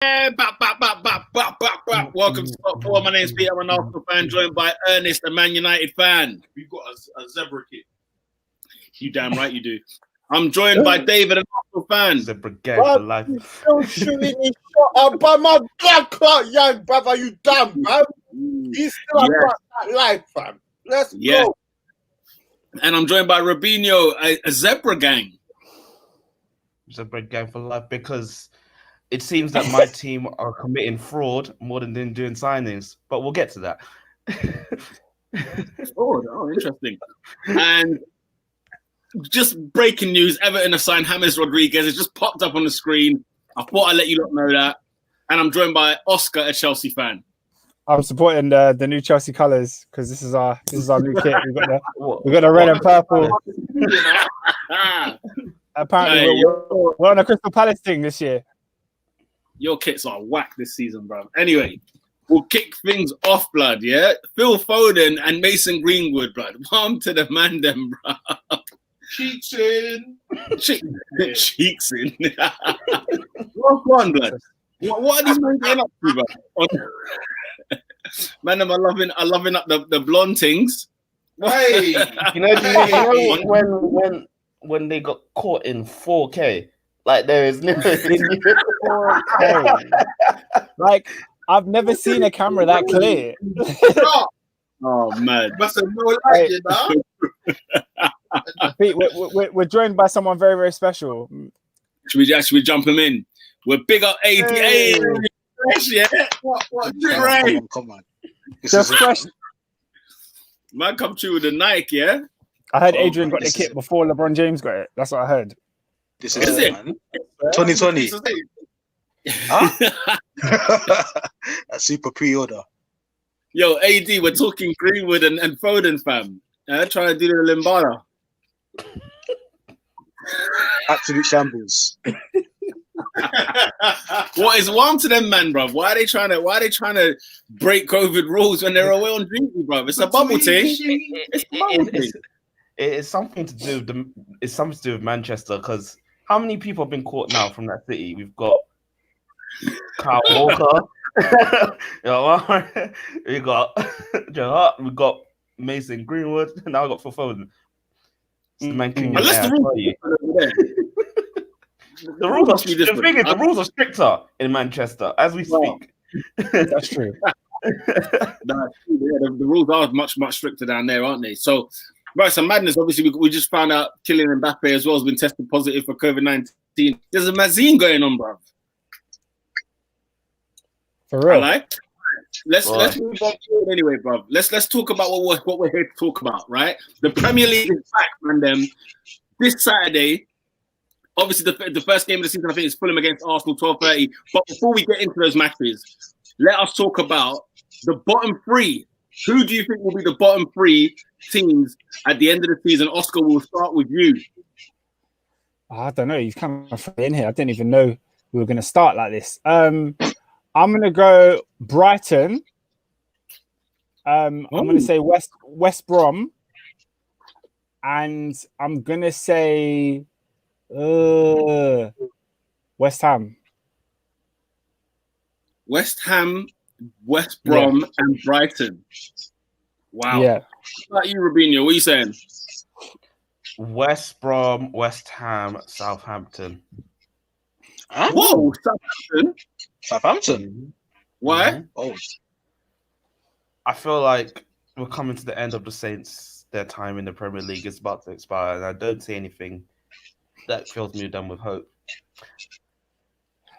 Welcome to Spot 4. My name's Peter. I'm an Arsenal fan, joined by Ernest, a Man United fan. We've got a zebra kit. You damn right you do. I'm joined by David, an Arsenal fan. Zebra gang for life. Still shooting his shot by my blood clot, young brother. You dumb, man. He's still about that life, fam. Let's go. And I'm joined by Robinho, a Zebra gang. Zebra gang for life, because it seems that my team are committing fraud more than doing signings, but we'll get to that. Oh, interesting. And just breaking news, Everton have signed James Rodriguez. It just popped up on the screen. I thought I'd let you lot know that. And I'm joined by Oscar, a Chelsea fan. I'm supporting the new Chelsea colours because this is our new kit. We've got the red and purple. Apparently, we're on a Crystal Palace thing this year. Your kits are whack this season, bro. Anyway, we'll kick things off, blood, yeah? Phil Foden and Mason Greenwood, blood. Mom to the man, them, bro. Cheeks in. Cheeks in. What's on, blood? What are these men getting up to, bro? Man, I'm loving up the blonde things. Hey, you know when they got caught in 4K, like there is no 4K. Like I've never seen a camera that clear. Oh man, must have no light, you know. Pete, we're joined by someone very, very special. Should we jump him in? We're big up AD. Hey. Yeah. What? Come on. Just fresh. Man, come through with the Nike, yeah. I heard Adrian got the kit before LeBron James got it. That's what I heard. This is it, man. 2020. Huh? A super pre-order. Yo, AD, we're talking Greenwood and Foden, fam. Trying to do the Limbala. Absolute shambles. What is wrong to them, man, bro? Why are they trying to break COVID rules when they're away on duty, bro? It's a bubble thing. It's something to do with it's something to do with Manchester, because how many people have been caught now from that city? We've got Kyle Walker, we got Mason Greenwood, now I got Phil Foden. The rules are stricter in Manchester as we speak. That's true. The rules are much stricter down there, aren't they? So, right, some madness. Obviously, we just found out Kylian Mbappe as well has been tested positive for COVID-19. There's a mazine going on, bro. For real. Let's move on forward anyway, bro. Let's talk about what we're here to talk about, right? The Premier League is back, man. This Saturday. Obviously, the first game of the season, I think, is Fulham against Arsenal, 12:30. But before we get into those matches, let us talk about the bottom three. Who do you think will be the bottom three teams at the end of the season? Oscar, we'll start with you. I don't know. You've come in here. I didn't even know we were going to start like this. I'm going to go Brighton. I'm going to say West Brom. And I'm going to say... West Ham, West Brom, and Brighton. Wow. Yeah. What about you, Robinho? What are you saying? West Brom, West Ham, Southampton. Huh? Whoa, Southampton. Why? Mm-hmm. Oh, I feel like we're coming to the end of the Saints. Their time in the Premier League is about to expire, and I don't see anything that fills me down with hope.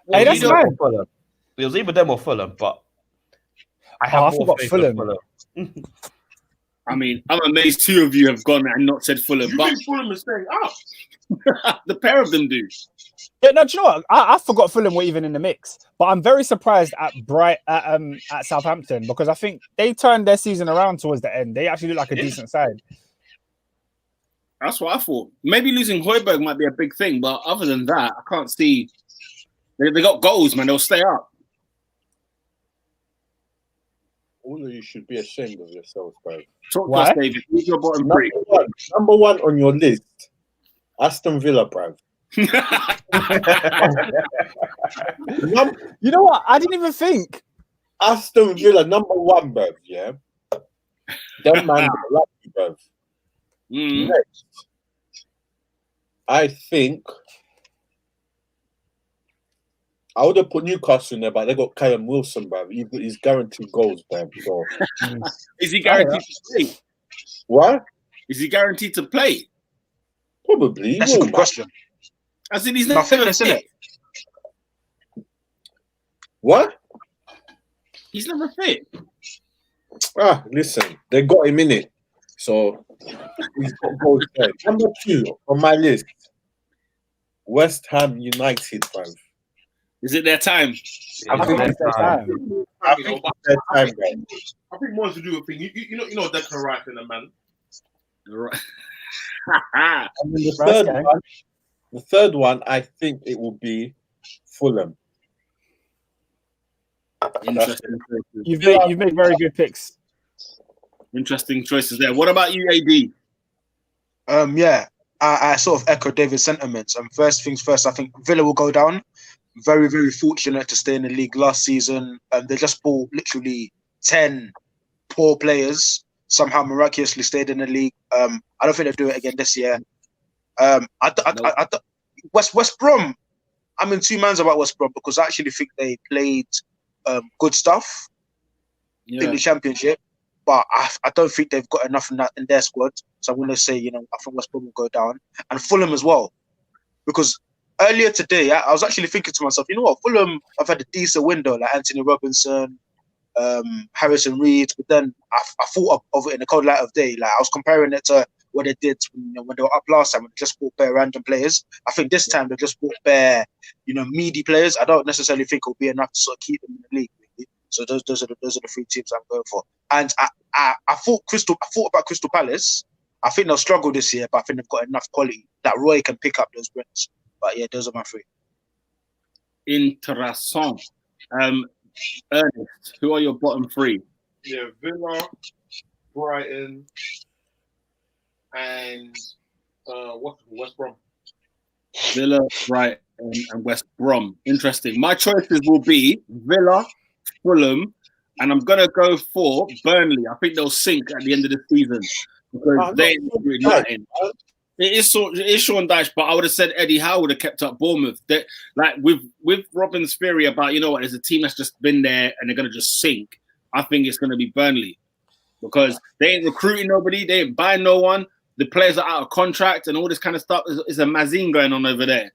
Hey, that's fine. It was either them or Fulham, but I forgot Fulham. I mean, I'm amazed two of you have gone and not said Fulham. You think Fulham is staying up? The pair of them do. Yeah, no, do you know what? I forgot Fulham were even in the mix, but I'm very surprised at Southampton, because I think they turned their season around towards the end. They actually look like a decent side. That's what I thought. Maybe losing Højbjerg might be a big thing, but other than that, I can't see. They got goals, man. They'll stay up. All of you should be ashamed of yourselves, bro. Talk to us, David. Who's your bottom three? Number one on your list, Aston Villa, bro. You know what? I didn't even think. Aston Villa #1, bruv. Yeah, them man are lucky, bruv. Next, I think I would have put Newcastle in there, but they got Callum Wilson, bruv. He's guaranteed goals, bruv. So. Is he guaranteed to play? What? Is he guaranteed to play? Probably. That's a good question. I said he's No, never fitness, fit. What? He's never fit. Listen, they got him in it, so he's got goals there. #2 on my list, West Ham United, bruv. Is it their time? Yeah, I think it's their time. I think it's their time, bruv. I think more to do with thing. You know Declan Rice in the man. Right. And then Right, okay. the third one, I think it will be Fulham. Interesting choices. You've made very good picks. Interesting choices there. What about you, AD? Yeah, I sort of echo David's sentiments. First things first, I think Villa will go down. Very, very fortunate to stay in the league last season. They just bought literally 10 poor players. Somehow miraculously stayed in the league. I don't think they'll do it again this year. West Brom. I'm in two minds about West Brom because I actually think they played good stuff in the Championship, but I don't think they've got enough in their squad. So I'm going to say, I think West Brom will go down, and Fulham as well, because earlier today I was actually thinking to myself, you know what, Fulham have had a decent window, like Anthony Robinson, Harrison Reed, but then I thought of it in the cold light of day. Like I was comparing it to what they did when they were up last time, when they just bought bare random players. I think this time they just bought bare, meaty players. I don't necessarily think it'll be enough to sort of keep them in the league. Really. So those are the three teams I'm going for. And I thought about Crystal Palace. I think they'll struggle this year, but I think they've got enough quality that Roy can pick up those wins. But yeah, those are my three. Interessant. Ernest, who are your bottom three? Yeah, Villa, Brighton, and West Brom. Villa, Brighton, and West Brom. Interesting. My choices will be Villa, Fulham, and I'm gonna go for Burnley. I think they'll sink at the end of the season because they ain't doing nothing. It is Sean Dyche, but I would have said Eddie Howe would have kept up Bournemouth. With Robin's theory about, there's a team that's just been there and they're going to just sink. I think it's going to be Burnley because they ain't recruiting nobody. They ain't buying no one. The players are out of contract and all this kind of stuff. Is a mazine going on over there.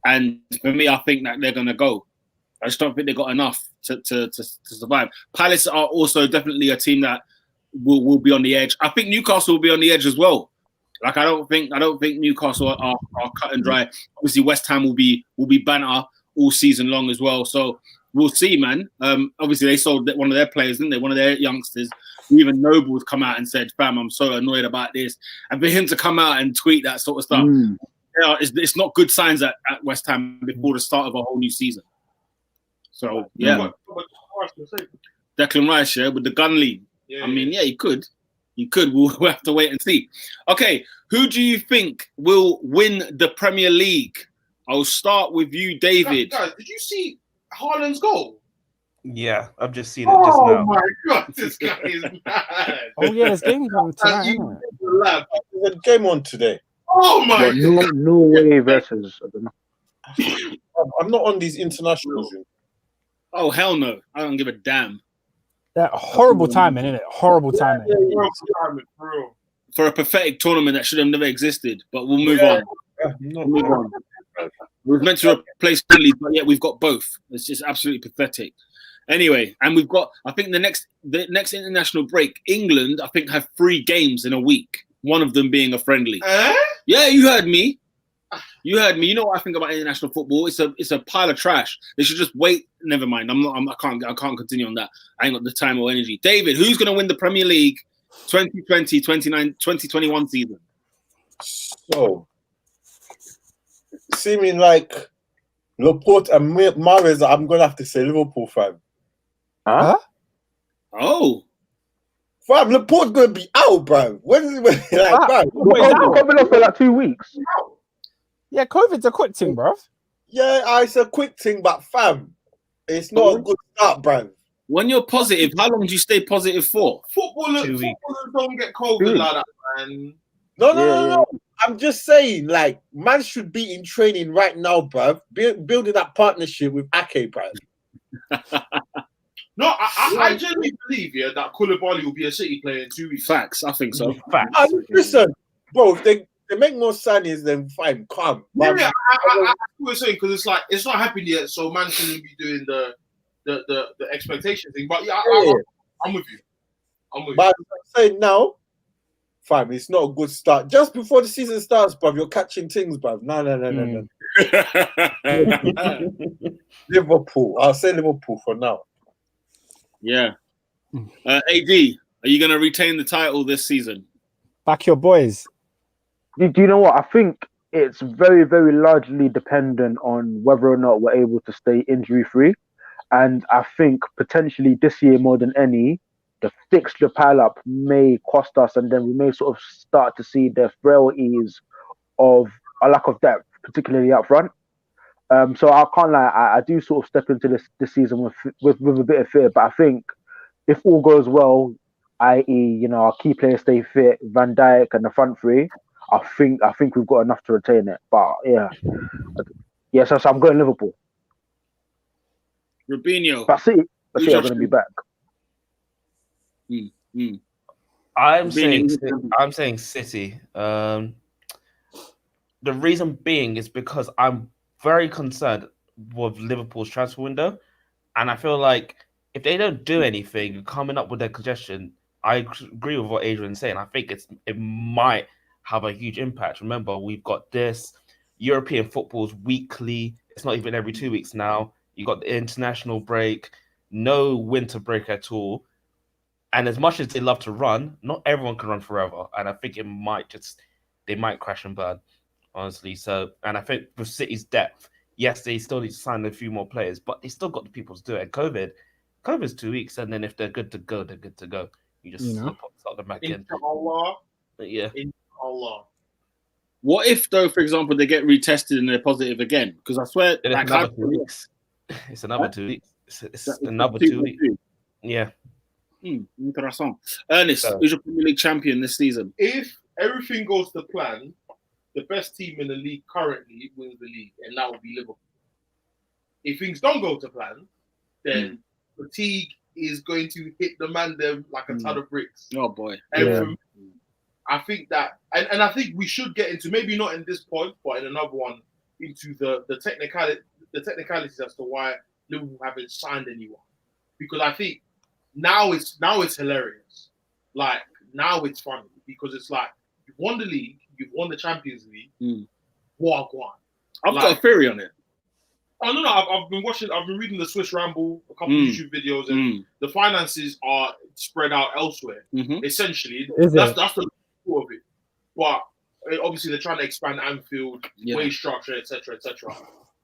And for me, I think that they're going to go. I just don't think they got enough to survive. Palace are also definitely a team that will be on the edge. I think Newcastle will be on the edge as well. Like I don't think Newcastle are cut and dry. Obviously, West Ham will be banter all season long as well. So we'll see, man. Obviously, they sold one of their players, didn't they? One of their youngsters. Even Noble's come out and said, "Fam, I'm so annoyed about this." And for him to come out and tweet that sort of stuff, it's not good signs at West Ham before the start of a whole new season. So yeah, Declan Rice, with the gun lead. Yeah, he could. You could. We'll have to wait and see. Okay, who do you think will win the Premier League? I'll start with you, David. Guys, did you see Haaland's goal? Yeah, I've just seen it just now. Oh my God, this guy is mad. Oh yeah, there's games on tonight. Isn't it? There's a game on today. Oh my God. Norway versus, I don't know. I'm not on these internationals. Oh hell no! I don't give a damn. That horrible timing, isn't it? Horrible timing. For a pathetic tournament that should have never existed. But we'll move on. We'll move on. We were meant to replace Philly, but yet we've got both. It's just absolutely pathetic. Anyway, and we've got, I think the next international break, England, I think, have 3 games in a week. One of them being a friendly. Yeah, you heard me. You heard me. You know what I think about international football? It's a pile of trash. They should just wait. Never mind. I can't continue on that. I ain't got the time or energy. David, who's going to win the Premier League 2020-2021 season? So, seeming like Laporte and Mahrez, I'm going to have to say Liverpool, fam. Huh? Oh. Fam, Laporte's going to be out, bro. Fam? Coming off for like 2 weeks. Yeah, COVID's a quick thing, bro. Yeah, it's a quick thing, but fam, it's not a good start, bruv. When you're positive, how long do you stay positive for? Footballers don't get COVID like that, man. No. I'm just saying, like, man should be in training right now, bruv. Building that partnership with Ake, bruv. No, I genuinely believe, that Koulibaly will be a City player in 2 weeks. Facts, I think so. Facts. Listen, bro, if they make more signings, then fine, calm. Yeah, I was saying, because it's like, it's not happened yet, so man shouldn't be doing the expectation thing. But yeah, I'm with you. But I'm saying now, fam, it's not a good start. Just before the season starts, bruv, you're catching things, bruv. No. Liverpool. I'll say Liverpool for now. Yeah. AD, are you going to retain the title this season? Back your boys. Do you know what? I think it's very, very largely dependent on whether or not we're able to stay injury-free. And I think potentially this year more than any, the fixture pile-up may cost us, and then we may sort of start to see the frailties of a lack of depth, particularly up front. So I can't lie, I do sort of step into this season with a bit of fear, but I think if all goes well, i.e., our key players stay fit, Van Dijk and the front three, I think we've got enough to retain it. But so I'm going Liverpool. Rubinho. But City are going to be back. I'm saying City. The reason being is because I'm very concerned with Liverpool's transfer window, and I feel like if they don't do anything coming up with their congestion, I agree with what Adrian's saying. I think it might have a huge impact. Remember, we've got this European football's weekly. It's not even every 2 weeks now. You got the international break, no winter break at all. And as much as they love to run, not everyone can run forever. And I think they might crash and burn, honestly. So, and I think with City's depth, yes, they still need to sign a few more players, but they still got the people to do it. COVID's 2 weeks, and then if they're good to go, they're good to go. You just start them back in. Yeah. Allah. What if, though, for example, they get retested and they're positive again? Because I swear, it's another 2 weeks. It's another 2 weeks. It's another 2 weeks. Yeah. Interesting. Ernest, who's your Premier League champion this season? If everything goes to plan, the best team in the league currently wins the league, and that will be Liverpool. If things don't go to plan, then fatigue is going to hit the man them like a ton of bricks. Oh boy. And I think that, and I think we should get into, maybe not in this point, but in another one, into the technicalities as to why Liverpool haven't signed anyone. Because I think now it's hilarious. Like, now it's funny because it's like, you've won the league, you've won the Champions League. What? I've got a theory on it. Oh no! I've been reading the Swiss Ramble, a couple of YouTube videos, and the finances are spread out elsewhere. Essentially, that's the core of it. But obviously, they're trying to expand Anfield, wage structure, etc., etc.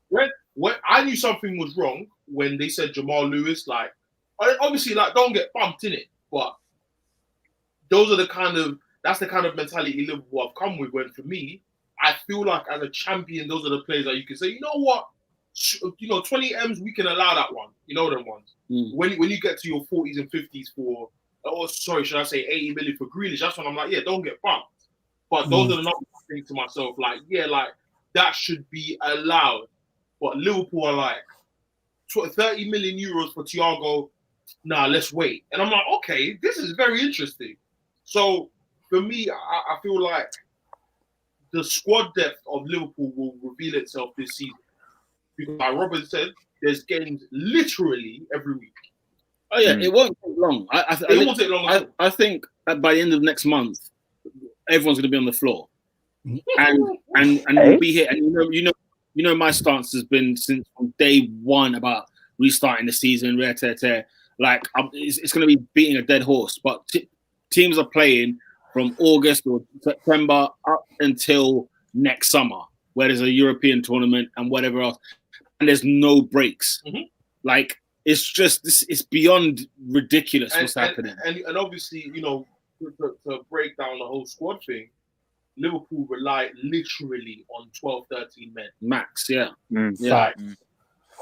When I knew something was wrong when they said Jamal Lewis, like, obviously, like, don't get bumped in it, but that's the kind of mentality Liverpool have come with. When for me, I feel like as a champion, those are the players that you can say, you know what. 20 M's, we can allow that one. You know them ones. When you get to your 40s and 50s should I say 80 million for Grealish? That's when I'm like, don't get bumped. But those are the numbers I think to myself, like, that should be allowed. But Liverpool are like, 30 million euros for Thiago. Nah, let's wait. And I'm like, okay, this is very interesting. So for me, I feel like the squad depth of Liverpool will reveal itself this season. Because like Robin said, there's games literally every week. Oh yeah, it won't take long. It won't take long. I think by the end of next month, everyone's going to be on the floor, and we'll be here. And you know, my stance has been since from day one about restarting the season. Like it's going to be beating a dead horse. But teams are playing from August or September up until next summer, where there's a European tournament and whatever else. And there's no breaks. Like, it's beyond ridiculous what's happening. And obviously, to break down the whole squad thing, Liverpool rely literally on 12, 13 men. Max, yeah.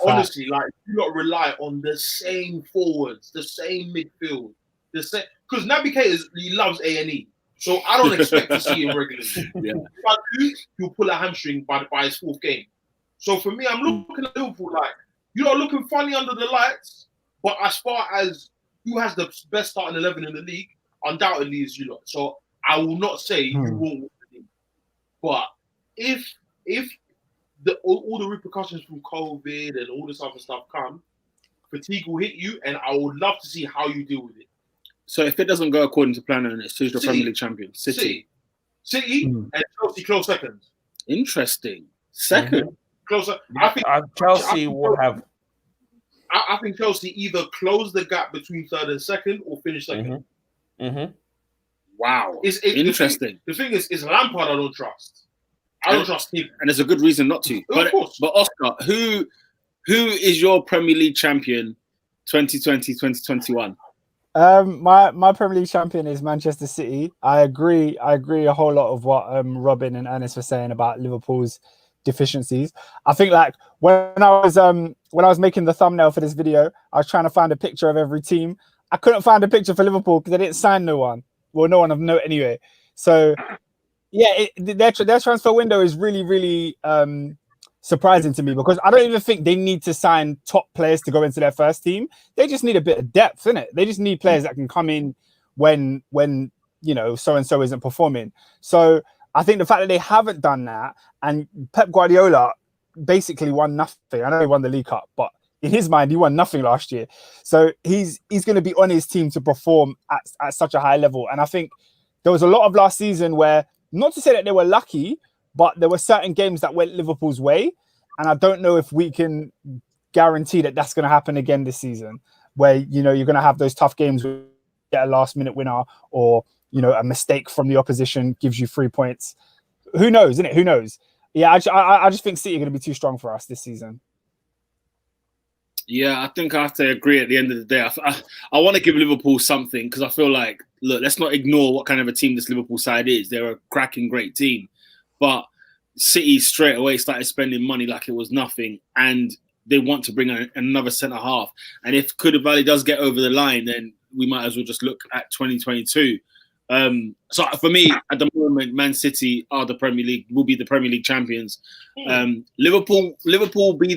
Honestly, like, do not rely on the same forwards, the same midfield, the same. Because Naby Keita he loves A&E, so I don't expect to see him regularly. Yeah. If I do, he'll pull a hamstring by his fourth game. So for me, I'm looking at Liverpool like, you're not looking funny under the lights, but as far as who has the best starting 11 in the league, undoubtedly is you lot. So I will not say you won't win the league. But if all the repercussions from COVID and all this other stuff come, fatigue will hit you, and I would love to see how you deal with it. So if it doesn't go according to plan, and it's who's the Premier League champion? City and Chelsea close second. Interesting. Second. Closer. I think Chelsea will have. I think Chelsea either close the gap between third and second or finish second. Wow. It's interesting. The thing is Lampard I don't trust. I don't trust him. And there's a good reason not to. But Oscar, who is your Premier League champion 2020-2021? My Premier League champion is Manchester City. I agree a whole lot of what Robin and Ernest were saying about Liverpool's deficiencies. I think like when I was making the thumbnail for this video, I was trying to find a picture of every team. I couldn't find a picture for Liverpool because they didn't sign no one. Well, no one of note anyway. So yeah, their transfer window is really, really surprising to me because I don't even think they need to sign top players to go into their first team. They just need a bit of depth, innit? They just need players that can come in when you know so and so isn't performing. So I think the fact that they haven't done that, and Pep Guardiola basically won nothing. I know he won the League Cup, but in his mind, he won nothing last year. So he's going to be on his team to perform at such a high level. And I think there was a lot of last season where, not to say that they were lucky, but there were certain games that went Liverpool's way. And I don't know if we can guarantee that that's going to happen again this season, where, you know, you're going to have those tough games where you get a last minute winner or, you know, a mistake from the opposition gives you 3 points. Who knows, isn't it? Who knows? Yeah, I just think City are going to be too strong for us this season. Yeah, I think I have to agree at the end of the day. I want to give Liverpool something because I feel like, look, let's not ignore what kind of a team this Liverpool side is. They're a cracking, great team. But City straight away started spending money like it was nothing. And they want to bring another centre-half. And if Koulibaly does get over the line, then we might as well just look at 2022. So for me, at the moment, Man City are will be the Premier League champions. Liverpool will be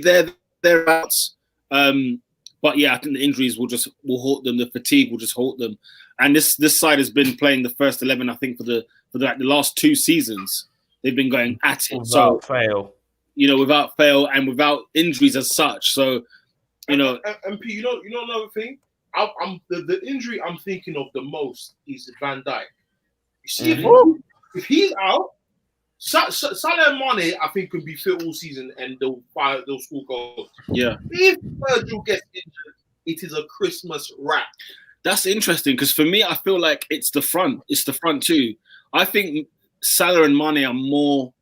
thereabouts. But yeah, I think the injuries will halt them. The fatigue will just halt them. And this side has been playing the first 11, I think, for the last 2 seasons. They've been going at it. Without fail. You know, without fail and without injuries as such. So, you know. MP, you know another thing? The injury I'm thinking of the most is Van Dijk. You see, if he's out, Salah and Mane, I think, can be fit all season and they'll score goals. Yeah. If Virgil gets injured, it is a Christmas wrap. That's interesting because for me, I feel like it's the front. It's the front too. I think Salah and Mane are more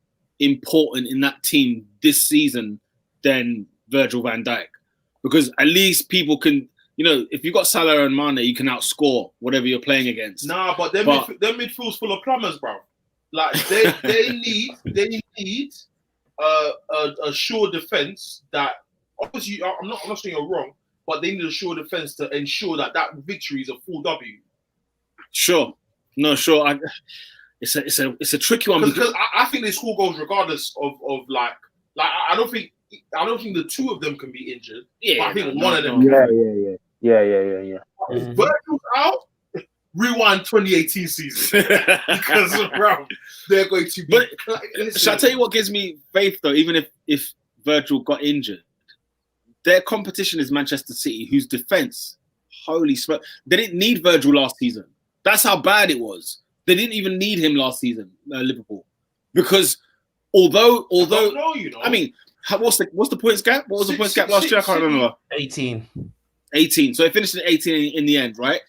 important in that team this season than Virgil van Dijk because at least people can. You know, if you've got Salah and Mane, you can outscore whatever you're playing against. Nah, but their midfield's full of plumbers, bro. Like they need a sure defense that obviously I'm not saying you're wrong, but they need a sure defense to ensure that victory is a full W. Sure, sure. It's a tricky one because I think they score goals regardless of like I don't think the two of them can be injured. Yeah, I think one of them. Yeah. Virgil's out. Rewind 2018 season because bro, they're going to be. But shall I tell you what gives me faith though? Even if Virgil got injured, their competition is Manchester City, whose defense, holy smoke, they didn't need Virgil last season. That's how bad it was. They didn't even need him last season, Liverpool, because although I mean, what's the points gap? What was the points gap last year? I can't remember. 18. So it finished at 18 in the end, right?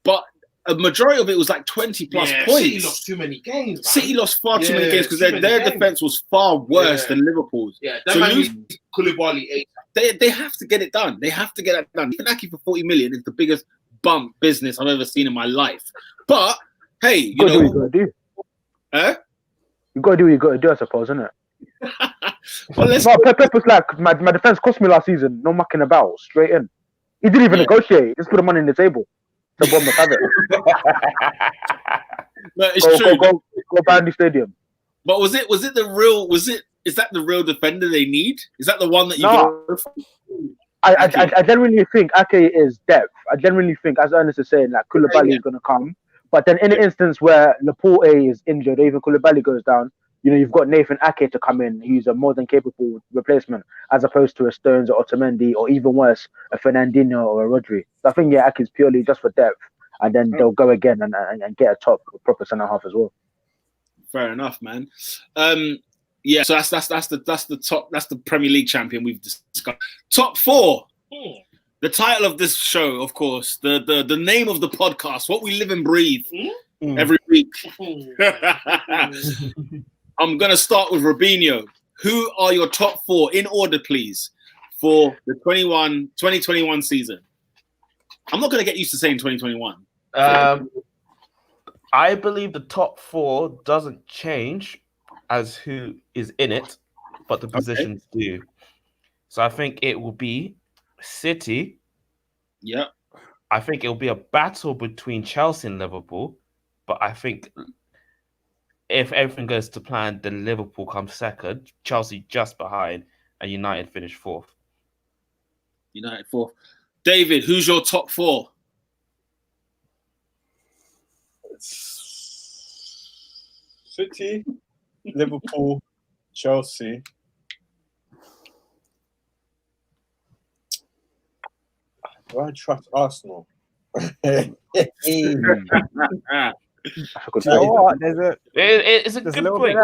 But a majority of it was like 20 plus points. City lost too many games. Man. City lost far too many games because their defense was far worse than Liverpool's. Yeah, that man Koulibaly. They have to get it done. They have to get it done. Naki for 40 million is the biggest bump business I've ever seen in my life. But hey, you know, You got to do what you got to do, I suppose, isn't it? Well, let's No, Pep was like, my defense cost me last season. No mucking about, straight in. He didn't even negotiate. He just put the money on the table. So Brom must have it. No, it's true. Go Bandy Stadium. But is that the real defender they need? Is that the one that you go for? I genuinely think Ake is depth. I genuinely think, as Ernest is saying, that Koulibaly is going to come. But then in an instance where Laporte is injured, or even Koulibaly goes down, you've got Nathan Ake to come in. He's a more than capable replacement, as opposed to a Stones or Otamendi, or even worse, a Fernandinho or a Rodri. So I think, Ake is purely just for depth. And then they'll go again and get a proper centre-half as well. Fair enough, man. Yeah, so that's the Premier League champion we've discussed. Top 4. The title of this show, of course, the name of the podcast, what we live and breathe every week. I'm gonna start with Robinho. Who are your top 4 in order, please, for the 2021 season? I'm not gonna get used to saying 2021. I believe the top 4 doesn't change as who is in it, but the positions do. So I think it will be City. Yeah. I think it'll be a battle between Chelsea and Liverpool, but I think if everything goes to plan, then Liverpool comes second, Chelsea just behind, and United finish 4th. United 4th. David, who's your top 4? City, Liverpool, Chelsea. Do I trust Arsenal? It's a good point.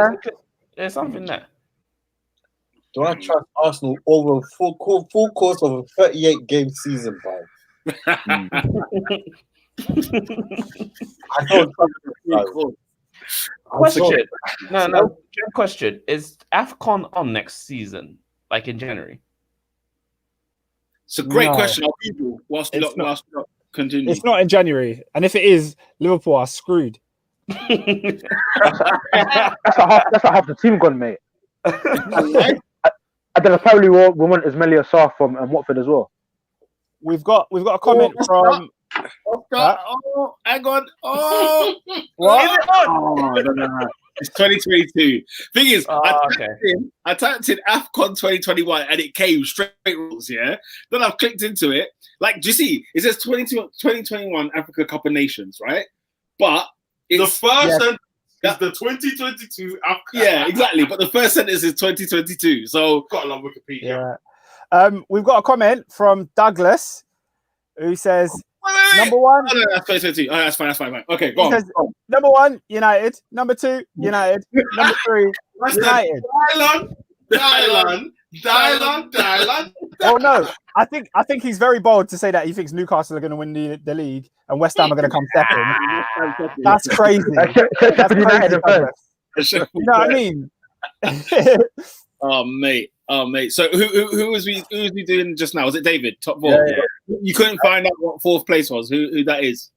There's something there. Do I trust Arsenal over a full course of a 38-game season, bro? I don't trust them. Question. No. Question. Is AFCON on next season, like in January? It's a great question. I'll Google whilst you continue. It's not in January. And if it is, Liverpool are screwed. That's half the team gone, mate. And then apparently we want Ismaila Sarr from Watford as well. We've got a comment from... Hang on. What? No. It's 2022. Thing is, I typed in AFCON 2021 and it came straight rules, yeah? Then I've clicked into it. Like, do you see? It says 2021 Africa Cup of Nations, right? But the first sentence is the 2022 AFCON. Yeah, exactly. But the first sentence is 2022. So, gotta love Wikipedia. Yeah. We've got a comment from Douglas who says... Number 1. Oh, no, that's 2022. Oh, that's fine. Okay, go on. Says, number 1, United. Number 2, United. Number 3, United. Dylan. Oh no, I think he's very bold to say that he thinks Newcastle are going to win the league and West Ham are going to come second. That's crazy. That's crazy. You know what I mean? Oh mate. So who was we doing just now? Was it David? Top 4? Yeah. You couldn't find out what 4th place was. Who that is?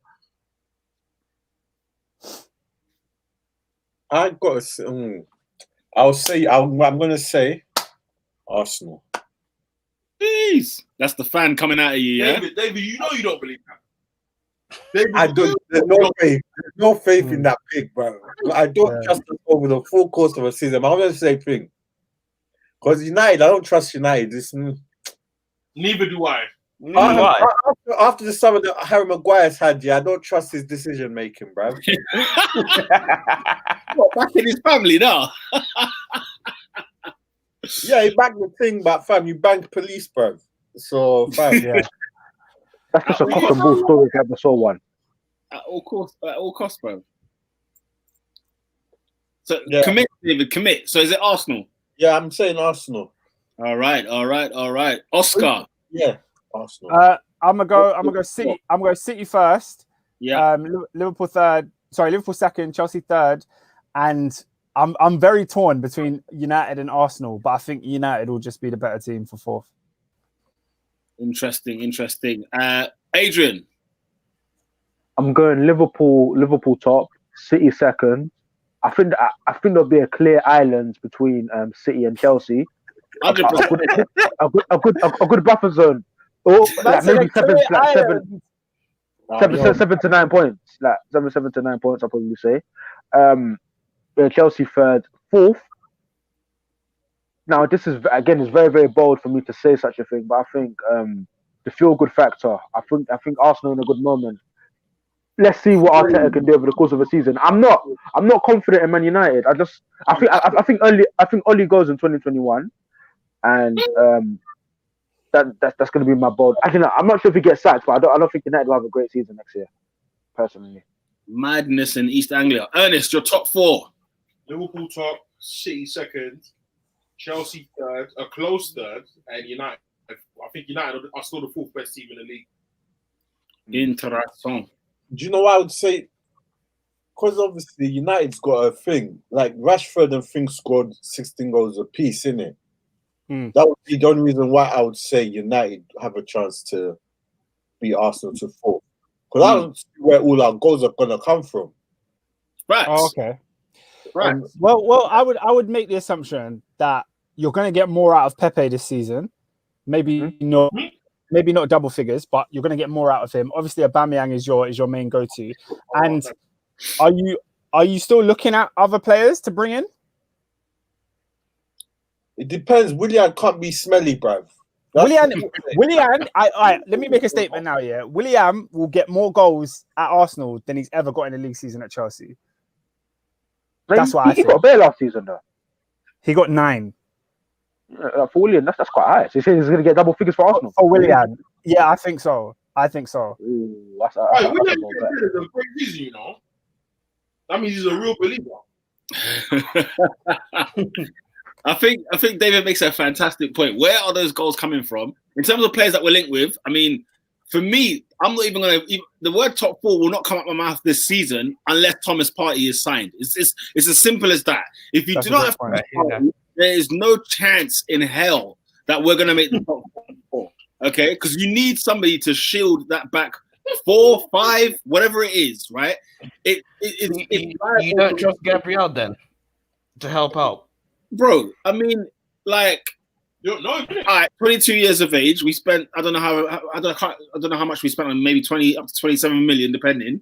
I'm going to say Arsenal. Jeez, that's the fan coming out of you, yeah. David, you know you don't believe that. David, there's no faith in that pig, bro. I don't trust them over the full course of a season. I'm going to say pig. Because United, I don't trust United. Neither do I. After the summer that Harry Maguire's had, I don't trust his decision making, bro. What, back in his family now? Yeah, he banked the thing, but fam, you banked police, bro. So, fam, yeah. That's just a cock and bull story if you ever saw one. At all costs, bro. So commit, David, commit. So is it Arsenal? Yeah, I'm saying Arsenal. All right. Oscar. Yeah, Arsenal. I'm gonna go City. I'm gonna go City first. Yeah. Liverpool third. Sorry, Liverpool second. Chelsea third. And I'm very torn between United and Arsenal, but I think United will just be the better team for 4th. Interesting. Adrian. I'm going Liverpool top, City second, I think there'll be a clear island between City and Chelsea. A good buffer zone. Or like maybe 7 to 9 points. Like 7 to 9 points, I'll probably say. Chelsea third, fourth. Now this is again is very, very bold for me to say such a thing, but I think the feel good factor. I think Arsenal in a good moment. Let's see what Arteta can do over the course of a season. I'm not confident in Man United. I think Oli goes in 2021, and that's going to be my bold. I'm not sure if he gets sacked, but I don't think United will have a great season next year. Personally, madness in East Anglia. Ernest, your top four: Liverpool top, City second, Chelsea third, a close third, and United. I think United are still the fourth best team in the league. Interesting. Do you know what I would say? Because obviously United's got a thing. Like Rashford and Fink scored 16 goals apiece, innit? That would be the only reason why I would say United have a chance to beat Arsenal to 4. Because I don't see where all our goals are going to come from. Right. Oh, okay. Right. Well, I would make the assumption that you're going to get more out of Pepe this season. Maybe not double figures, but you're going to get more out of him. Obviously, Aubameyang is your main go-to. And are you still looking at other players to bring in? It depends. Willian can't be smelly, bruv. Willian, let me make a statement now, yeah. Willian will get more goals at Arsenal than he's ever got in a league season at Chelsea. That's what I think. He got a better last season, though. He got 9. For Willian, that's quite high. So he says he's going to get double figures for Arsenal. For Willian, yeah, I think so. Ooh, that's Willian is a great season, you know. That means he's a real believer. I think David makes a fantastic point. Where are those goals coming from? In terms of players that we're linked with, I mean, for me, I'm not even going to... The word top 4 will not come out my mouth this season unless Thomas Partey is signed. It's as simple as that. If you do not have Thomas Partey, there is no chance in hell that we're going to make the top 4. Okay? Because you need somebody to shield that back 4, 5, whatever it is, right? You don't trust Gabriel then to help out? Bro, I mean, like... No. All right, 22 years of age. We spent I don't know how much we spent on, maybe 20 up to 27 million, depending.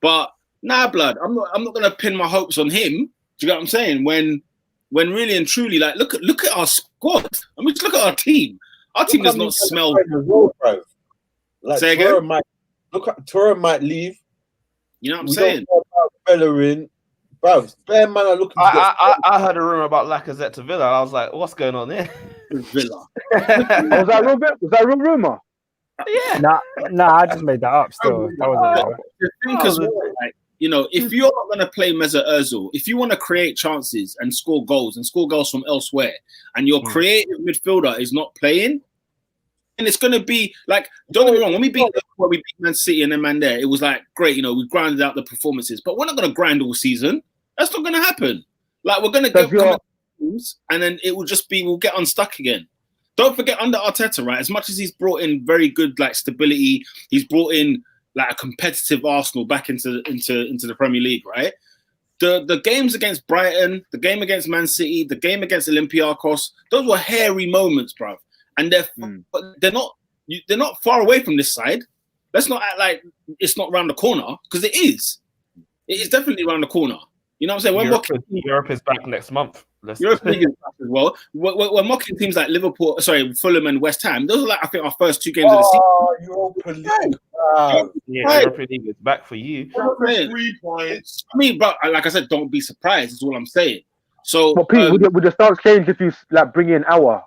But nah, blood. I'm not gonna pin my hopes on him. Do you get what I'm saying? When really and truly, like, look at our squad. I mean, just look at our team. Our team does not smell. Like, say again. Torre might leave. You know what I'm saying? Bellerin. Bro, bare man are looking. I heard a rumor about Lacazette to Villa. I was like, what's going on there? Villa. Was that a real rumor? Yeah. Nah, I just made that up. Still, that was the thing as well. Like, you know, if you're not going to play Mesut Ozil, if you want to create chances and score goals from elsewhere, and your creative midfielder is not playing, and it's going to be like, don't get me wrong, when we beat Man City and then Man there, it was like, great, you know, we grinded out the performances, but we're not going to grind all season. That's not going to happen. Like, we're going to get teams, and then it will just be, we'll get unstuck again. Don't forget, under Arteta, right, as much as he's brought in very good, like, stability, he's brought in, like, a competitive Arsenal back into the Premier League, right? The games against Brighton, the game against Man City, the game against Olympiacos, those were hairy moments, bruv. And they're not far away from this side. Let's not act like it's not around the corner, because it is. It is definitely around the corner. You know what I'm saying? Europe is back next month. Europe League is back as well. We're mocking teams like Fulham and West Ham. Those are, like, I think, our first 2 games of the season. Oh, Europa League. Yeah, Europa League is back for you. 3 points. I mean, but like I said, don't be surprised. Is all I'm saying. So, but Pete, would the stance change if you like bring in our?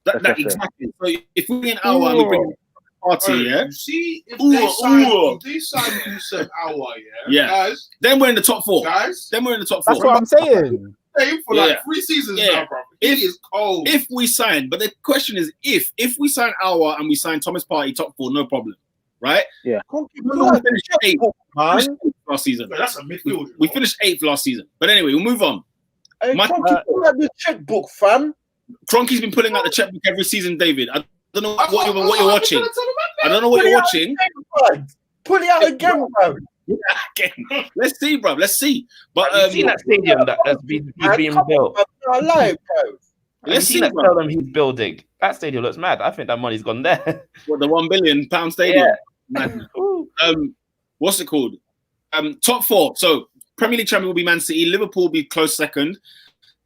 That exactly. So if we bring in our and we bring in Partey, yeah. See if they sign Yusuf Aouar, yeah. Guys, then we're in the top 4. Guys, then we're in the top 4. That's what I'm saying. For like 3 seasons now, bro. It is cold. If we sign, but the question is, if we sign Aouar and we sign Thomas Partey, top 4, no problem, right? Yeah. We finished 8th last season. That's a midfield. We finished 8th last season. But anyway, we'll move on. Hey, pull out the checkbook, fam. Kroenke's been pulling out the checkbook every season, David. I don't know what you're watching. I don't know what you're watching. Pull it out again, bro. Again. Let's see, bro. Let's see. But have you seen that stadium that's being built? I like, bro. Have you seen that stadium he's building? That stadium looks mad. I think that money's gone there. What, the £1 billion stadium? Yeah. What's it called? Top four. So Premier League champion will be Man City. Liverpool will be close second.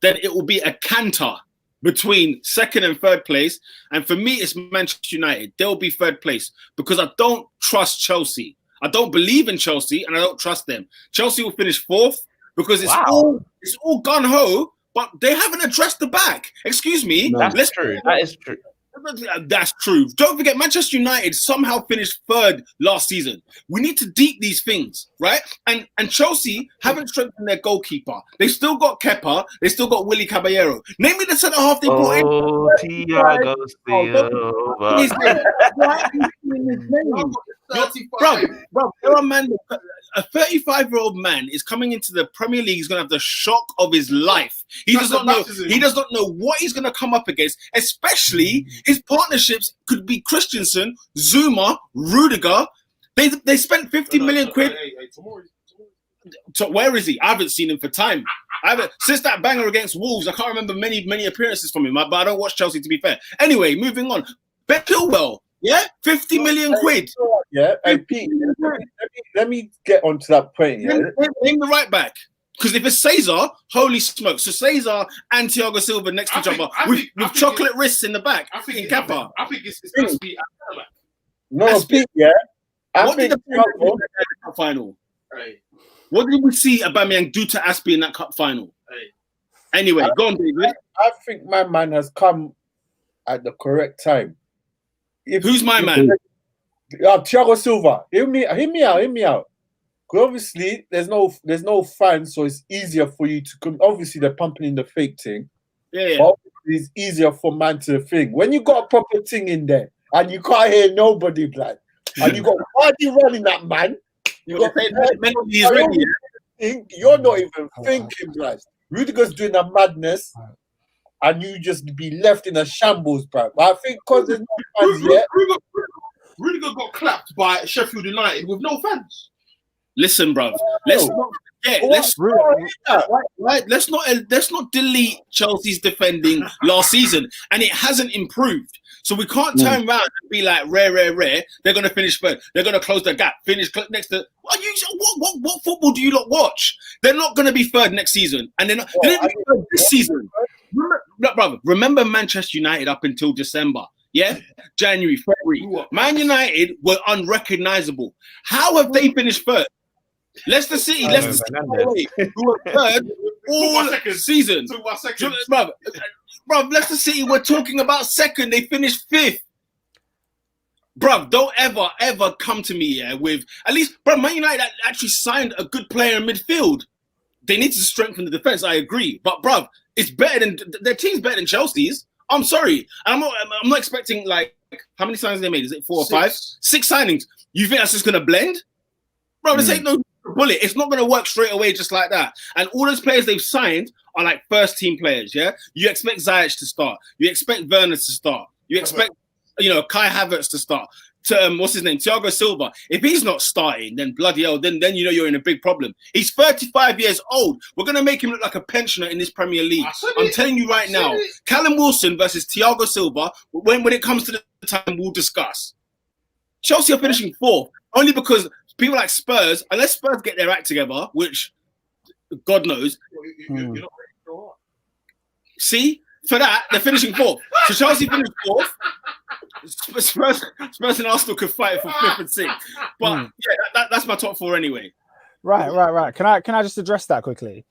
Then it will be a canter between second and third place. And for me, it's Manchester United. They'll be third place because I don't trust Chelsea. I don't believe in Chelsea and I don't trust them. Chelsea will finish fourth because it's all gun-ho, but they haven't addressed the back. Excuse me. No, that's true. That is true. That's true. Don't forget, Manchester United somehow finished third last season. We need to deep these things, right? And Chelsea haven't strengthened their goalkeeper. They still got Kepa. They still got Willy Caballero. Name me the centre half they brought in. Thiago Silva. Bro, a 35-year-old man is coming into the Premier League. He's going to have the shock of his life. He does not know what he's going to come up against, especially his partnerships could be Christensen, Zuma, Rudiger. They spent 50 million quid. So where is he? I haven't seen him for time. Since that banger against Wolves, I can't remember many appearances from him, but I don't watch Chelsea, to be fair. Anyway, moving on. Ben Chilwell, 50 million quid. Yeah, and Pete, let me get onto that point. Yeah, name the right back. Because if it's Cesar, holy smoke. So Cesar and Thiago Silva next to each other with chocolate wrists in the back. I think it's going to be no, Pete, yeah. What did the cup final? Right. What did we see Aubameyang do to Aspie in that cup final? Right. Anyway, go on, David. I think my man has come at the correct time. Who's my man? Thiago Silva. Hear me out. Obviously, there's no fans, so it's easier for you to come. Obviously, they're pumping in the fake thing. Yeah. But it's easier for man to think. When you got a proper thing in there and you can't hear nobody, blood, and you got Vardy running that man, you're not even thinking, blood. Rudiger's doing a madness, and you just be left in a shambles, bro. But I think because there's no fans yet. Rudiger got clapped by Sheffield United with no fans. Listen, bro. Let's not forget. Let's not delete Chelsea's defending last season, and it hasn't improved. So we can't turn around and be like rare. They're going to finish third. They're going to close the gap. Finish next to. What football do you not watch? They're not going to be third next season, and they're not. They didn't be third this season. Remember Manchester United up until December. Yeah, January, February. Man United were unrecognizable. How have they finished third? Leicester City, who were third all season. Bruv, Leicester City, we're talking about second. They finished fifth. Bruv, don't ever come to me with at least, bruv, Man United actually signed a good player in midfield. They need to strengthen the defense. I agree, but bruv, it's better than their team's better than Chelsea's. I'm sorry, I'm not expecting like how many signings they made? Is it 4 or 5? 6 signings. You think that's just gonna blend, bro? This ain't no bullet. It's not gonna work straight away just like that. And all those players they've signed are like first team players. Yeah, you expect Ziyech to start. You expect Werner to start. You expect Kai Havertz to start. What's his name? Thiago Silva. If he's not starting, then bloody hell, then you're in a big problem. He's 35 years old. We're gonna make him look like a pensioner in this Premier League. I'm telling you right now. Callum Wilson versus Thiago Silva. When it comes to the time, we'll discuss. Chelsea are finishing 4th only because people like Spurs, unless Spurs get their act together, which God knows. See, for that they're finishing 4th. So Chelsea finished 4th. Spurs and Arsenal could fight for 5th and 6th, but that's my top 4 anyway. Right. Can I just address that quickly?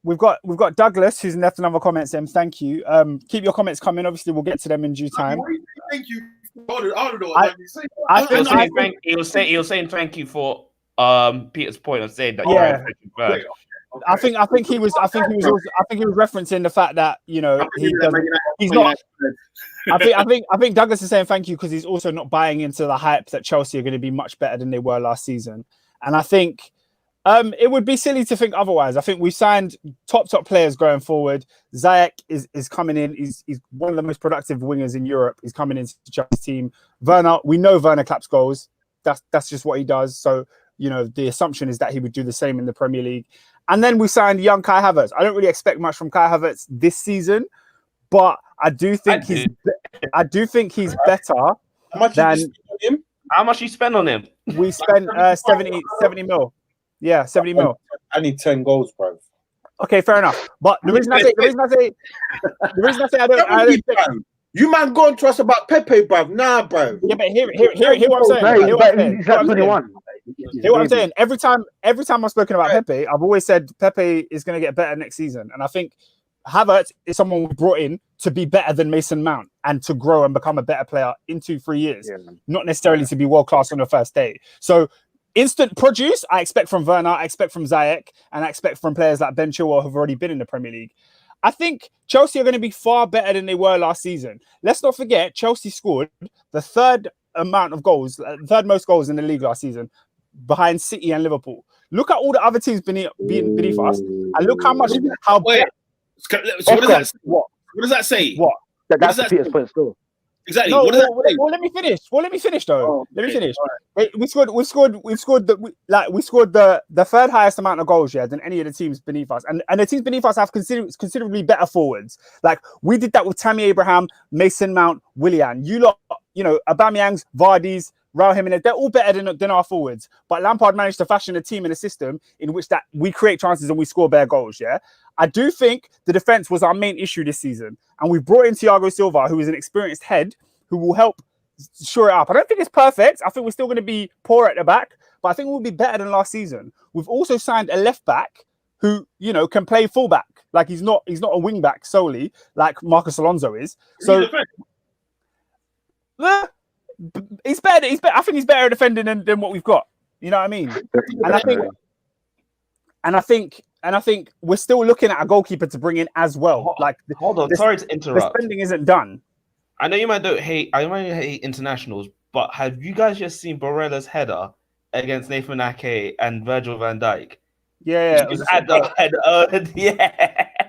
We've got Douglas who's left another comment saying thank you. Keep your comments coming. Obviously, we'll get to them in due time. Thank you. I don't know. He was saying thank you for Peter's point of saying that. Yeah. I think he was referencing the fact that he's not. I think Douglas is saying thank you because he's also not buying into the hype that Chelsea are going to be much better than they were last season. And I think it would be silly to think otherwise. I think we've signed top players going forward. Ziyech is coming in. He's one of the most productive wingers in Europe. He's coming into the Chelsea's team. Werner, we know Werner claps goals. That's just what he does. So the assumption is that he would do the same in the Premier League. And then we signed young Kai Havertz. I don't really expect much from Kai Havertz this season, but I do think he's better than him. How much you spend on him? We spent 70 mil. Yeah, 70 mil. I need 10 goals, bro. Okay, fair enough. But the reason I say I don't you man go on to us about Pepe, bruv. Nah, bro. Yeah, but hear what I'm saying. He's like 21. Hear what I'm saying. Every time I've spoken about Pepe, I've always said Pepe is going to get better next season. And I think Havertz is someone we brought in to be better than Mason Mount and to grow and become a better player in 2-3 years. Yeah, not necessarily to be world-class on the first day. So instant produce, I expect from Werner, I expect from Ziyech, and I expect from players like Ben Chilwell who've already been in the Premier League. I think Chelsea are going to be far better than they were last season. Let's not forget, Chelsea scored the third most goals in the league last season, behind City and Liverpool. Look at all the other teams beneath us, and look how much. So what does that say? What? That's Peter's point still. Exactly. No, well, let me finish. Let me finish though. Let me finish. Right. We scored the third highest amount of goals than any of the teams beneath us, and the teams beneath us have considerably better forwards. Like we did that with Tammy Abraham, Mason Mount, Willian. You lot, Aubameyang's, Vardy's, Raul Jimenez, they're all better than our forwards. But Lampard managed to fashion a team and a system in which that we create chances and we score bare goals. Yeah, I do think the defense was our main issue this season, and we brought in Thiago Silva, who is an experienced head who will help shore it up. I don't think it's perfect. I think we're still going to be poor at the back, but I think we'll be better than last season. We've also signed a left back who can play fullback. Like he's not a wing back solely like Marcus Alonso is. So. He's better. I think he's better defending than what we've got. You know what I mean? And I think we're still looking at a goalkeeper to bring in as well. Hold on, sorry to interrupt. The spending isn't done. I know you might hate internationals, but have you guys just seen Barella's header against Nathan Ake and Virgil van Dijk? Yeah. It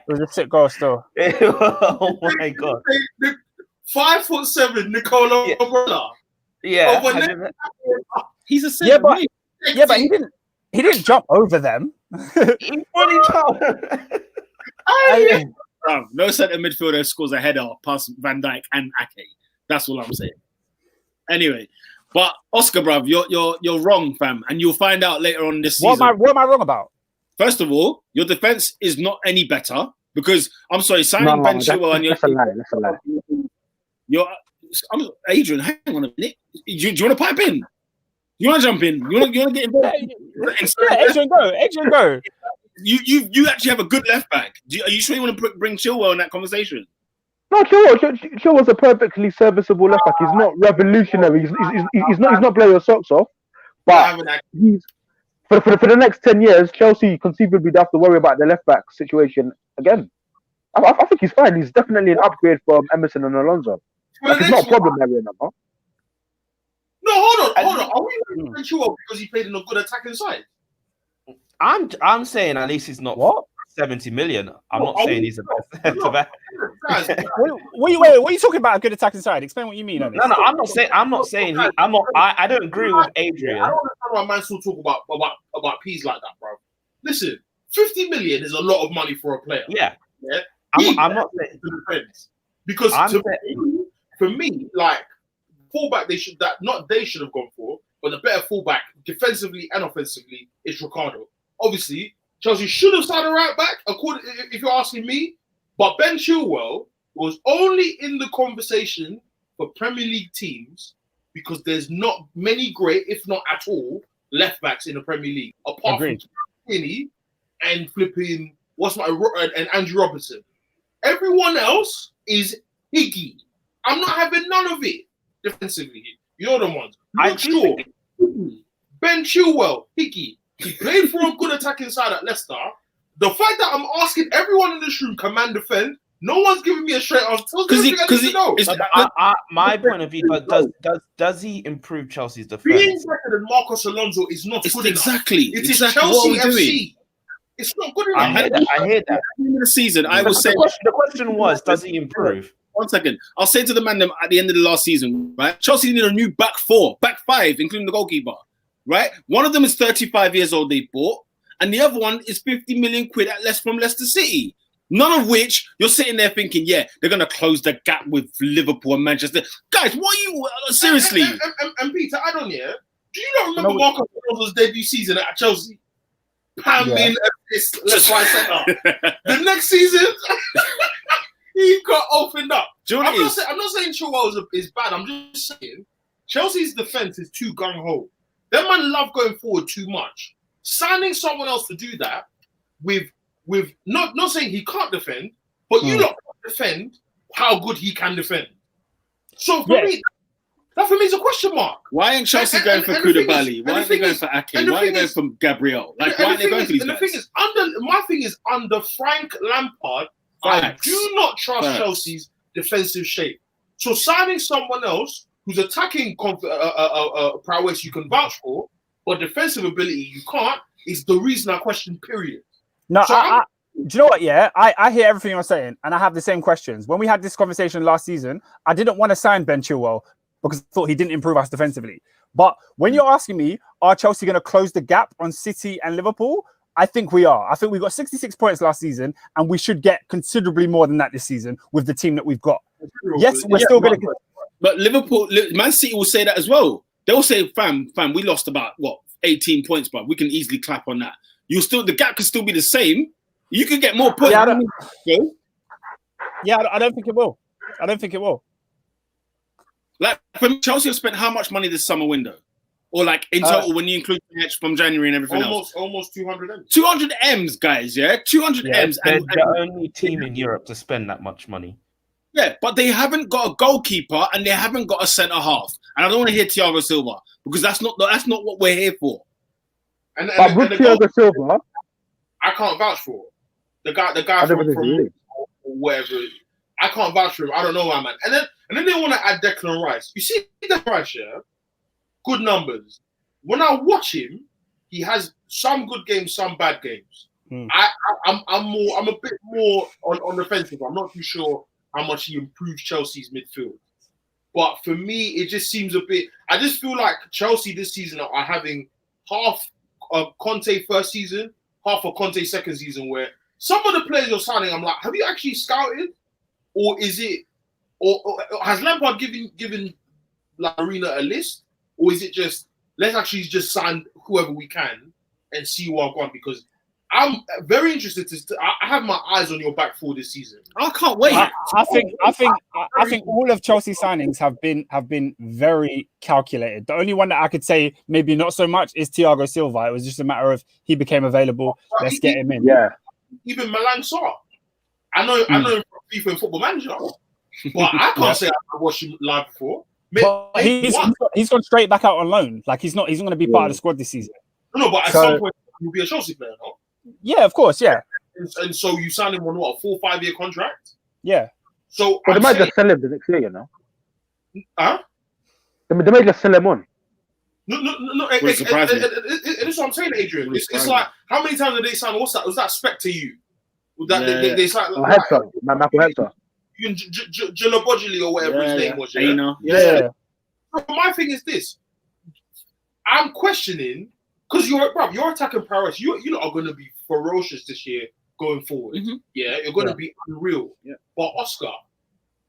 was a sick goal still. Oh my god. 5'7" Nicola Barella. Yeah. He's a sick. Yeah, but he didn't jump over them. He fully jumped. No centre midfielder scores a header past Van Dijk and Ake. That's all I'm saying. Anyway, but Oscar, bruv, you're wrong, fam, and you'll find out later on this season. What am I wrong about? First of all, your defense is not any better because I'm sorry, signing Ben Chilwell and that's a lie. Adrian, hang on a minute. Do you want to pipe in? You want to jump in? You want to get involved? Adrian, go. You actually have a good left back. Are you sure you want to bring Chilwell in that conversation? No, Chilwell's a perfectly serviceable left back. He's not revolutionary. He's not blowing your socks off. But he's for the next 10 years, Chelsea conceivably have to worry about the left back situation again. I think he's fine. He's definitely an upgrade from Emerson and Alonso. It's not a problem area now. No, hold on. Are we bringing Chilwell because he played in a good attacking side? I'm saying at least he's not 70 million. I'm not saying he's a centre back. What are you talking about? A good attacking side? Explain what you mean. No, I'm not saying. I don't agree with Adrian. I don't understand why man still talk about peas like that, bro. Listen, 50 million is a lot of money for a player. Yeah. I'm not saying because for me, like fullback, they should have gone for, but the better fullback defensively and offensively is Ricardo. Obviously, Chelsea should have signed a right back, if you're asking me. But Ben Chilwell was only in the conversation for Premier League teams because there's not many great, if not at all, left backs in the Premier League apart from Kinney and flipping and Andrew Robertson. Everyone else is Higgy. I'm not having none of it defensively. You're the ones. Ben Chilwell, Higgy. He played for a good attacking side at Leicester. The fact that I'm asking everyone in this room can defend, no one's giving me a straight answer. My point of view, does he improve Chelsea's defense? Being better than Marcos Alonso is not good enough. Exactly. It is Chelsea FC. It's not good enough. I hear that. In the season, I will say the question was, does he improve? 1 second. I'll say to the man at the end of the last season, right? Chelsea needed a new back 4, back 5, including the goalkeeper. right? One of them is 35 years old they bought, and the other one is 50 million quid at less from Leicester City. None of which you're sitting there thinking, yeah, they're going to close the gap with Liverpool and Manchester. Guys, what are you... seriously. And Peter, add on here, do you not remember Marco Ronaldo's debut season at Chelsea? Pounding left, right, centre. The next season, he got opened up. I'm not saying Chilwell is bad. I'm just saying Chelsea's defense is too gung-ho. Them man love going forward too much. Signing someone else to do that with not saying he can't defend, but you lot can't defend how good he can defend. So for me, that for me is a question mark. Why ain't Chelsea going for Koulibaly? Why aren't they going for Ake? Why are they going for Gabriel? Like, why aren't they going for these guys? My thing is under Frank Lampard, I do not trust Chelsea's defensive shape. So signing someone else whose attacking prowess you can vouch for, but defensive ability you can't, is the reason I question. Period. No, so do you know what? Yeah, I hear everything you're saying, and I have the same questions. When we had this conversation last season, I didn't want to sign Ben Chilwell because I thought he didn't improve us defensively. But when you're asking me, are Chelsea going to close the gap on City and Liverpool? I think we are. I think we got 66 points last season, and we should get considerably more than that this season with the team that we've got. Yes, we're still going to. But Liverpool, Man City will say that as well. They'll say, "Fam, we lost about 18 points, but we can easily clap on that." The gap could still be the same. You could get more points. I don't think it will. I don't think it will. Like, from Chelsea have spent how much money this summer window? Or like in total when you include the hedge from January and everything else? Almost 200 M's. 200 M's, guys, yeah? 200 M's. They're the only team in Europe to spend that much money. Yeah, but they haven't got a goalkeeper and they haven't got a centre half. And I don't want to hear Thiago Silva because that's not what we're here for. But with Thiago Silva, I can't vouch for the guy from whatever. I can't vouch for him. I don't know why, man. And then they want to add Declan Rice. You see Declan Rice, yeah? Good numbers. When I watch him, he has some good games, some bad games. I'm a bit more on the offensive. I'm not too sure how much he improved Chelsea's midfield. But for me, it just seems a bit. I just feel like Chelsea this season are having half of Conte first season, half of Conte second season, where some of the players you're signing, I'm like, have you actually scouted, or is it, or has Lampard given La Arena a list, or is it just let's actually just sign whoever we can and see what I've got? Because I'm very interested I have my eyes on your back four this season. I can't wait. I think all of Chelsea signings have been very calculated. The only one that I could say maybe not so much is Thiago Silva. It was just a matter of he became available. Let's get him in. Yeah. Even Malang Sarr. I know him from FIFA and Football Manager, but I can't say I've watched him live before. But he's gone straight back out on loan. Like he's not going to be part of the squad this season. No, but at some point he'll be a Chelsea player, no? Yeah, of course, yeah. And so you signed him on what, a 4 or 5 year contract? Yeah. So but they might just sell him the next year, you know. Huh? They might just sell him on. No. It's what I'm saying, Adrian. It's like how many times did they sign? What's that? Was that spec to you? They signed Hector, Michael Hector. Jalobojili or whatever his name was. Yeah. My thing is this: I'm questioning. Because your attacking prowess, you are going to be ferocious this year going forward. Mm-hmm. Yeah, you're going to be unreal. Yeah. But Oscar,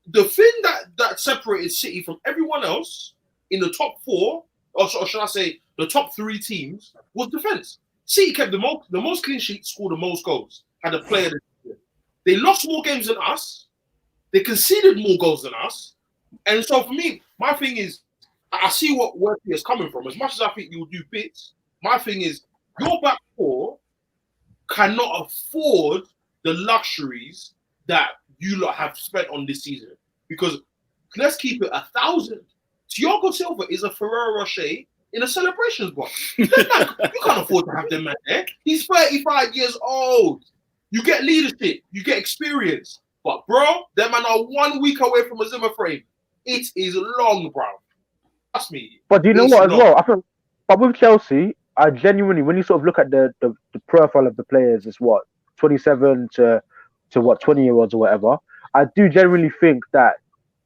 the thing that separated City from everyone else in the top 4, or should I say the top 3 teams, was defense. City kept the most clean sheets, scored the most goals, had a player. They lost more games than us. They conceded more goals than us. And so for me, my thing is, I see where he is coming from. As much as I think you'll do bits, my thing is, your back four cannot afford the luxuries that you lot have spent on this season. Because let's keep it 1,000. Thiago Silva is a Ferrero Rocher in a celebrations box. You can't afford to have them man there. He's 35 years old. You get leadership, you get experience. But bro, them man are 1 week away from a Zimmer frame. It is long, bro. Trust me. But do you know what as well? I think, but with Chelsea, I genuinely, when you sort of look at the profile of the players, it's what 27 to what 20-year-olds or whatever. I do genuinely think that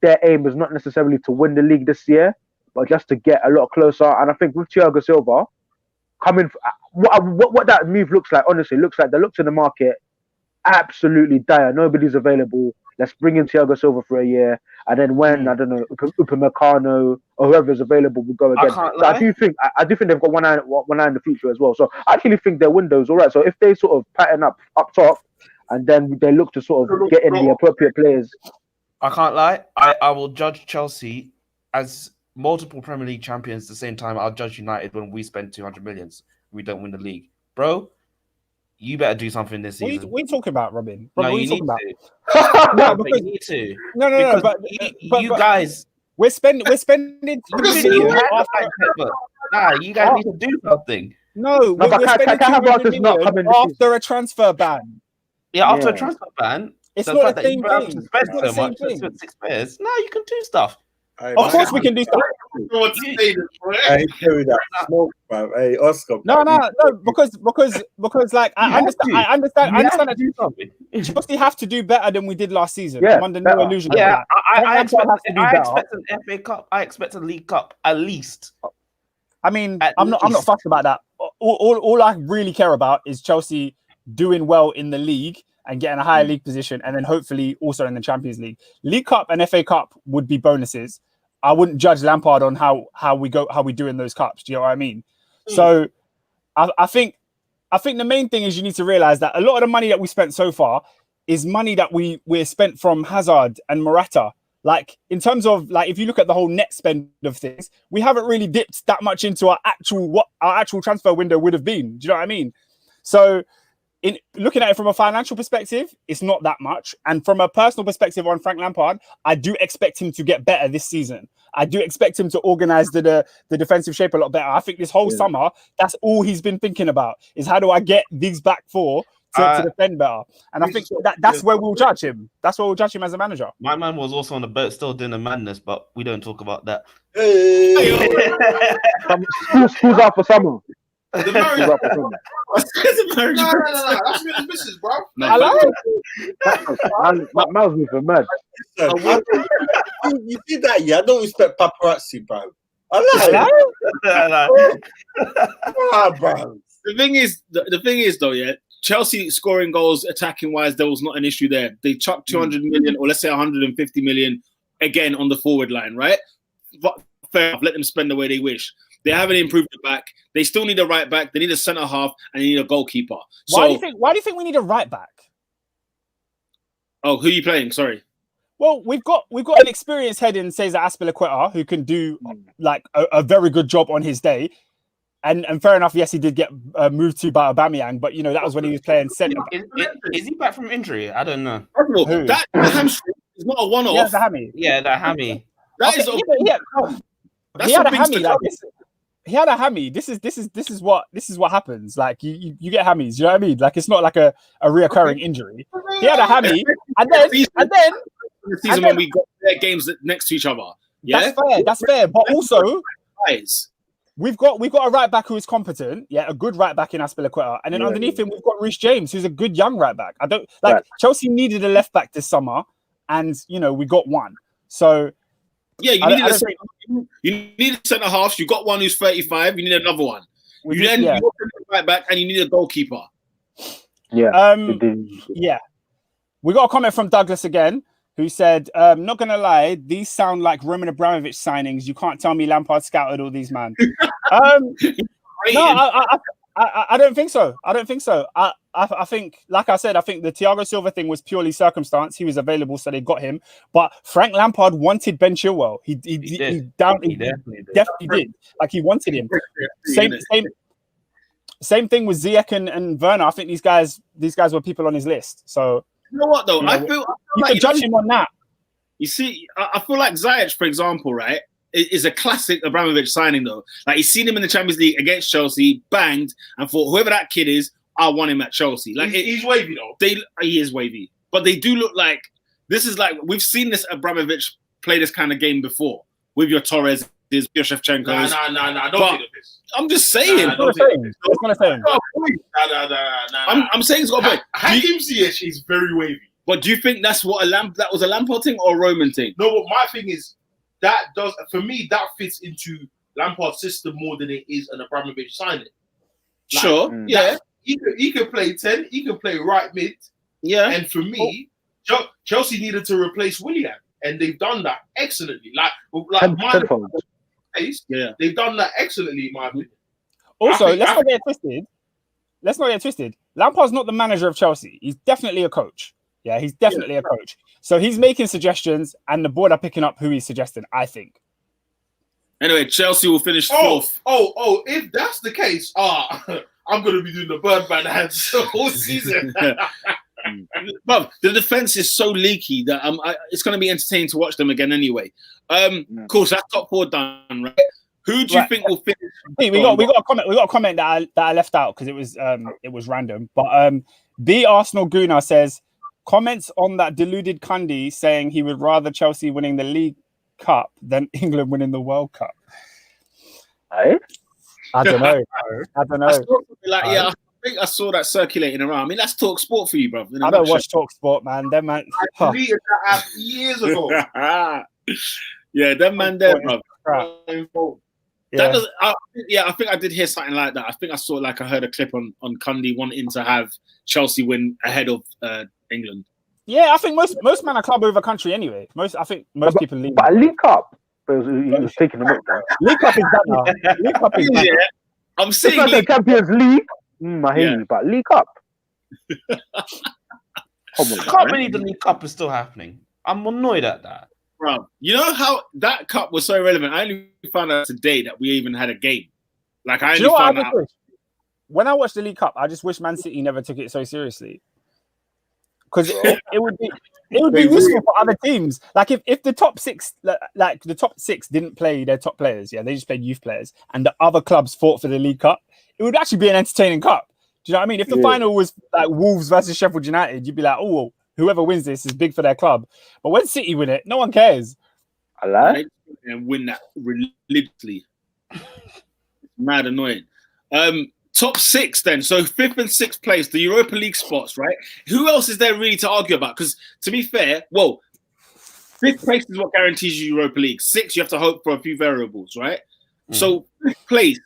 their aim is not necessarily to win the league this year, but just to get a lot closer. And I think with Thiago Silva coming, what that move looks like, honestly, looks like they looked in the market absolutely dire. Nobody's available. Let's bring in Thiago Silva for a year, and then when I don't know, Upamecano or whoever's available will go again. I do think they've got one eye in the future as well. So I actually think their window's all right. So if they sort of pattern up top, and then they look to sort of get in the appropriate players. I can't lie. I will judge Chelsea as multiple Premier League champions at the same time. I'll judge United when we spend 200 millions. We don't win the league, bro. You better do something this season. What are you talking about, Robin? No, what are you talking need about? to. No, because you need to. No. But you guys, we're spending. Nah, you guys need to do something. No, we're spending 200 million after a transfer ban. Yeah, after a transfer ban, it's not the same thing. It's not the same thing. 6 players. No, you can do stuff. Of course, we can do stuff. Hey, hey, Oscar. No, because like I understand that do something. Chelsea have to do better than we did last season. Yeah, I'm under no illusion. Yeah, I expect better. an FA Cup. I expect a League Cup at least. I mean, I'm not fussed about that. All I really care about is Chelsea doing well in the league and getting a higher league position, and then hopefully also in the Champions League. The Cup and FA Cup would be bonuses. I wouldn't judge Lampard on how we do in those cups. Do you know what I mean? So I think the main thing is you need to realize that a lot of the money that we spent so far is money that we're spent from Hazard and Morata. Like in terms of like, if you look at the whole net spend of things, we haven't really dipped that much into what our actual transfer window would have been. Do you know what I mean? So in looking at it from a financial perspective, it's not that much. And from a personal perspective on Frank Lampard, I do expect him to get better this season. I do expect him to organize the defensive shape a lot better. I think this whole summer, that's all he's been thinking about is how do I get these back four to defend better. And I think that's where we'll judge him. That's where we'll judge him as a manager. My man was also on the boat still doing the madness, but we don't talk about that. School's out for summer. The marriage. No. That's Miller's missus, bro. I like it. Miles moving mad. You see that? Yeah, I don't respect paparazzi, bro. I like it. Bro. The thing is, though, yeah, Chelsea scoring goals, attacking wise, there was not an issue there. They chucked 200 million, or let's say 150 million again on the forward line, right? But fair enough, let them spend the way they wish. They haven't improved the back. They still need a right back. They need a centre half, and they need a goalkeeper. Why do you think we need a right back? Oh, who are you playing? Sorry. Well, we've got an experienced head in Cesar Azpilicueta who can do like a very good job on his day. And fair enough, yes, he did get moved to by Aubameyang, but that was when he was playing centre. Is he back from injury? I don't know. That hamstring is not a one-off. Yeah, the hammy. Yeah, the hammy. He had a hammy like this. He had a hammy. This is what happens. Like you get hammies. You know what I mean? Like it's not like a reoccurring injury. He had a hammy, and then the season when we got their games next to each other. Yeah, that's fair. But also, we've got a right back who is competent. Yeah, a good right back in Azpilicueta, and then underneath him we've got Reece James, who's a good young right back. Chelsea needed a left back this summer, and we got one. So. Yeah, you need a centre half. You got one who's 35. You need another one. You got right back, and you need a goalkeeper. Yeah. Yeah. We got a comment from Douglas again, who said, "Not gonna lie, these sound like Roman Abramovich signings. You can't tell me Lampard scouted all these man." No, I don't think so. I think, like I said, I think the Thiago Silva thing was purely circumstance. He was available, so they got him. But Frank Lampard wanted Ben Chilwell. He definitely did. Like he wanted him. Same thing with Ziyech and Werner. I think these guys were people on his list. So you know what though? I feel you like can judge him on that. You see, I feel like Ziyech, for example, right, is a classic Abramovich signing though. Like he's seen him in the Champions League against Chelsea, banged, and thought whoever that kid is, I want him at Chelsea. Like he's wavy though. He is wavy, but they do look like this is like we've seen this Abramovich play this kind of game before with your Torres, your Shevchenko. Nah. Don't think of this. I'm just saying. I'm saying it's got a point. Hakim Ziyech is very wavy. But do you think that's what that was a Lampard thing or a Roman thing? No, but my thing is that does, for me, that fits into Lampard's system more than it is an Abramovich signing. Like, sure, yeah. He could play 10, he could play right mid. Yeah. And for me, Chelsea needed to replace Willian, and they've done that excellently. They've done that excellently, in my opinion. Also, let's not get it twisted. Lampard's not the manager of Chelsea. He's definitely a coach. Yeah, he's definitely a coach. So he's making suggestions, and the board are picking up who he's suggesting, I think. Anyway, Chelsea will finish fourth. If that's the case, I'm going to be doing the Birdman hands all season. But the defense is so leaky that it's going to be entertaining to watch them again anyway. Of course, that's top 4 done, right? Who do you think will finish? Hey, we got a comment that I left out because it was random. But B Arsenal Guna says comments on that deluded Cundy saying he would rather Chelsea winning the League Cup than England winning the World Cup. Hey? I don't know. I think I saw that circulating around. I mean, that's Talk Sport for you, bro. I don't watch Talk Sport, man. Them man. I deleted that app years ago. Yeah, them man there, bro. Yeah. I think I did hear something like that. I think I heard a clip on Cundy wanting to have Chelsea win ahead of England. Yeah, I think most men are club over country anyway. Most people leave. But a League Cup, he was taking them up. League Cup is done now. League Cup is done. I'm saying it's like Champions League. I hear you, but League Cup. I can't believe the League Cup is still happening. I'm annoyed at that. Bro, you know how that cup was so relevant? I only found out today that we even had a game. Like, I only found out. When I watched the League Cup, I just wish Man City never took it so seriously. Because it would be useful for other teams. Like if the top 6, like the top 6 didn't play their top players, they just played youth players, and the other clubs fought for the League Cup, it would actually be an entertaining cup. Do you know what I mean? If the final was like Wolves versus Sheffield United, you'd be like, oh, whoever wins this is big for their club. But when City win it, no one cares. I like and win that religiously. Mad annoying. Top 6 then. So 5th and 6th place, the Europa League spots, right? Who else is there really to argue about? Because to be fair, 5th place is what guarantees you Europa League. 6th, you have to hope for a few variables, right? So 5th place,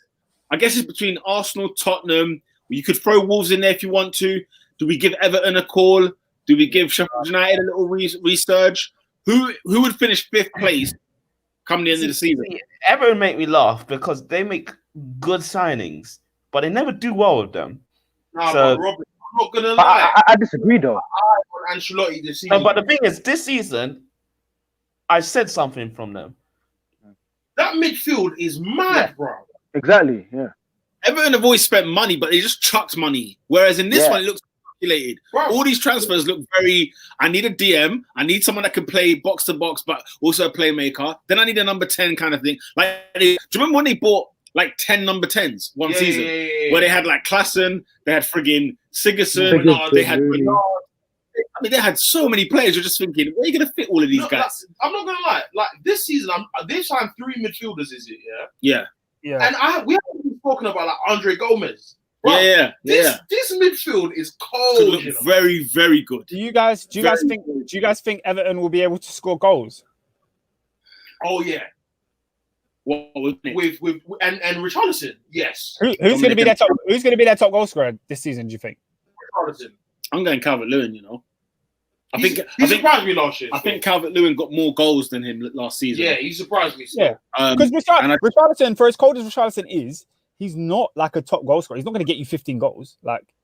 I guess it's between Arsenal, Tottenham. You could throw Wolves in there if you want to. Do we give Everton a call? Do we give Sheffield United a little resurge? Who would finish 5th place come the end of the season? Everton make me laugh because they make good signings, but they never do well with them. Nah, but Robert, I'm not gonna lie. I disagree though. I want Ancelotti this season. No, but the thing is, this season, I said something from them. That midfield is mad, bro. Exactly. Yeah. Everton have always spent money, but they just chucked money. Whereas in this one, it looks calculated. Bro. All these transfers look very. I need a DM. I need someone that can play box to box, but also a playmaker. Then I need a number 10 kind of thing. Like, do you remember when they bought like 10 number 10s one season, where they had like Klassen, they had friggin' Sigurdsson, they had. I mean, they had so many players. You're just thinking, where are you going to fit all of these guys? I'm not going to lie. Like this season, they've signed 3 midfielders. Is it? Yeah. And we haven't been talking about like Andre Gomez. Bro, this midfield is cold. Very, very good. Do you guys think Everton will be able to score goals? Oh yeah. With Richarlison, yes. Who's going to be their top? Who's going to be their top goal scorer this season? Do you think? Richarlison. I'm going Calvert-Lewin. You know, he surprised me last year. I think Calvert-Lewin got more goals than him last season. Yeah, he surprised me. Still. Yeah, because Richarlison, for as cold as Richarlison is, he's not like a top goal scorer. He's not going to get you 15 goals. Like,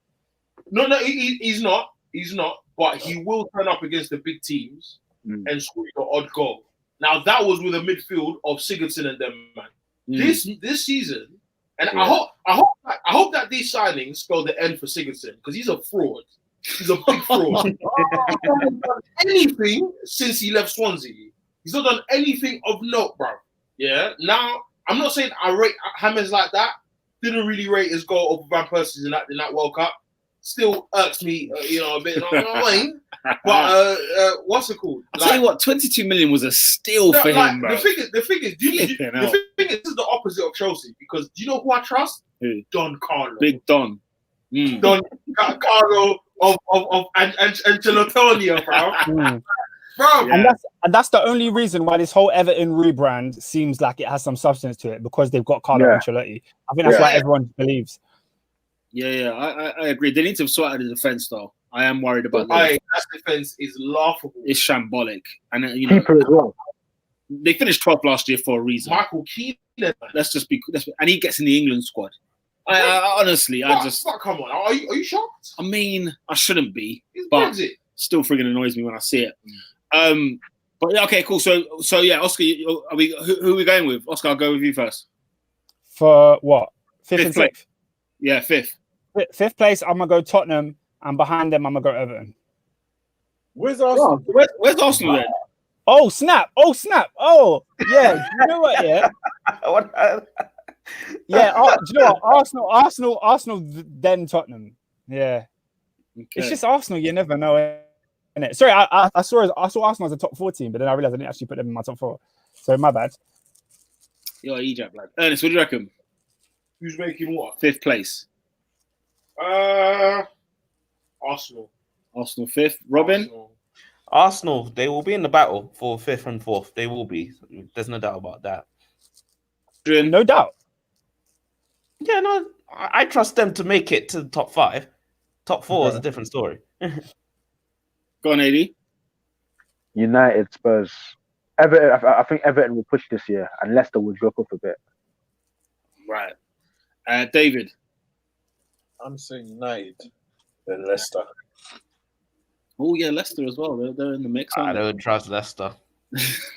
no, he's not. He's not. But he will turn up against the big teams and score the odd goal. Now that was with a midfield of Sigurdsson and them, man. This season, and I hope that these signings spell the end for Sigurdsson because he's a fraud. He's a big fraud. He's not done anything since he left Swansea. He's not done anything of note, bro. Yeah. Now I'm not saying I rate James like that. Didn't really rate his goal over Van Persie's in that World Cup. Still irks me, a bit. But what's it called? I'll tell you what, 22 million was a steal for him, bro. The thing is, this is the opposite of Chelsea because do you know who I trust? Don Carlo. Big Don. Don Carlo of Ancelotti, bro. Bro, And that's the only reason why this whole Everton rebrand seems like it has some substance to it, because they've got Carlo Ancelotti. I think that's why everyone believes. Yeah, I agree. They need to sort out the defense, though. I am worried about that. That defense is laughable. It's shambolic, and keeper as well. They finished 12th last year for a reason. Michael Keane. And he gets in the England squad. I honestly, come on. Are you shocked? I mean, I shouldn't be, It's but Brexit. still friggin' annoys me when I see it. But yeah, okay, cool. So yeah, Oscar, who are we going with? Oscar, I'll go with you first. For what? Fifth and place. sixth? Yeah, fifth. Fifth place, I'm going to go Tottenham, and behind them, I'm going to go Everton. Where's Arsenal? Where's Arsenal then? Oh, snap. Oh, yeah. You know what, yeah? Yeah, do you know what? Arsenal, then Tottenham. Yeah. Okay. It's just Arsenal. You never know, innit? Sorry, I saw Arsenal as a top 4 team, but then I realized I didn't actually put them in my top 4. So my bad. You're Egypt, lad. Ernest, what do you reckon? Who's making what? Fifth place. Arsenal. Arsenal fifth. Robin? Arsenal, they will be in the battle for 5th and 4th. They will be. There's no doubt about that. No doubt. Yeah, no, I trust them to make it to the top 5. Top 4 is a different story. Go on, AD. United, Spurs. Everton. I think Everton will push this year, and Leicester will drop off a bit. Right. David. I'm saying United, then Leicester. Oh yeah, Leicester as well. They're in the mix. I don't trust Leicester.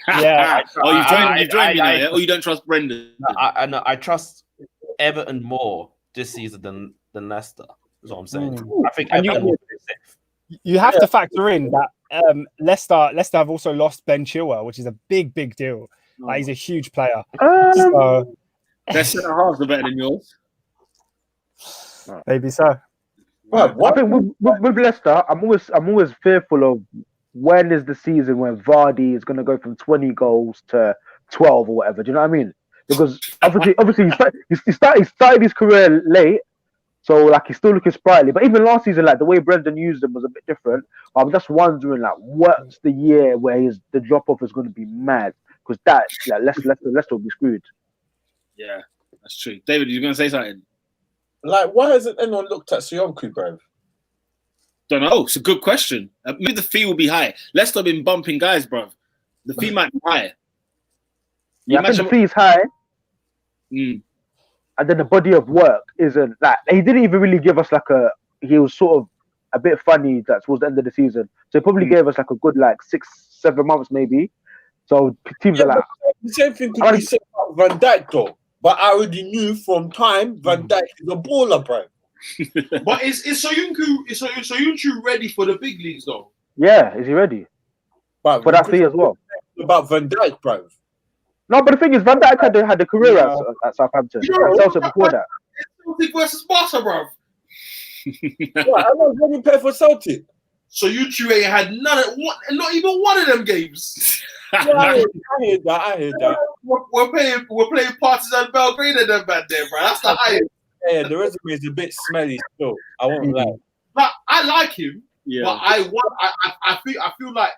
Yeah. You've joined me now, yeah? Oh, you don't trust Brendan? I trust Everton more this season than Leicester. Is what I'm saying. I think Everton will be safe. You have to factor in that Leicester have also lost Ben Chilwell, which is a big deal. Like, he's a huge player. So their centre halves are better than yours. Maybe so. I think with Leicester, I'm always fearful of when is the season when Vardy is going to go from 20 goals to 12 or whatever. Do you know what I mean? Because obviously he started his career late, so like he's still looking sprightly. But even last season, like the way Brendan used him was a bit different. I'm just wondering, like, what's the year where the drop off is going to be mad? Because Leicester will be screwed. Yeah, that's true. David, you're going to say something? Like, why hasn't anyone looked at Sionku, bro? Don't know. It's a good question. Maybe the fee will be high. Leicester have been bumping guys, bro. The fee might be high. Yeah, I think the fee is high. And then the body of work isn't like he didn't even really give us he was sort of a bit funny that towards the end of the season. So he probably gave us like a good 6-7 months maybe. So teams are like the same thing could be said about Van Dijk though. But I already knew from time Van Dijk is a baller, bro. But is Soyuncu ready for the big leagues though? Yeah, is he ready? But for that fee as well. About Van Dijk, bro. No, but the thing is, Van Dijk had a career at Southampton. Chelsea before that. Celtic versus Barca, bro. I was ready to pay for Celtic. Soyuncu ain't had not even one of them games. I hear that. We're playing Partizan Belgrade and them bad there, bro. That's the highest. Yeah, the resume is a bit smelly still. I won't lie. But I like him. Yeah. But I feel like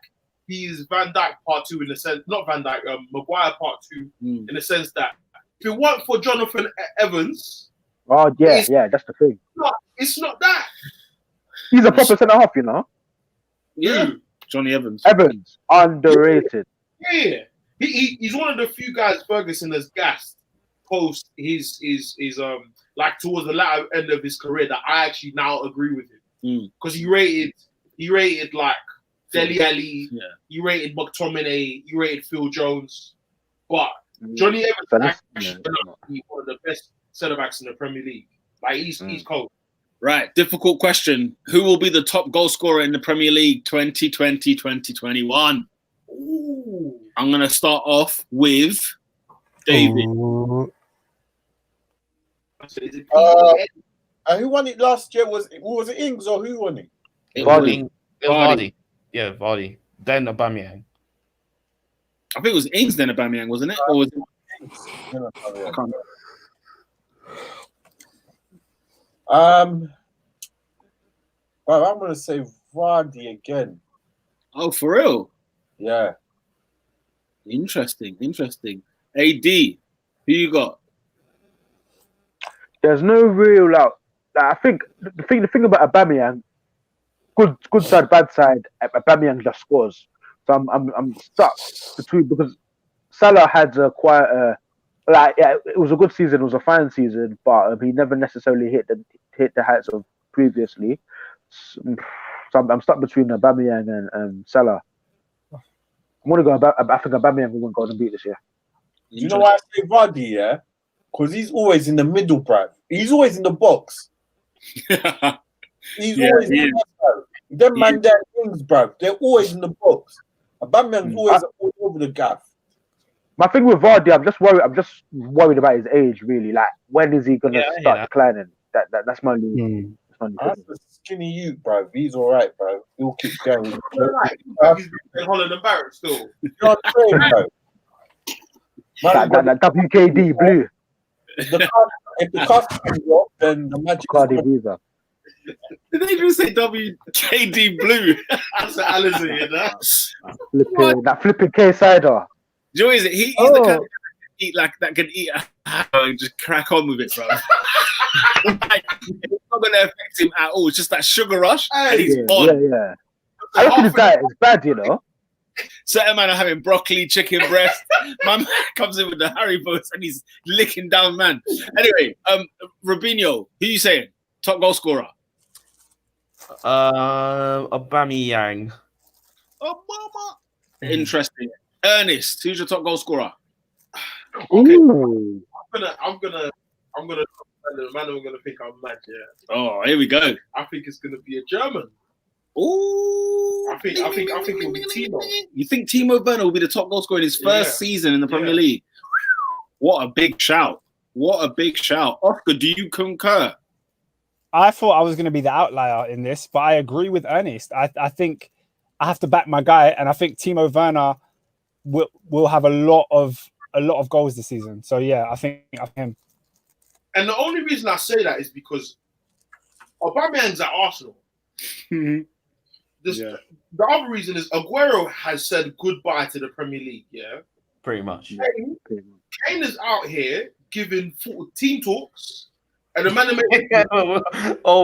he's Van Dijk part 2 in the sense, not Van Dijk, Maguire part 2 in the sense that if it weren't for Jonathan Evans, that's the thing. It's not that. He's a proper centre half, you know. Yeah, Johnny Evans. Underrated. Yeah, he's one of the few guys Ferguson has gassed post his like towards the latter end of his career that I actually now agree with him because he rated like Dele Alli, he rated McTominay, he rated Phil Jones, but Johnny Evans actually be one of the best centre backs in the Premier League. Like he's cold. Right, difficult question. Who will be the top goal scorer in the Premier League 2020-2021? Ooh. I'm going to start off with David. Who won it last year? Was it Ings or who won it? Vardy. Yeah, Vardy. Then Aubameyang. I think it was Ings then Aubameyang, wasn't it? Or was it? I can't Well, I'm gonna say Vardy again. Oh, for real? Yeah. Interesting. AD, who you got? There's no real I think the thing about Aubameyang, good side, bad side. Aubameyang just scores. So I'm stuck between, because Salah had quite a it was a good season, it was a fine season, but he never necessarily hit the heights of previously. So I'm stuck between Aubameyang and Salah. I'm gonna go. I think Aubameyang will win Golden Boot this year. You know why I say Vardy, yeah? Because he's always in the middle, bruv. He's always in the box. He's always in the box, bruv. Them man, their things, bruv. They're always in the box. Aubameyang's always all over the gaff. My thing with Vardy, I'm just worried about his age, really. Like, when is he gonna start declining? That's my lead. That's a skinny youth, bruv. He's all right, bruv. He'll keep going. He's Holland and Barrett still. You know what I'm saying, bruv? That WKD blue. If the cast comes off, then the magic Cardi Visa. Did they even say WKD blue? That's what Alan's in, you know? That flipping K cider. Do you know what is it? He's the kind of guy that can eat and just crack on with it, bro. It's not going to affect him at all. It's just that sugar rush, and he's on. Yeah. I reckon his diet is bad, you know. Certain man are having broccoli, chicken breast. My man comes in with the Haribos and he's licking down, man. Anyway, Robinho, who you saying? Top goal scorer? Aubameyang. Obama. Interesting. Ernest, who's your top goal scorer? Okay. I'm gonna. The man I'm gonna pick I'm mad. Yeah. Oh, here we go. I think it's gonna be a German. Ooh. I think it'll be Timo. You think Timo Werner will be the top goal scorer in his first season in the Premier League? What a big shout. Oscar, do you concur? I thought I was going to be the outlier in this, but I agree with Ernest. I think I have to back my guy, and I think Timo Werner will have a lot of goals this season. So yeah, I think him. And the only reason I say that is because Aubameyang's at Arsenal. The other reason is Aguero has said goodbye to the Premier League. Yeah, pretty much. Kane is out here giving team talks, and the man.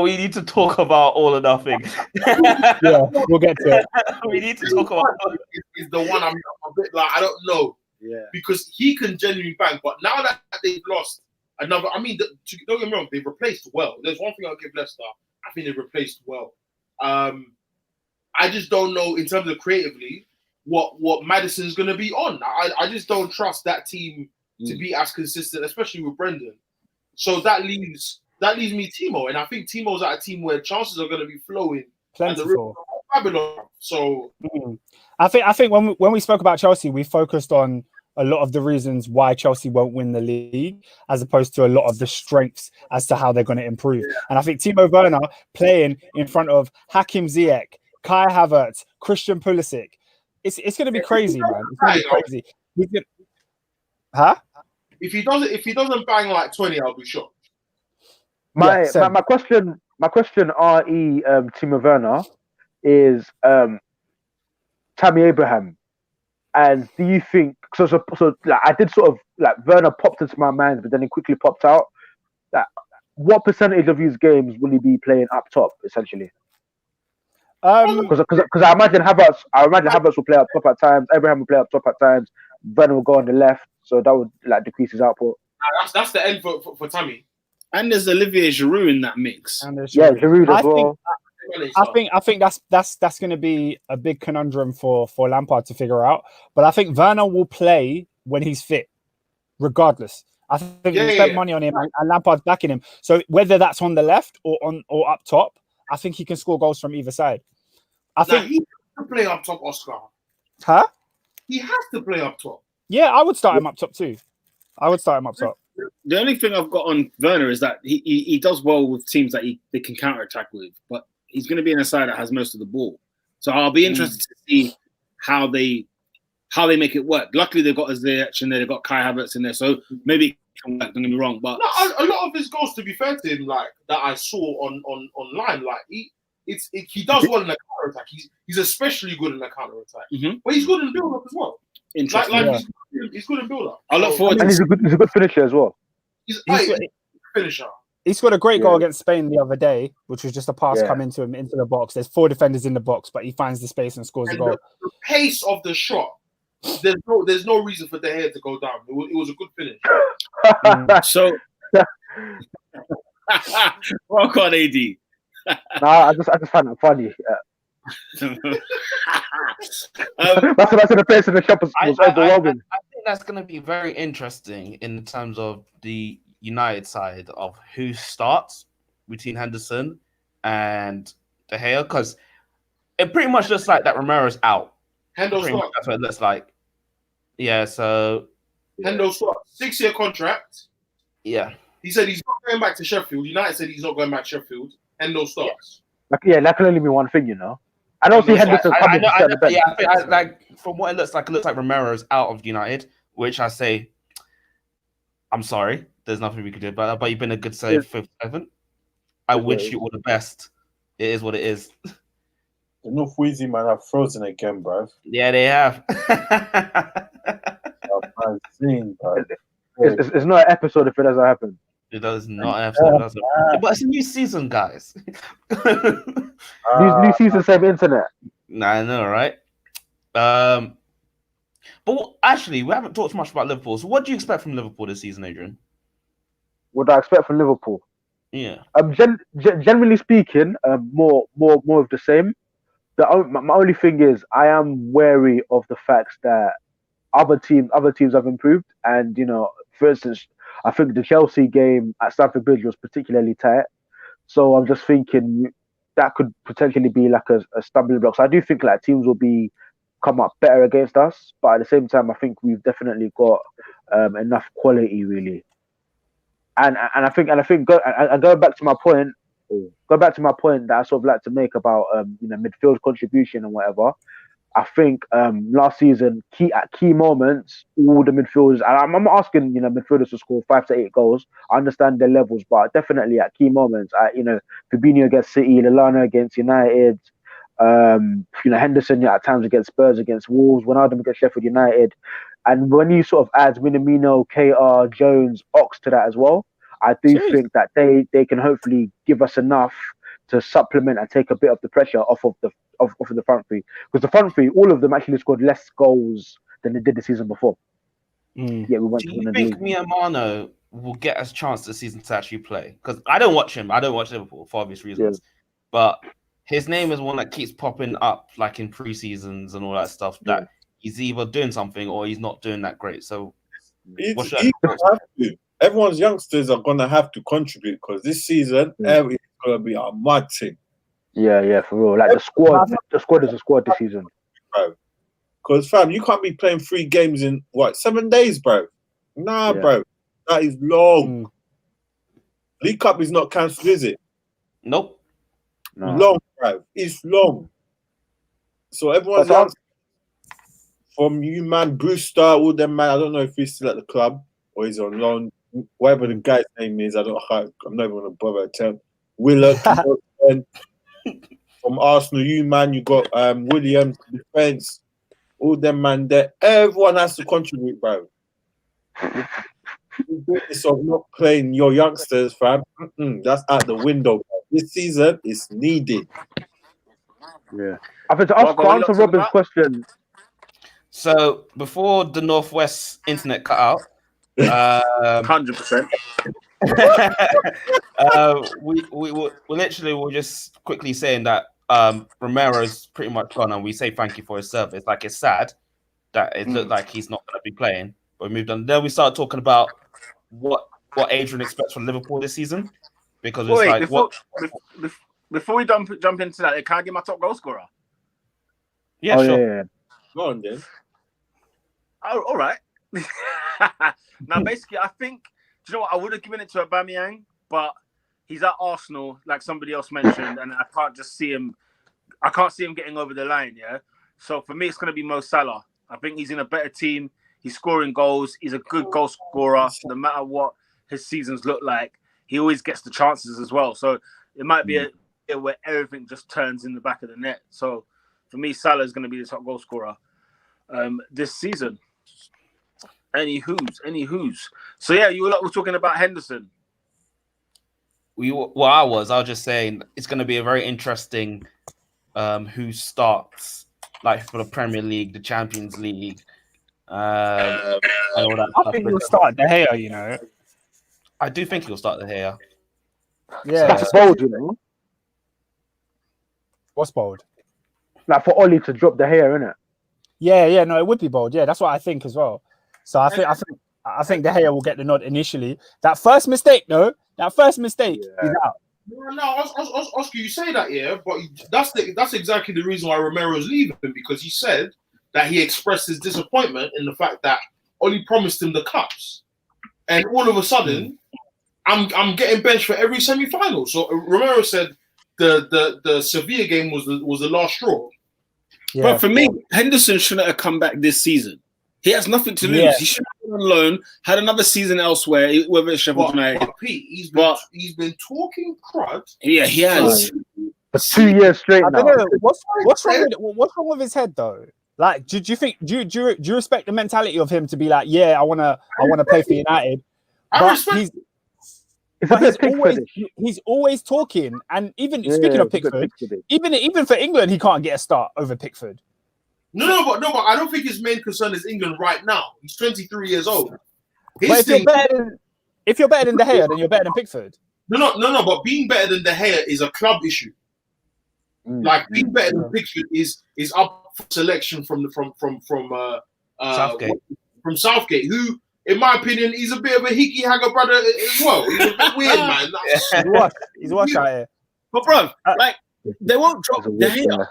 We need to talk about all or nothing. Yeah, we'll get to it. We need to talk about. Is the one I'm a bit like I don't know. Yeah, because he can genuinely bang, but now that they've lost another, I mean, don't get me wrong, they've replaced well. There's one thing I'll give Leicester. I think they've replaced well. I just don't know in terms of creatively what Madison's going to be on. I just don't trust that team to be as consistent, especially with Brendan. So that leaves me Timo, and I think Timo's at a team where chances are going to be flowing. Plentiful. Babylon. So I think when we spoke about Chelsea, we focused on a lot of the reasons why Chelsea won't win the league, as opposed to a lot of the strengths as to how they're going to improve. Yeah. And I think Timo Werner playing in front of Hakim Ziyech, Kai Havertz, Christian Pulisic, it's going to be crazy, man. It's going to be crazy. If he doesn't bang like 20, I'll be shocked. My question, Timo Werner, is Tammy Abraham. And do you think so? Like, I did sort of like Werner popped into my mind, but then he quickly popped out. Like, what percentage of these games will he be playing up top, essentially? Because I imagine Havertz will play up top at times. Abraham will play up top at times. Werner will go on the left, so that would like decrease his output. That's the end for Tammy. And there's Olivier Giroud in that mix. Giroud as well. I think that's going to be a big conundrum for Lampard to figure out. But I think Werner will play when he's fit, regardless. I think he spent money on him, and Lampard's backing him. So whether that's on the left or up top, I think he can score goals from either side. I think he has to play up top, Oscar. Huh? He has to play up top. Yeah, I would start him up top too. The only thing I've got on Werner is that he does well with teams that they can counter attack with, but he's going to be in a side that has most of the ball. So I'll be interested to see how they make it work. Luckily, they've got Ziyech in there, they've got Kai Havertz in there, so maybe it can work. Don't get me wrong, but a lot of his goals, to be fair to him, like that I saw online, like he does well in the counter attack. He's especially good in the counter attack, but he's good in the build up as well. Interesting. He's good in build up. I look forward. And he's a good finisher as well. He's a finisher. He scored a great goal against Spain the other day, which was just a pass coming to him into the box. There's 4 defenders in the box, but he finds the space and scores a goal. The pace of the shot, there's no reason for De Gea to go down. It was a good finish. So, rock on, AD. Nah, I just find that funny. That's what I said. The pace of the shot was overwhelming. I think that's going to be very interesting in terms of the United side of who starts between Henderson and De Gea, because it pretty much looks like that Romero's out. Hendo starts. That's what it looks like. Yeah, so Hendo starts. 6-year contract. Yeah. He said he's not going back to Sheffield. United said he's not going back to Sheffield. Hendo starts. That can only mean one thing, you know. I don't see Henderson coming to the bench. Yeah, I think like from what it looks like Romero's out of United, which I say, I'm sorry, there's nothing we could do about that. But you've been a good save for 7. I wish you all the best. It is what it is. The North Wheezy man have frozen again, bro. Yeah, they have. It's not an episode if it doesn't happen. It does not an episode. But it's a new season, guys. New season, same internet. Nah, I know, right? But actually, we haven't talked much about Liverpool. So, what do you expect from Liverpool this season, Adrian? What do I expect from Liverpool? Yeah. Generally speaking, more of the same. My only thing is, I am wary of the facts that other teams have improved, and you know, for instance, I think the Chelsea game at Stamford Bridge was particularly tight. So I'm just thinking that could potentially be like a stumbling block. So I do think like teams will come up better against us, but at the same time, I think we've definitely got enough quality really. And I think going back to my point that I sort of like to make about midfield contribution and whatever. I think last season, at key moments, all the midfielders, and I'm not asking midfielders to score 5 to 8 goals. I understand their levels, but definitely at key moments, Fabinho against City, Lallana against United, Henderson at times against Spurs, against Wolves, Wijnaldum against Sheffield United, and when you sort of add Minamino, KR, Jones, Ox to that as well, I do think that they can hopefully give us enough to supplement and take a bit of the pressure off of the front three, because the front three, all of them actually scored less goals than they did the season before. Yeah, we went. Do you think Miyamano will get us a chance this season to actually play? Because I don't watch him. I don't watch Liverpool for obvious reasons. Yeah. But his name is one that keeps popping up, like in pre-seasons and all that stuff. That he's either doing something or he's not doing that great. So, everyone's youngsters are gonna have to contribute, because this season it's gonna be a mad thing. Yeah, for real. Like the squad is a squad this season. Because fam, you can't be playing 3 games in 7 days, bro. Nah, bro, that is long. League Cup is not cancelled, is it? Nope. No. Long, bro. It's long. So everyone's young, from you, man, Brewster, all them, man. I don't know if he's still at the club or he's on loan. Whatever the guy's name is, I'm not even gonna bother to tell. Willard. From Arsenal, you got Williams defense, all them man there. Everyone has to contribute, bro. The business of not playing your youngsters, fam, that's out the window. This season is needed. Yeah, I think to answer Robin's question. So before the Northwest internet cut out, 100%. we literally were just quickly saying that Romero's pretty much gone, and we say thank you for his service. Like, it's sad that it looked like he's not going to be playing, but we moved on. Then we started talking about what Adrian expects from Liverpool this season, because it's before we jump into that, can I get my top goal scorer? Yeah, sure. Yeah. Go on, then. Oh, all right. Now, basically, I think, do you know what? I would have given it to Aubameyang, but he's at Arsenal, like somebody else mentioned, and I can't see him getting over the line, yeah? So for me, it's going to be Mo Salah. I think he's in a better team. He's scoring goals. He's a good goal scorer. No matter what his seasons look like, he always gets the chances as well. So it might be year where everything just turns in the back of the net. So for me, Salah is going to be the top goal scorer this season. Any who's. So yeah, you were talking about Henderson. I was just saying it's going to be a very interesting who starts like for the Premier League, the Champions League. And all that I think he'll start De Gea, you know. I do think he'll start De Gea. Yeah, That's bold, you know. What's bold? Like for Oli to drop De Gea, innit? Yeah, no, it would be bold. Yeah, that's what I think as well. So I think De Gea will get the nod initially. That first mistake, he's out. No, Oscar, you say that, yeah, but that's exactly the reason why Romero's leaving, because he said that he expressed his disappointment in the fact that Oli promised him the cups, and all of a sudden, I'm getting benched for every semi-final. So Romero said the Sevilla game was the last straw. Yeah. But for me, Henderson shouldn't have come back this season. He has nothing to lose. Yeah. He should have been on loan, had another season elsewhere, whether it's Sheffield United. But Pete, he's been talking crud. Yeah, he has. For 2 years straight now. I don't know. What's wrong with his head though? Like, do you think do you respect the mentality of him to be like, yeah, I wanna play for United? He's always talking, and even speaking of Pickford, even for England, he can't get a start over Pickford. No, but I don't think his main concern is England right now. He's 23 years old. But if you're better than De Gea, then you're better than Pickford. No. But being better than De Gea is a club issue. Like being better than Pickford is up for selection from Southgate. From Southgate, who, in my opinion, he's a bit of a hickey hagger brother as well. He's a bit weird, man. He's washed out here. But bro, like they won't drop De Gea.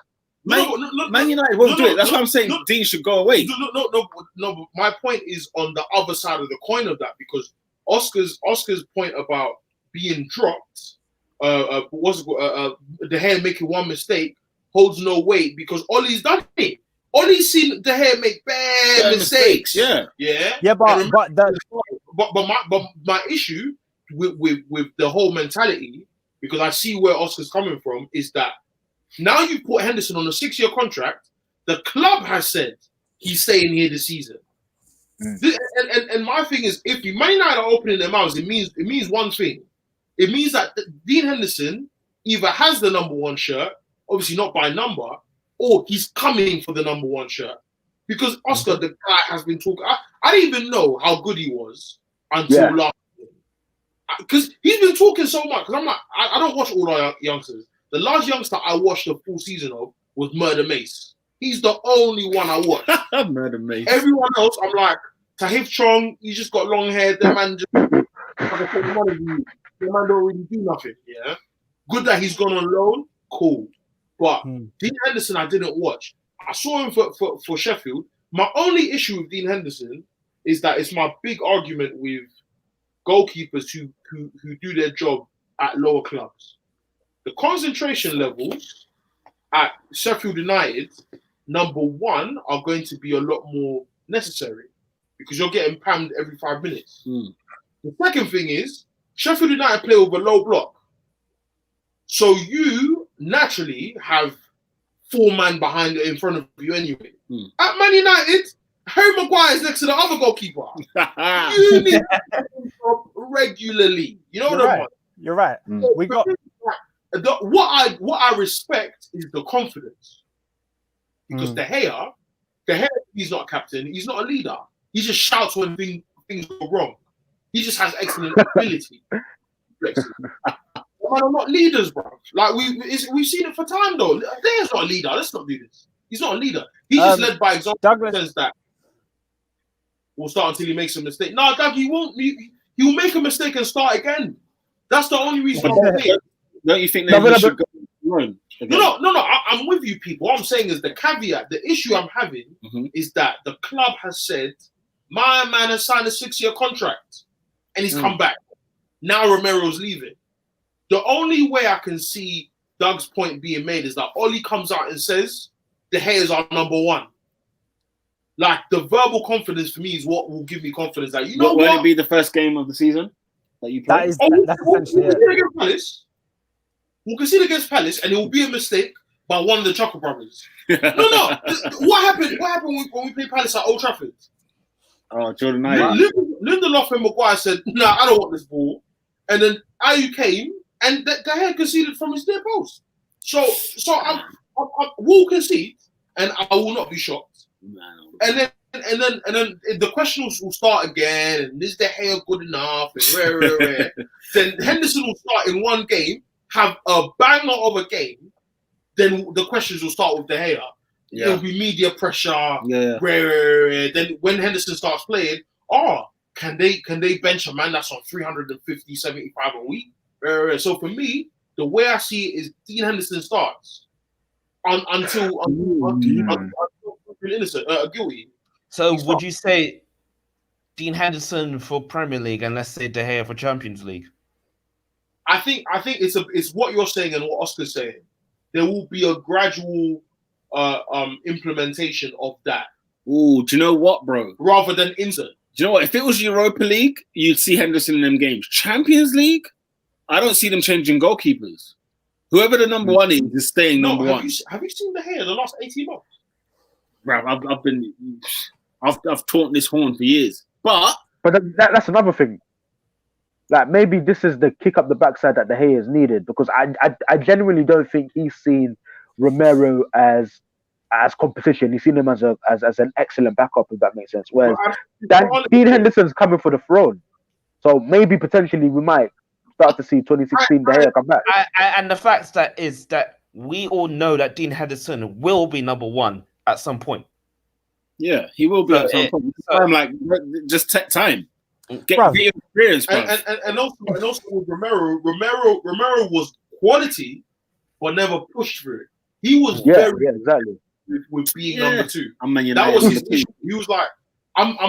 Man United won't do it. That's why I'm saying Dean should go away. No. But my point is on the other side of the coin of that, because Oscar's point about being dropped, De Gea making one mistake holds no weight because Ollie's done it. Ollie's seen De Gea make bad mistakes. Yeah. But my issue with the whole mentality, because I see where Oscar's coming from, is that now you put Henderson on a 6-year contract. The club has said he's staying here this season. And my thing is, if Man United are opening their mouths, it means one thing. It means that Dean Henderson either has the number 1 shirt, obviously not by number, or he's coming for the number 1 shirt. Because Oscar, the guy, has been talking. I didn't even know how good he was until last year. Because he's been talking so much. Because I'm like, I don't watch all our youngsters. The last youngster I watched the full season of was Murder Mace. He's the only one I watched. Murder Mace. Everyone else, I'm like, Tahith Chong, he just got long hair. The man the man don't really do nothing. Yeah. Good that he's gone on loan. Cool. But Dean Henderson, I didn't watch. I saw him for Sheffield. My only issue with Dean Henderson is that it's my big argument with goalkeepers who do their job at lower clubs. The concentration levels at Sheffield United, number 1, are going to be a lot more necessary because you're getting pammed every 5 minutes. The second thing is Sheffield United play with a low block. So you naturally have 4 men in front of you anyway. At Man United, Harry Maguire is next to the other goalkeeper. You need to stop regularly. You know what I want? You're right. We got what I respect is the confidence. Because De Gea, he's not a captain, he's not a leader. He just shouts when things go wrong. He just has excellent ability. Men are not leaders, bro. Like we've seen it for time though. De Gea's not a leader. Let's not do this. He's not a leader. He's just led by example. Douglas says that we'll start until he makes a mistake. No, Doug, he won't. He will make a mistake and start again. That's the only reason. Don't you think that he should go on? No. I'm with you, people. What I'm saying is the caveat. The issue I'm having is that the club has said my man has signed a 6-year contract and he's come back. Now Romero's leaving. The only way I can see Doug's point being made is that Oli comes out and says De Gea is our number 1. Like the verbal confidence for me is what will give me confidence that what? Will it be the first game of the season that you play? That's essentially it. We'll concede against Palace, and it will be a mistake by one of the Chuckle brothers. No. What happened? What happened when we played Palace at Old Trafford? Oh, Jordan Ayew. Lindelof and Maguire said, "Nah, I don't want this ball," and then Ayew came, and De Gea conceded from his near post. So I will concede, and I will not be shocked. And then the questions will start again. And is De Gea good enough? And rare. Then Henderson will start in one game, have a banger of a game. Then the questions will start with De Gea. Yeah. There'll be media pressure. Yeah. Rare. Then when Henderson starts playing, can they bench a man that's on 350, 75 a week? Rare. So for me, the way I see it is Dean Henderson starts until innocent, guilty. So would you say Dean Henderson for Premier League and let's say De Gea for Champions League? I think it's what you're saying and what Oscar's saying. There will be a gradual implementation of that. Ooh, do you know what, bro? Rather than instant. Do you know what? If it was Europa League, you'd see Henderson in them games. Champions League, I don't see them changing goalkeepers. Whoever the number one is staying number one. Have you seen De Gea in the last 18 months? Bro, I've taught this horn for years. But that's another thing. Like maybe this is the kick up the backside that De Gea is needed, because I genuinely don't think he's seen Romero as competition. He's seen him as an excellent backup, if that makes sense. Whereas Dean Henderson's coming for the throne, so maybe potentially we might start to see 2016 De Gea come back. And the fact is that we all know that Dean Henderson will be number one at some point. Yeah, he will be at some point. I'm like, just take time. Get experience, bro. And also with Romero was quality, but never pushed through it. He was exactly with being number two. That was his issue. He was like, I'm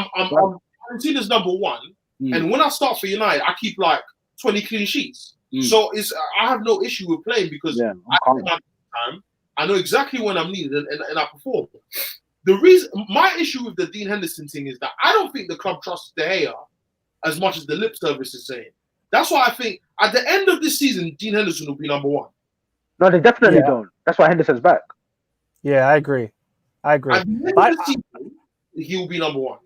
seen as number one, and when I start for United, I keep like 20 clean sheets. So I have no issue with playing because I know exactly when I'm needed and I perform. The reason my issue with the Dean Henderson thing is that I don't think the club trusts De Gea as much as the lip service is saying. That's why I think at the end of this season, Dean Henderson will be number one. No, they definitely don't. That's why Henderson's back. Yeah, I agree. At the end of the season, he will be number one.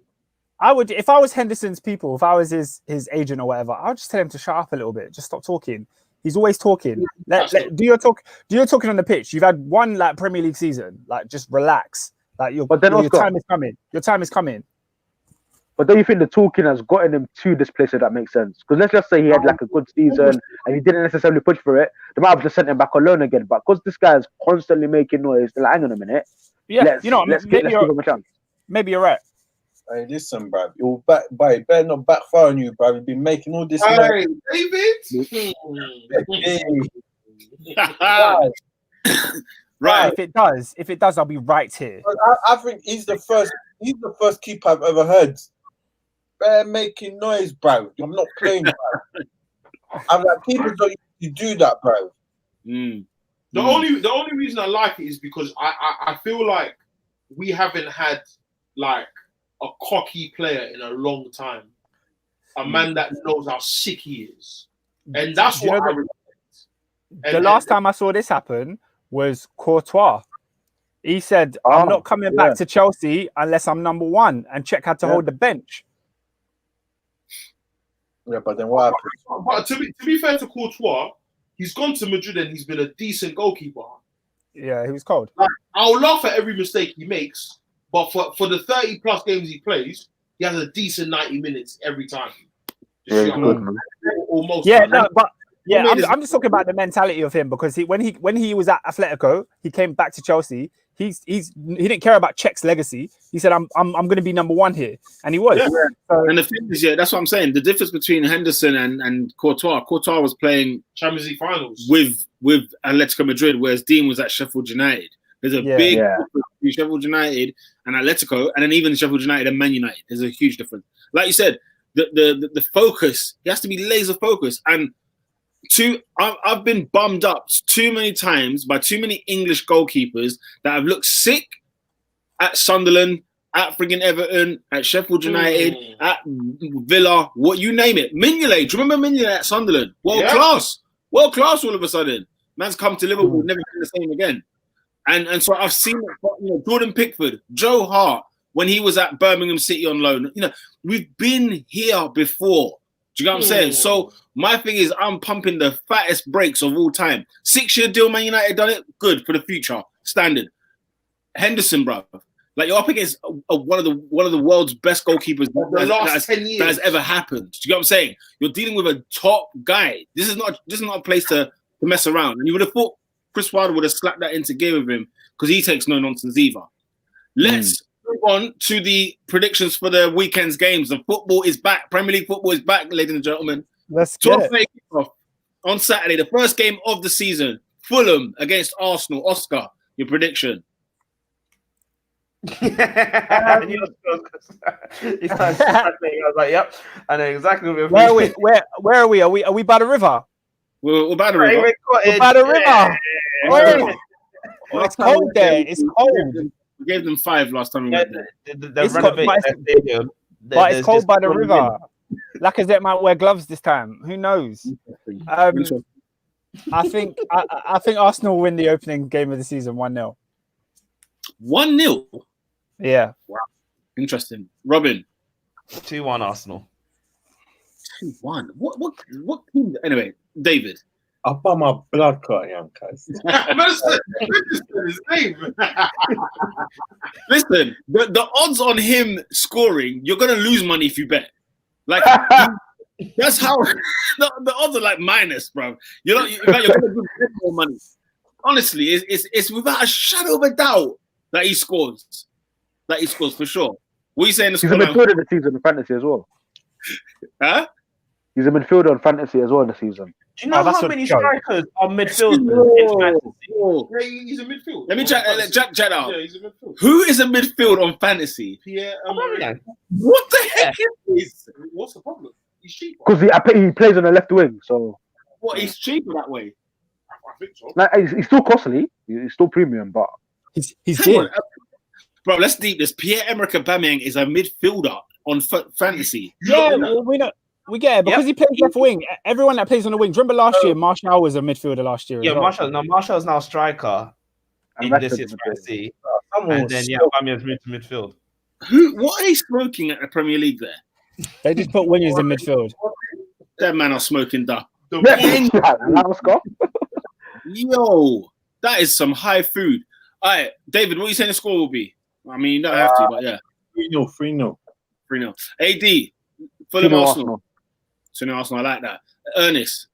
I would, if I was Henderson's people, if I was his agent or whatever, I would just tell him to shut up a little bit. Just stop talking. He's always talking. Do your talking on the pitch. You've had one like Premier League season. Like just relax. Like your time is coming. Your time is coming. But don't you think the talking has gotten him to this place, if that makes sense? Because let's just say he had like a good season and he didn't necessarily push for it. They might have just sent him back alone again. But because this guy's constantly making noise, they're like, hang on a minute. Yeah, let's give him a chance. Maybe you're right. Hey, listen, bruv. You'll better not backfire on you, bruv. You've been making all this. Hey, David. Right. If it does, I'll be right here. I think he's the first keeper I've ever heard. Better making noise, bruv. I'm not playing, bruv. I'm like, keepers don't usually do that, bruv. The only reason I like it is because I feel like we haven't had like a cocky player in a long time. A man that knows how sick he is. And that's what I respect. The last time I saw this happen was Courtois. He said, I'm not coming back to Chelsea unless I'm number one, and Czech had to hold the bench. Yeah, but then what happened? But to be fair to Courtois, he's gone to Madrid and he's been a decent goalkeeper. Yeah, he was cold. Like, I'll laugh at every mistake he makes, but for the 30 plus games he plays, he has a decent 90 minutes every time. Almost. Yeah, no, but yeah, I'm just talking about the mentality of him, because when he was at Atletico, he came back to Chelsea. He didn't care about Czech's legacy. He said, I'm going to be number one here, and he was. Yeah. And the thing is, that's what I'm saying. The difference between Henderson and Courtois. Courtois was playing Champions League finals with Atletico Madrid, whereas Dean was at Sheffield United. There's a big difference between Sheffield United and Atletico, and then even Sheffield United and Man United. There's a huge difference. Like you said, the focus, he has to be laser focused. And I've been bummed up too many times by too many English goalkeepers that have looked sick at Sunderland, at friggin' Everton, at Sheffield United, at Villa, what you name it. Mignolet, do you remember Mignolet at Sunderland? World class all of a sudden. Man's come to Liverpool, never been the same again. And so I've seen Jordan Pickford, Joe Hart, when he was at Birmingham City on loan. We've been here before. Do you get what I'm saying? So my thing is, I'm pumping the fattest brakes of all time. 6-year deal, Man United done it. Good for the future. Standard. Henderson, bro. Like, you're up against one of the world's best goalkeepers that has ever happened. Do you get what I'm saying? You're dealing with a top guy. This is not a place to mess around. And you would have thought Chris Wilder would have slapped that into gear with him because he takes no nonsense either. Let's move on to the predictions for the weekend's games. The football is back. Premier League football is back, ladies and gentlemen. Let's get it. On Saturday, the first game of the season. Fulham against Arsenal. Oscar, your prediction? I was like, yep. I know exactly where are we. Where are we? Are we by the river? We're by the river. We're by the river. It's cold there. It's cold. We gave them 5 last time we went there. But it's cold by the river. Lacazette might wear gloves this time. Who knows? I think Arsenal will win the opening game of the season 1-0. 1-0? Yeah. Wow. Interesting. Robin? 2-1 Arsenal. 2-1? What team? Anyway, David? I'll buy my blood clot, young guys. Listen, the odds on him scoring, you're going to lose money if you bet. Like, that's how the odds are like minus, bro. You're going to get more money. Honestly, it's without a shadow of a doubt that he scores. That he scores for sure. What are you saying? He's a midfielder this season in fantasy as well. Huh? He's a midfielder in fantasy as well this season. Do you know how many strikers are midfielders in fantasy? He's a midfield. Let me check out. Yeah, he's a midfield. Who is a midfield on fantasy? What the heck is this? What's the problem? He's cheaper. Because he plays on the left wing, so. What? He's cheaper that way. I think so. Like, he's still costly. He's still premium, but he's dead. Bro, let's deep this. Pierre-Emerick Aubameyang is a midfielder on fantasy. Yeah, we know. We get it because he plays left wing. Everyone that plays on the wing. Remember last year, Martial was a midfielder last year. Yeah, Martial's now striker in this year's fantasy. And then Aubameyang's moved to midfield. What are they smoking at the Premier League there? They just put wingers in midfield. That man are smoking that. Yo, that is some high food. All right, David, what are you saying the score will be? I mean, you don't have to, but yeah. 3-0. 3-0. AD, Fulham Arsenal. 2-0 Arsenal, I like that. Ernest.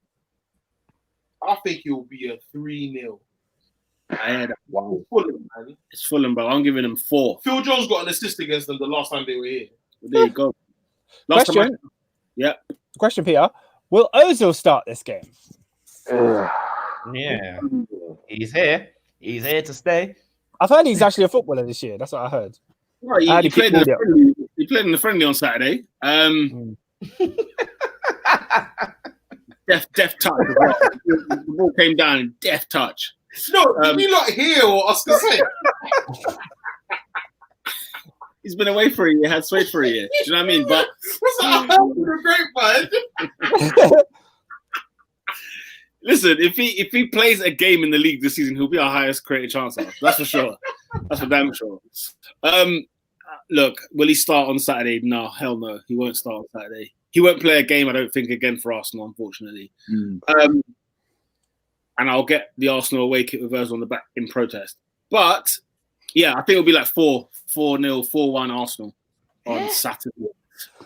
I think it will be a 3-0. I heard that. Wow. Fulham, man. It's Fulham, bro. I'm giving them 4. Phil Jones got an assist against them the last time they were here. There you go. Question, Peter. Will Ozil start this game? Yeah. He's here. He's here to stay. I've heard he's actually a footballer this year. That's what I heard. Well, he played in the friendly on Saturday. Deft touch. The ball came down. Deft touch. No, did you not hear what Oscar said? He's been away for a year. Had swayed for a year. Do you know what I mean? But what's that? Great man. Listen, if he plays a game in the league this season, he'll be our highest created chance. That's for sure. That's for damn sure. Look, will he start on Saturday? No, hell no. He won't start on Saturday. He won't play a game, I don't think, again for Arsenal, unfortunately. And I'll get the Arsenal away kit with Ozil on the back in protest. But yeah, I think it'll be like 4-0, 4-1 Arsenal on Saturday.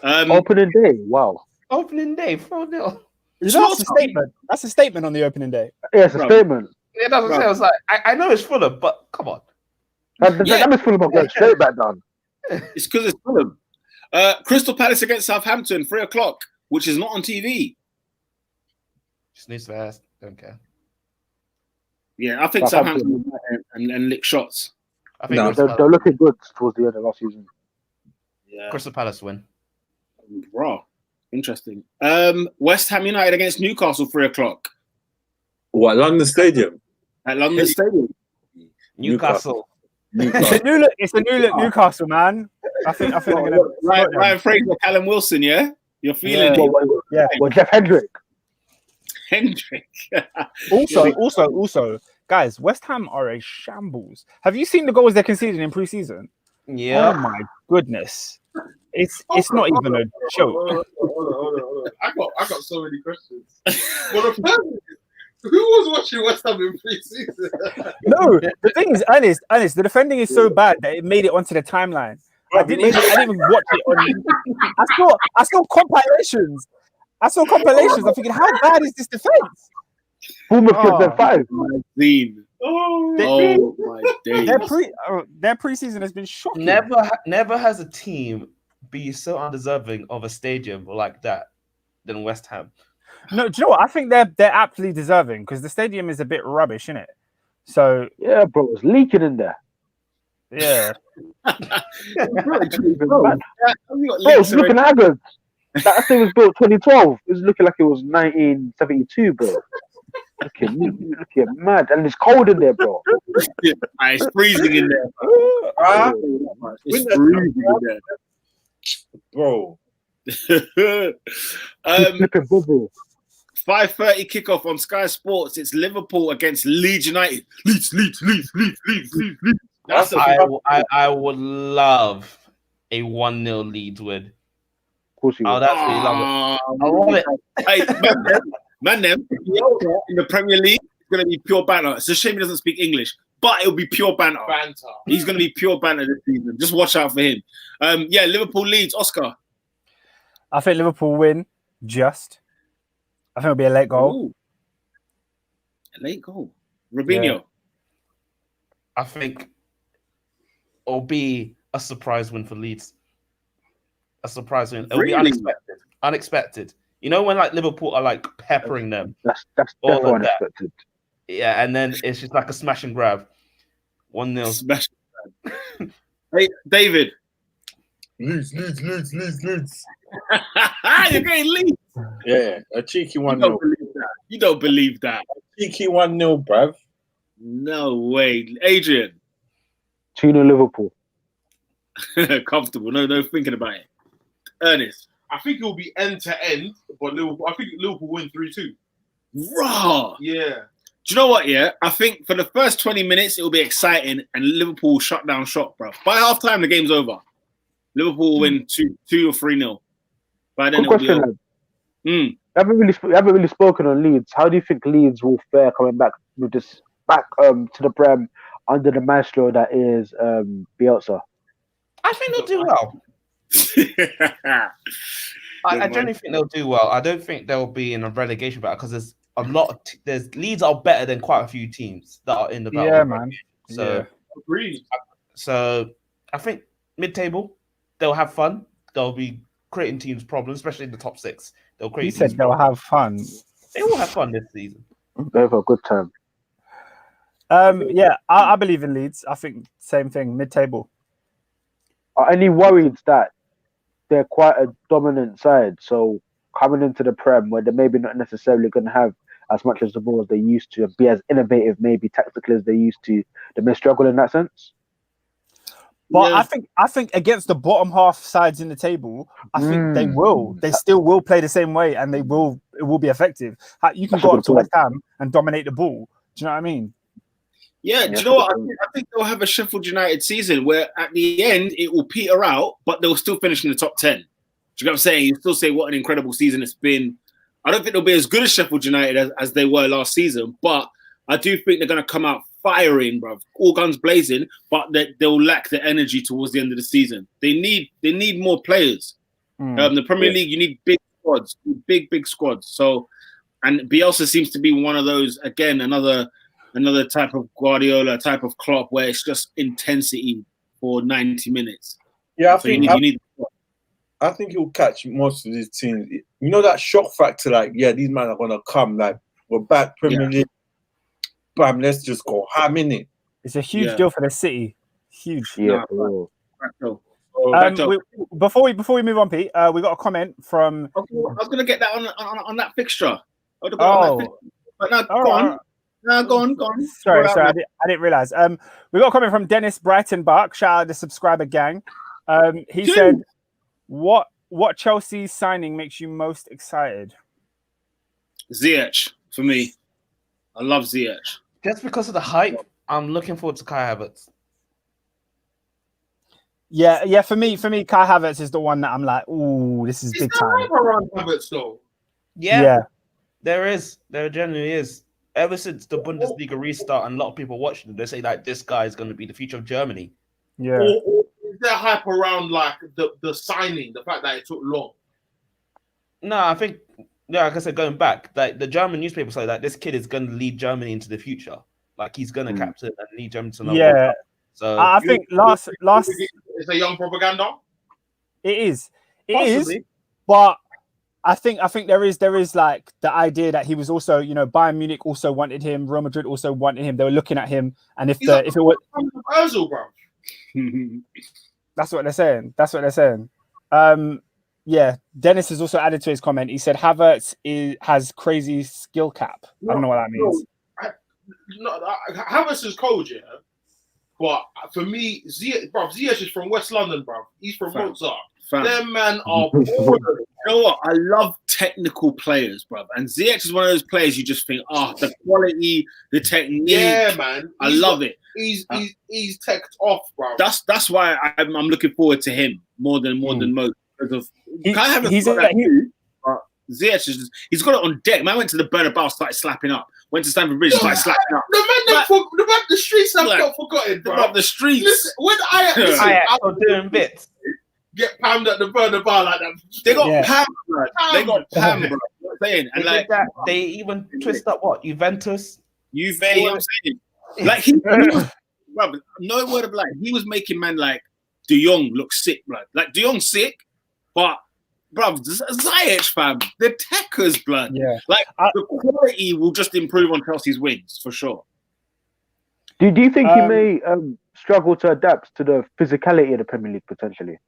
Opening day, wow. Opening day, 4-0. That's a statement. That's a statement on the opening day. Yeah, it's a statement. Yeah, that's what I was like. I know it's Fulham, but come on. That is Fulham going straight back down. It's because it's Fulham. Crystal Palace against Southampton, 3:00, which is not on TV. Snooze fast. Don't care. Yeah, I think Southampton will and lick shots. I think they're looking good towards the end of last season. Yeah. Crystal Palace win. Raw. Interesting. West Ham United against Newcastle, 3:00. What, London Stadium? At London Stadium. Newcastle. It's a new look Newcastle, man. I think they're gonna Ryan Fraser, Callum Wilson, yeah? You're feeling it. Well, Jeff Hendrick. Hendrick. Also, guys, West Ham are a shambles. Have you seen the goals they conceded in pre-season? Yeah. Oh my goodness. It's not even a joke. Hold on. I got so many questions. Well, the first, who was watching West Ham in pre-season? No, the thing is, Ernest, the defending is so bad that it made it onto the timeline. I didn't even watch it on. I saw compilations. I'm thinking, how bad is this defense? Bournemouth gives them 5. Oh my days. Their preseason has been shocking. Never has a team be so undeserving of a stadium like that than West Ham. No, do you know what? I think they're aptly deserving because the stadium is a bit rubbish, isn't it? So yeah, bro, it's leaking in there. Yeah. Bro, it's looking haggard. That thing was built 2012. It was looking like it was 1972, bro. Looking mad, and it's cold in there, bro. It's freezing in there. It's freezing in there, bro. 5:30 kickoff on Sky Sports. It's Liverpool against Leeds United. Leeds. I would love a 1-0 Leeds win. Of course you would. I would absolutely love it. I love it. Hey, man, in the Premier League, it's going to be pure banter. It's a shame he doesn't speak English, but it'll be pure banter. He's going to be pure banter this season. Just watch out for him. Liverpool Leeds. Oscar. I think Liverpool win. I think it'll be a late goal. Ooh. A late goal. Robinho. Yeah. I think it'll be a surprise win for Leeds. A surprise win. It'll be unexpected. You know when like Liverpool are like peppering them. That's definitely unexpected. Yeah, and then it's just like a smash and grab. 1-0. Smash and grab. Hey, David. Leeds. You're going Leeds. Yeah, a cheeky 1-0. You don't believe that. A cheeky 1-0, bruv. No way. Adrian. 2-0 Liverpool. Comfortable. No thinking about it. Ernest. I think it will be end to end, but I think Liverpool win 3-2. Raw. Yeah. Do you know what? Yeah, I think for the first 20 minutes it will be exciting, and Liverpool shut down shop, bro. By half time, the game's over. Liverpool will win 2 or 3-0. By then, Good question. I haven't really spoken on Leeds. How do you think Leeds will fare coming back with this to the Prem under the maestro that is Bielsa? I think they'll do well. I generally think they'll do well. I don't think they'll be in a relegation battle because there's a lot of Leeds are better than quite a few teams that are in the battle. Yeah, man. So agreed. So I think mid-table they'll have fun. They'll be creating teams problems, especially in the top 6. They'll create. He said they'll have fun. They will have fun this season. They'll have a good time. I believe in Leeds. I think same thing, mid-table. Are any worried that they're quite a dominant side? So coming into the Prem where they're maybe not necessarily going to have as much as the ball as they used to, and be as innovative, maybe tactical as they used to, they may struggle in that sense. But yeah. I think against the bottom half sides in the table, I think they will. They still will play the same way, and it will be effective. You can go up to West Ham and dominate the ball. Do you know what I mean? Yeah, do you know what? I think they'll have a Sheffield United season where at the end it will peter out, but they'll still finish in the top 10. Do you know what I'm saying? You still say what an incredible season it's been. I don't think they'll be as good as Sheffield United as they were last season, but I do think they're going to come out firing, bro, all guns blazing. But they'll lack the energy towards the end of the season. They need more players. The Premier League, you need big squads, big squads. So, and Bielsa seems to be one of those again, another type of Guardiola, type of Klopp, where it's just intensity for 90 minutes. Yeah, I think he'll catch most of these teams. You know that shock factor, like, yeah, these men are gonna come. Like, we're back Premier League. Bam, let's just go ham in it. It's a huge deal for the city. Huge. Yeah. Before we move on, Pete, we got a comment from. I was gonna get that on that fixture. But now go on. No, go on. Sorry, I didn't realize. We got a comment from Dennis Brighton-Bach. Shout out the subscriber gang. He said, "What Chelsea signing makes you most excited?" Ziyech. for me. I love Ziyech. Just because of the hype, I'm looking forward to Kai Havertz. Yeah. For me, Kai Havertz is the one that I'm like, ooh, this is big time. Around Havertz though. Yeah, there genuinely is. Ever since the Bundesliga restart and a lot of people watching it, they say like this guy is going to be the future of Germany. Yeah. Or is there hype around like the signing, the fact that it took long? No, I think like I said, going back, like the German newspapers say that this kid is going to lead Germany into the future. Like he's going to captain and lead Germany to another World Cup. So I think last it's a young propaganda. It is, Possibly. but I think there is like the idea that he was also, Bayern Munich also wanted him, Real Madrid also wanted him. They were looking at him, and if it was Ozil, bro. That's what they're saying. Yeah, Dennis has also added to his comment. He said Havertz has crazy skill cap. I don't know what that means. Havertz is cold, yeah. But for me, Ziyech is from West London, bro. He's from Mozart. Them man are bored. You know what? I love technical players, bro. And Ziyech is one of those players you just think, the quality, the technique. Yeah, man. I love it. He's teched off, bro. That's why I'm looking forward to him more than most. Because of Ziyech he's got it on deck. Man went to the Bernabeu, started slapping up. Went to Stamford Bridge, started slapping up. The streets have not forgotten, bro. The streets. Listen, when I are doing bits. Get pammed at the Bernabeu like that. They got pammed, bro. They got pammed, bro. And like they even twist up what Juventus. Juve, you know what I'm saying? Like he was, bro, no word of lie. He was making man like De Jong look sick, blood. Like De Jong sick, but bro, Ziyech, fam, the techers, blood. Yeah, like the quality will just improve on Chelsea's wings for sure. Do you think he may struggle to adapt to the physicality of the Premier League potentially?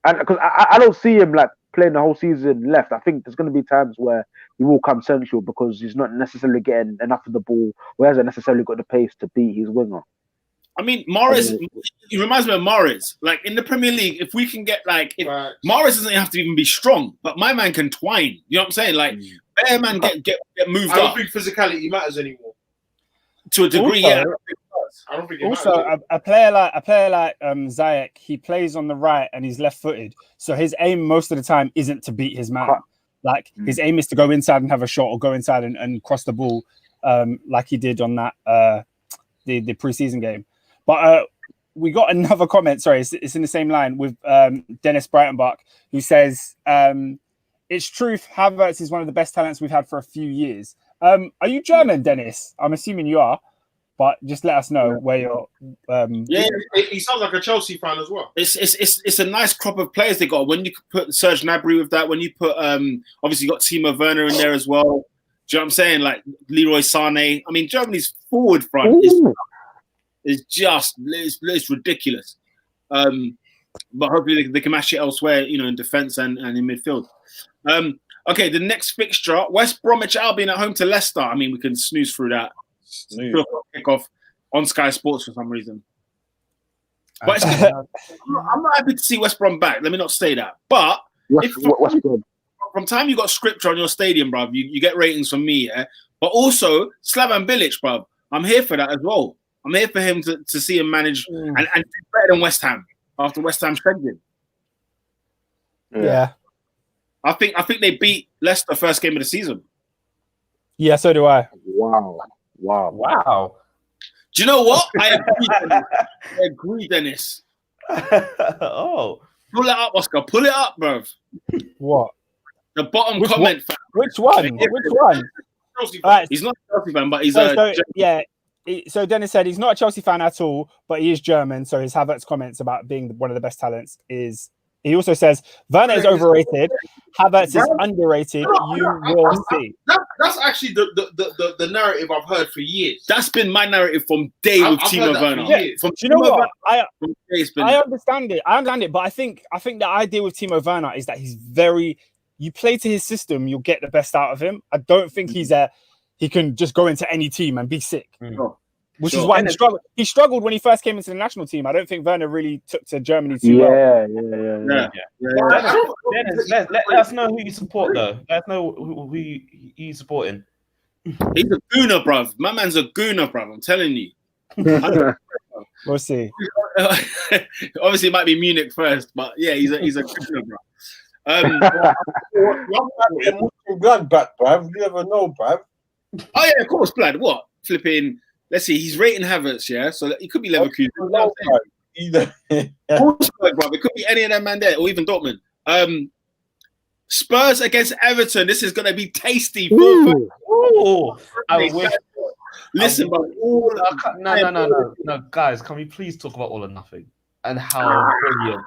And because I don't see him like playing the whole season left. I think there's going to be times where he will come central because he's not necessarily getting enough of the ball, or hasn't necessarily got the pace to beat his winger. I mean, Morris, he reminds me of Morris. Like in the Premier League, if we can get Morris doesn't have to even be strong, but my man can twine. You know what I'm saying? Like, bear man get moved up. I don't think physicality matters anymore. To a degree, also, yeah. I don't think it also matters. a player like Ziyech, he plays on the right and he's left-footed, so his aim most of the time isn't to beat his man. Like his aim is to go inside and have a shot, or go inside and cross the ball, like he did on that the preseason game. But we got another comment. Sorry, it's in the same line with Dennis Breitenbach, who says, "It's truth. Havertz is one of the best talents we've had for a few years." Are you German, Dennis? I'm assuming you are, but just let us know where you're. Yeah, he sounds like a Chelsea fan as well. It's a nice crop of players they got. When you put Serge Gnabry with that, when you put obviously you got Timo Werner in there as well. Do you know what I'm saying? Like Leroy Sané. I mean, Germany's forward front is just it's ridiculous. But hopefully they can match it elsewhere, in defence and in midfield. Okay, the next fixture, West Bromwich Albion at home to Leicester. I mean, we can snooze through that. Kick off on Sky Sports for some reason. But I'm not happy to see West Brom back. Let me not say that. But from time you got scripture on your stadium, bruv, you get ratings from me, yeah. But also Slavan Bilic, bruv. I'm here for that as well. I'm here for him to see him manage and do better than West Ham after West Ham shredded him. Yeah. I think they beat Leicester first game of the season. Yeah, so do I. Wow. Do you know what? I agree, Dennis. Oh. Pull it up, Oscar. Pull it up, bro. What? The bottom comment. Which one? Chelsea fan. Right. He's not a Chelsea fan, but he's So Dennis said he's not a Chelsea fan at all, but he is German. So his Havertz comments about being one of the best talents is. He also says Werner is overrated. Havertz is underrated. You will see. That's actually the narrative I've heard for years. That's been my narrative from day with Timo Werner. Yeah. Do you know what? I understand it. But I think the idea with Timo Werner is that he's very. You play to his system, you'll get the best out of him. I don't think he can just go into any team and be sick. Which is why he struggled when he first came into the national team. I don't think Werner really took to Germany too well. Let us know who you support, though. Let us know who you supporting. He's a gooner, bruv. My man's a gooner, bruv. I'm telling you. We'll see. Obviously, it might be Munich first, but yeah, he's a gooner, bruv. Blood back, bruv. You never know, bruv. Oh yeah, of course, blood. What? Flipping. Let's see. He's rating Havertz, yeah. So he could be Leverkusen. It could be any of them man there, or even Dortmund. Spurs against Everton. This is gonna be tasty. I wish. Listen, but no, guys. Can we please talk about All or Nothing and how brilliant?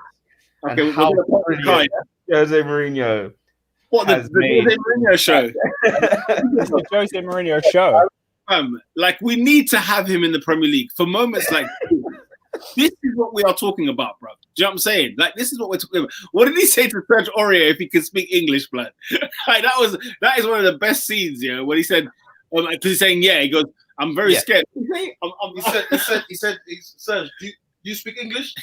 Okay, and how brilliant Jose Mourinho. What the Jose Mourinho show? It's the Jose Mourinho show. Like we need to have him in the Premier League for moments like this is what we are talking about, bro. Do you know what I'm saying? Like this is what we're talking about. What did he say to Serge Aurier if he could speak English, blood? Like that is one of the best scenes, you know, when he said, because he's saying, yeah, he goes, I'm very scared. He said, Serge, do you speak English?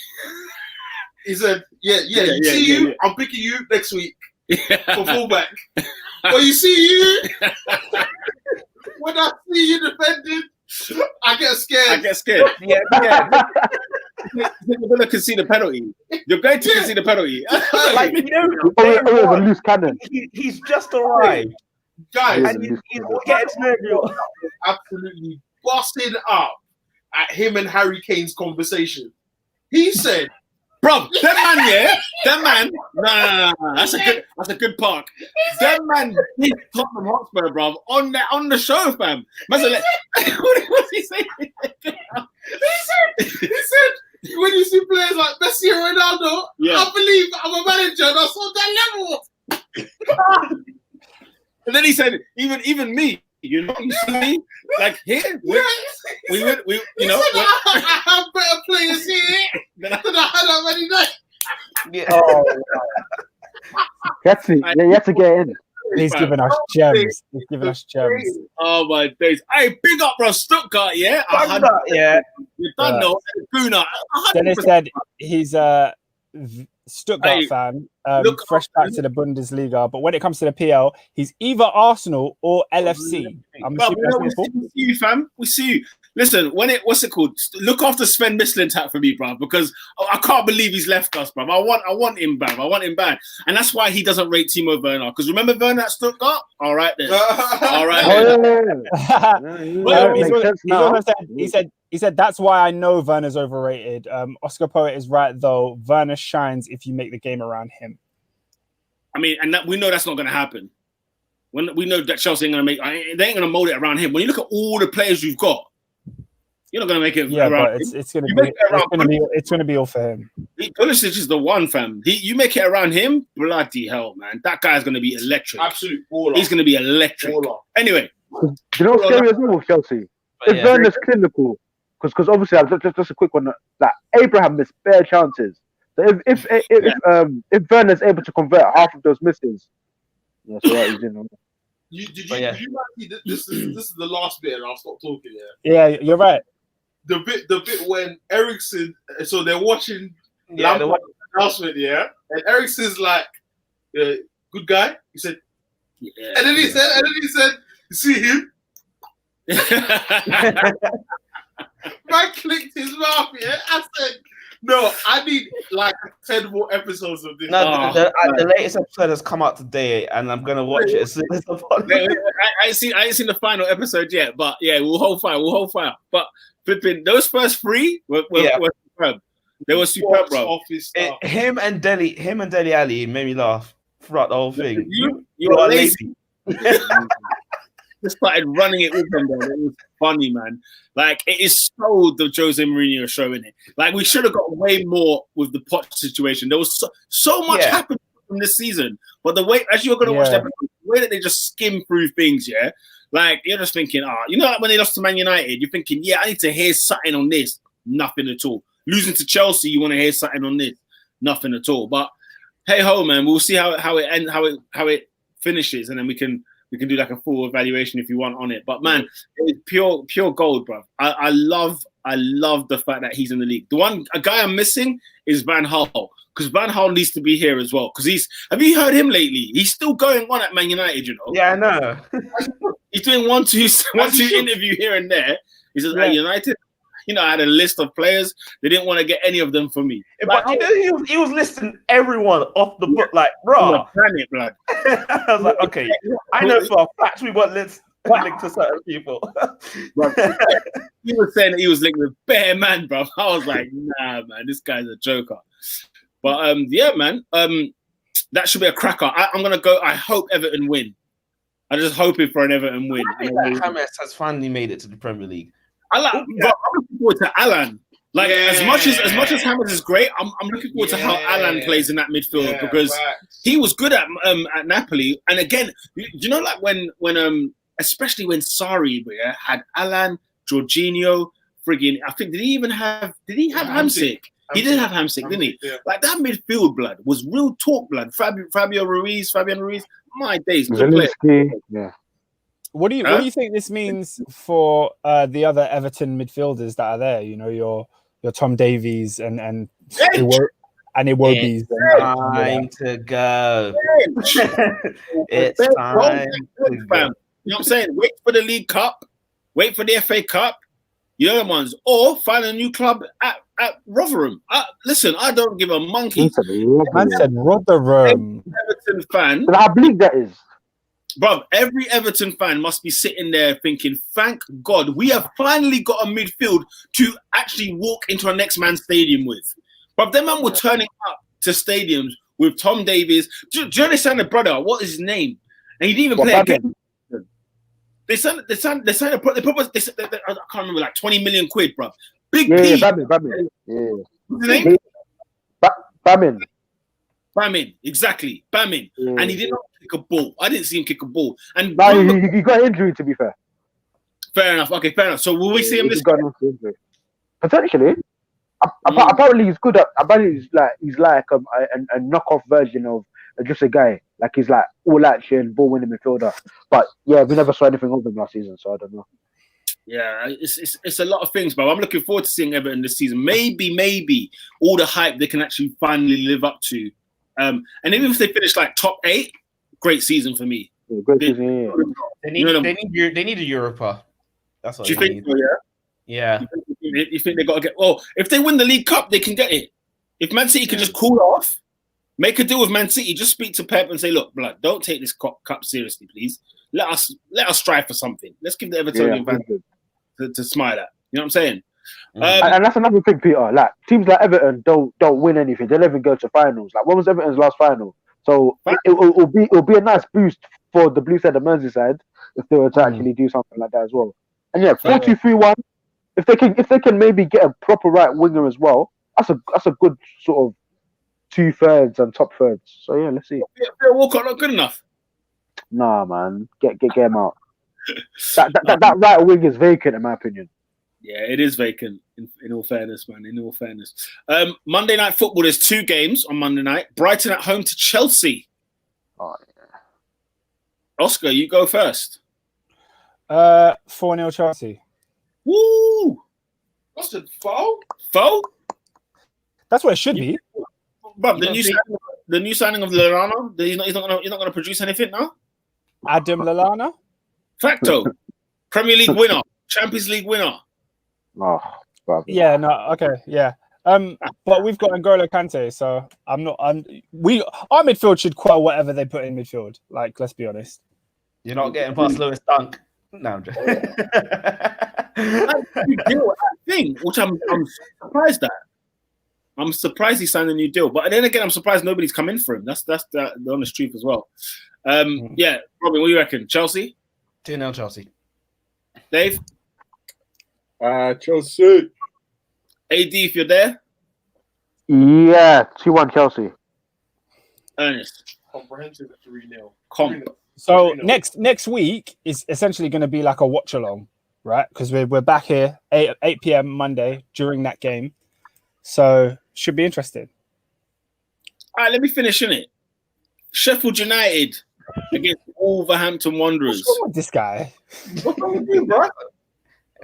He said, yeah. I'm picking you next week for fullback. But you see you, when I see you defending, I get scared. Yeah. You're going to concede a penalty. You're going to concede a penalty. Like, you know, a loose cannon. He's just arrived. Guys, and he's getting nervous. Absolutely busting up at him and Harry Kane's conversation. He said, bro, that man, no, that's a good park. That man hit Tottenham Hotspur, bro, on the show, fam. What was he saying? He said, when you see players like Messi and Ronaldo, I believe I'm a manager and I saw that level. And then he said, even me, you know, you see me, like here, we you know, I have better players here than I had on many nights. Yeah. Oh, you have to get in. He's giving us gems. He's giving us gems. Oh my days! Hey, big up, bro, Stuttgart, yeah. You done no, Guna. Dennis said he's a Stuttgart fan, fresh back to the Bundesliga. But when it comes to the PL, he's either Arsenal or LFC. I'm assuming we see you, fam. We see you. Listen, what's it called? Look after Sven Mislintat for me, bro, because I can't believe he's left us, bro. I want him, bro. I want him bad, and that's why he doesn't rate Timo Werner. Because remember Werner at Stuttgart? All right then. All right. He said that's why I know Werner's overrated. Oscar Poet is right though. Werner shines if you make the game around him. I mean, and we know that's not going to happen. When we know that Chelsea ain't going to they ain't going to mold it around him. When you look at all the players you've got, you're not going to make it around him. It's going to be all for him. Pulisic is the one, fam. You make it around him, bloody hell, man. That guy's going to be electric. Absolute baller. He's going to be electric. Baller. Anyway. Do you know what's scary as well with Chelsea? If Werner's clinical, because obviously, just a quick one, like Abraham missed bare chances. So if Werner's able to convert half of those misses, that's what he's in. Did you this is the last bit and I'll stop talking, Yeah, you're right. The bit when Ericsson, so they're watching Lampard announcement, and Ericsson's like, good guy. He said, and then he said, you see him? Man clicked his mouth, I said, no, I need like 10 more episodes of this. No, the latest episode has come out today, and I'm gonna watch it as soon as I ain't seen the final episode yet, but yeah, we'll hold fire. But flipping those first three were superb. They were superb, bro. Him and Dele Alli made me laugh throughout the whole thing. You are lazy. Just started running it with them, though. It was funny, man. Like, it is so the Jose Mourinho show, in it. Like, we should have got way more with the Poch situation. There was so much happened from this season. But the way, as you're going to watch the episode, the way that they just skim through things, like, you're just thinking, you know, like when they lost to Man United, you're thinking, I need to hear something on this. Nothing at all. Losing to Chelsea, you want to hear something on this. Nothing at all. But hey ho, man, we'll see how it finishes, and then we can We can do like a full evaluation if you want on it. But man, it's pure gold, bro. I love the fact that he's in the league. A guy I'm missing is Van Gaal, because Van Gaal needs to be here as well. Because have you heard him lately? He's still going on at Man United, you know. Yeah, I know. He's doing one, two interview here and there. He says, at United, you know, I had a list of players. They didn't want to get any of them for me. But you know, he was listing everyone off the book, like, bro. Planet, blood. I was like, okay, I know for a fact we weren't linked to certain people. Bro, he was saying that he was linked with bare man, bro. I was like, nah, man, this guy's a joker. But yeah, man, that should be a cracker. I'm gonna go. I hope Everton win. I'm just hoping for an Everton win. I think that James has finally made it to the Premier League. I'm looking forward to Alan. Like as much as James is great, I'm looking forward to how Alan plays in that midfield because he was good at Napoli. And again, you know, like when especially when Sarri had Alan, Jorginho, friggin'. I think did he have Hamsik? He did have Hamsik, didn't he? Yeah. Like that midfield blood was real talk blood. Fabian Ruiz, my days. Yeah. What do you think this means for the other Everton midfielders that are there? You know, your Tom Davies and Iwobi's. Time to go. It's time to go. You know what I'm saying? Wait for the League Cup. Wait for the FA Cup. You know the ones. Or find a new club at Rotherham. Listen, I don't give a monkey. Man said Rotherham. Everton fan. But how bleak that is. Bro, every Everton fan must be sitting there thinking, thank God, we have finally got a midfield to actually walk into our next man's stadium with. But them man were turning up to stadiums with Tom Davies. Do you understand the brother? What is his name? And he didn't even play again. They signed I can't remember, like 20 million quid, bro. Big P. Bamin. Yeah. What's his name? Bamin, exactly. Bamin. Yeah. And he did not kick a ball. I didn't see him kick a ball. And he got injury, to be fair. Fair enough. Okay, fair enough. So will we see him this year? Potentially. Apparently he's good at. Apparently he's like a knockoff version of just a guy. Like he's like all action, ball winning midfielder. But yeah, we never saw anything of him last season, so I don't know. Yeah, it's a lot of things, but I'm looking forward to seeing Everton this season. Maybe all the hype they can actually finally live up to. And even if they finish like top 8, great season for me. Yeah, great season. Yeah. They need a Europa. That's what. Do you think so? Yeah. You think they got to get? Well, if they win the League Cup, they can get it. If Man City can just cool off, make a deal with Man City. Just speak to Pep and say, "Look, blood, don't take this cup seriously, please. Let us strive for something. Let's give the Evertonian fans to smile at." You know what I'm saying? And that's another thing, Peter. Like teams like Everton don't win anything. They don't even go to finals. Like when was Everton's last final? So it'll be a nice boost for the blue side of Merseyside if they were to actually do something like that as well. And yeah, 4-2-3-1. If they can maybe get a proper right winger as well, that's a good sort of 2/3 and top thirds. So yeah, let's see. Walcott not good enough. Nah, man, get him out. that right wing is vacant in my opinion. Yeah, it is vacant. In all fairness, man. In all fairness, Monday night football. There's 2 games on Monday night. Brighton at home to Chelsea. Oh yeah. Oscar, you go first. 4-0 Chelsea. Woo! What's it? Foul? That's what it should be. But the new signing of Lallana, he's not gonna produce anything now. Adam Lallana, facto, Premier League winner, Champions League winner. Oh, yeah, no, okay, yeah. But we've got N'Golo Kante, so our midfield should quell whatever they put in midfield. Like, let's be honest. You're not getting past Lewis Dunk. No, I'm just. Thing, which I'm surprised at. I'm surprised he signed a new deal, but then again, I'm surprised nobody's come in for him. That's the honest truth as well. Yeah, Robin, what do you reckon? Chelsea? 2-0 Chelsea. Dave? Chelsea. AD, if you're there? Yeah, 2-1 Chelsea. Ernest? Comprehensive 3-0. So next week is essentially going to be like a watch along, right? Because we're back here 8 p.m. Monday during that game, so should be interesting. All right, let me finish in it. Sheffield United against Wolverhampton Wanderers. What's wrong with this guy? What's wrong with you, bro?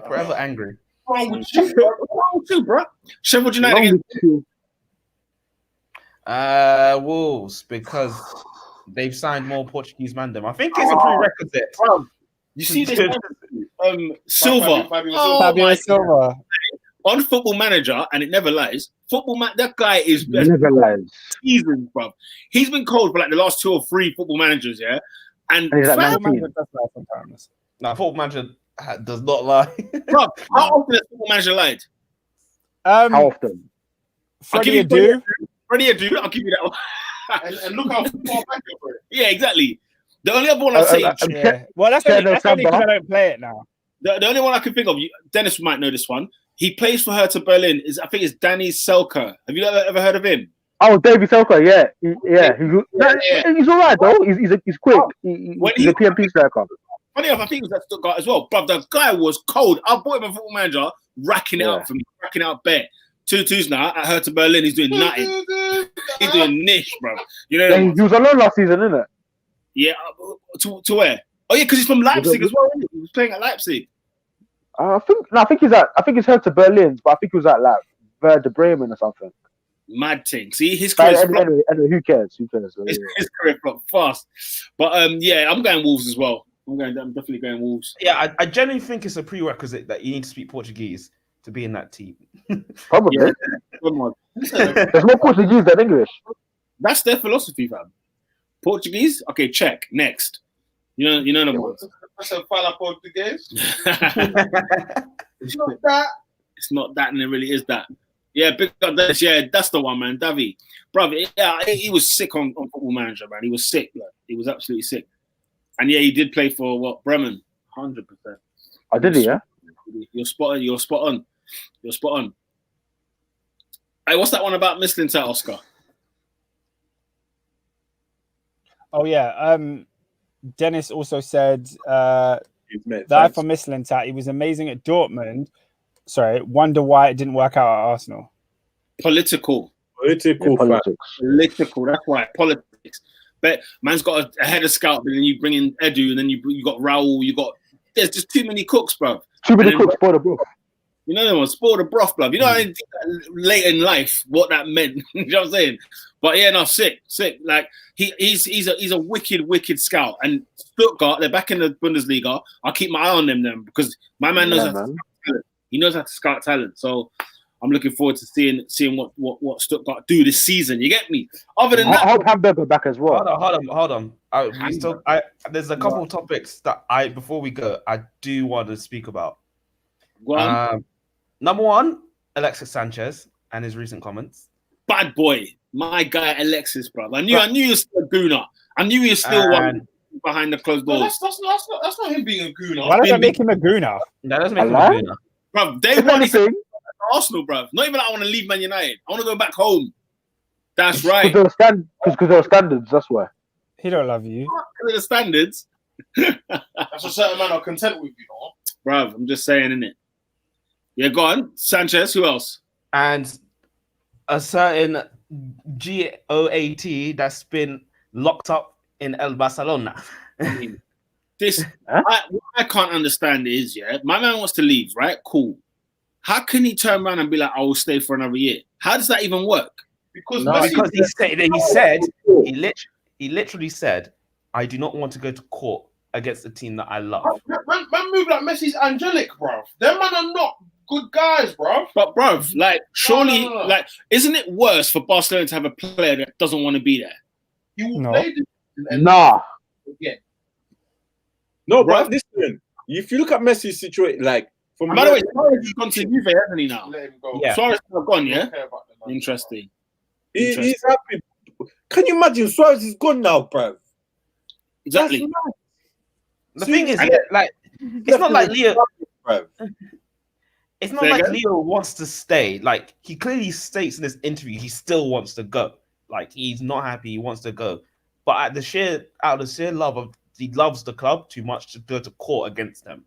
Forever angry. What's wrong with you, bro? What's wrong with you, bro? Sheffield United against Wolves, because they've signed more Portuguese mandem. I think it's a prerequisite. Bro, you see this Silva. Fabio Silva. On Football Manager, and it never lies. That guy is Never lies. seasons, bro. He's been called for like the last 2 or 3 Football Managers, yeah. And he's like fam, 19. Now, Football Manager does not lie. bro, how often has Football Manager lied? How often? Freddie Adu. Freddie Adu, I'll give you that one. And look how far back you're going. Yeah, exactly. The only other one I'll say, Yeah. Well, that's only because I don't play it now. the only one I can think of, Dennis might know this one. He plays for Hertha Berlin. I think it's Danny Selker. Have you ever heard of him? Oh, David Selker, yeah. He's all right, though. He's quick. He's a PMP striker. Funny enough, I think it was at Stuttgart as well. But the guy was cold. I bought him a Football Manager, racking it up for me, racking out bet. 2-2s now at Hertha Berlin. He's doing nothing. He's doing niche, bro. You know, He was alone last season, isn't it? Yeah. To where? Oh yeah, because he's from Leipzig as well. Isn't he? He was playing at Leipzig. I think he's Hertha Berlin, but I think he was at like Werder Bremen or something. Mad thing. See, his career. Anyway, who cares? His career flopped fast. But yeah, I'm going Wolves as well. I'm definitely going Wolves. Yeah, I genuinely think it's a prerequisite that you need to speak Portuguese to be in that team. Probably. Yeah. Come on. There's more Portuguese than English. That's their philosophy, fam. Portuguese? Okay, check. Next. You know the ones. That's a fala Portuguese. It's not that. It's not that, and it really is that. Yeah, big up this. Yeah, that's the one, man. Davi. Bro, yeah, he was sick on Football Manager, man. He was sick. Like, he was absolutely sick. And yeah, he did play for what? Bremen. 100%. I did it, yeah? You're spot on. You're spot on. You're spot on. Hey, what's that one about Mislintat, Oscar? Oh, yeah. Dennis also said that for Mislintat, he was amazing at Dortmund. Sorry, wonder why it didn't work out at Arsenal. Political. Political. That's why politics. But man's got a head of scout, but then you bring in Edu, and then you got Raul. There's just too many cooks, bro. Too many cooks, spoil the broth. You know, they want spoil the broth, bro. You know, I didn't think that late in life what that meant. You know what I'm saying? But yeah, no, sick. Like he's a wicked scout. And Stuttgart, they're back in the Bundesliga. I'll keep my eye on them because my man knows how to scout talent. He knows how to scout talent. So I'm looking forward to seeing what Stuttgart do this season. You get me? Other than that, I hope Hamburger back as well. Hold on. There's a couple of topics that before we go, I do want to speak about. Go on. Number one, Alexis Sanchez and his recent comments. Bad boy, my guy Alexis, bro. I knew he was still a gooner. I knew he was still one behind the closed doors. That's not him being a gooner. Why does that make him a gooner? That doesn't make him a gooner. Bro, they want to Arsenal, bro. Not even that I want to leave Man United. I want to go back home. That's right. Because there were standards, that's why. He don't love you. Because of the standards. That's a certain man are content with, you know. Bro, I'm just saying, innit? Yeah, go on. Sanchez, who else? And a certain GOAT that's been locked up in El Barcelona. What I can't understand is, yeah, my man wants to leave, right? Cool. How can he turn around and be like, I will stay for another year? How does that even work? Because he literally said, I do not want to go to court against the team that I love. Man move like Messi's angelic, bro. Them man are not good guys, bro. But bro, like surely, like, isn't it worse for Barcelona to have a player that doesn't want to be there? You will play this. Nah. Yeah. No, bro. Listen, if you look at Messi's situation, like, by the way, Suarez has gone to Juve, hasn't he now? Let him go. Yeah. Suarez has gone, yeah? Interesting. He's happy. Can you imagine Suarez is gone now, bro? Exactly. The thing is, like, it's not like Leo. It's not like Leo wants to stay. Like, he clearly states in this interview he still wants to go. Like, he's not happy. He wants to go. But out of the sheer love of, he loves the club too much to go to court against them.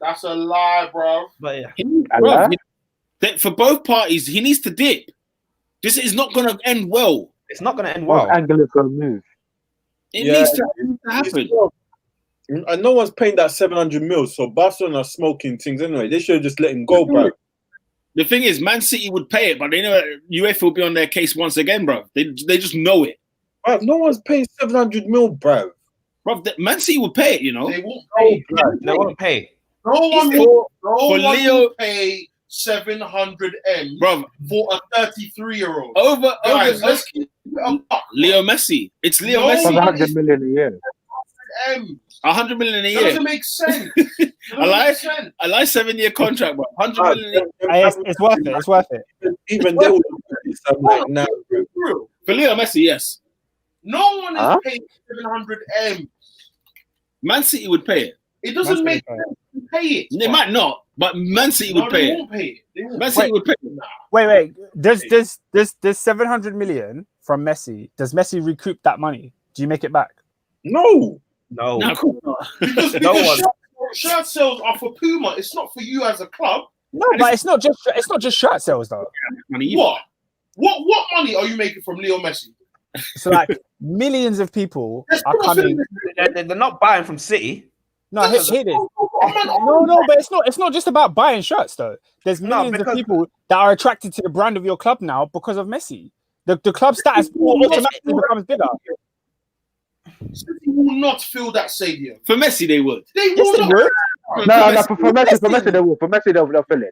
That's a lie, bro. But yeah, for both parties, he needs to dip. This is not going to end well. It's not going to end well. Angle is going to move. It needs to happen. And no one's paying that 700 mil. So Barcelona are smoking things anyway. They should have just let him go, bro. The thing is, Man City would pay it, but they know UEFA will be on their case once again, bro. They just know it. Bro, no one's paying 700 mil, bro. Bro, Man City will pay it, you know. They won't pay. They won't pay. No one will pay 700 M for a 33-year-old. Guys, let's keep it up. Leo Messi. It's Leo No, Messi. 100 million a year. 100 million a year. Doesn't make sense. I like 7-year contract, bro. 100 million a year. It's worth it. It's worth it. Even they will do something like now. For Leo Messi, yes. No one is paying 700 M. Man City would pay it. It doesn't make sense to pay it. They might not, but Man City would pay it. Won't pay it. Man City would pay it. Wait. There's 700 million from Messi. Does Messi recoup that money? Do you make it back? No. No, of course not. Because No one. shirt sales are for Puma. It's not for you as a club. No, but it's not just shirt sales though. What money are you making from Leo Messi? So like millions of people are coming. They're not buying from City. No, here it is. No, but it's not just about buying shirts though. There's millions of people that are attracted to the brand of your club now because of Messi. The club status automatically becomes bigger. City will not fill that stadium. For Messi, they would. They will not. No, for Messi they will. For Messi they'll fill it.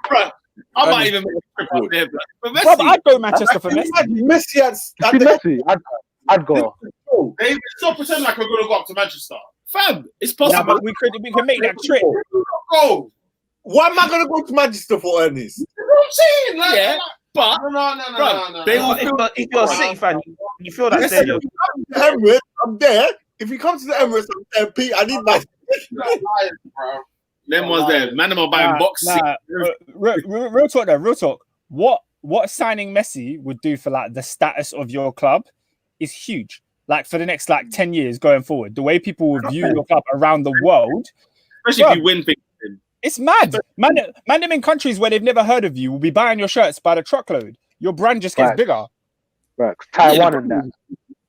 Bro, I might even make a trip out there, bro. For Messi, Bro, I'd go Manchester for Messi. Messi I'd go. They stop pretending like we're going to go up to Manchester. fam, it's possible. Yeah, but we can make that trip. Go. Why am I going to go to Manchester for Ernest? You know what I'm saying? Like, Yeah. But no. they will If you're a City fan, you feel that stadium. Emirates, I'm there. If you come to the Emirates, I'm there, Pete. I need my. Them was there. Man, I'm buying boxes. Real talk though. Real talk. What signing Messi would do for like the status of your club is huge. Like for the next 10 years going forward, the way people will view your club around the world, especially if you win things. It's mad. Man, them in countries where they've never heard of you will be buying your shirts by the truckload. Your brand just gets bigger. Right. Taiwan and that.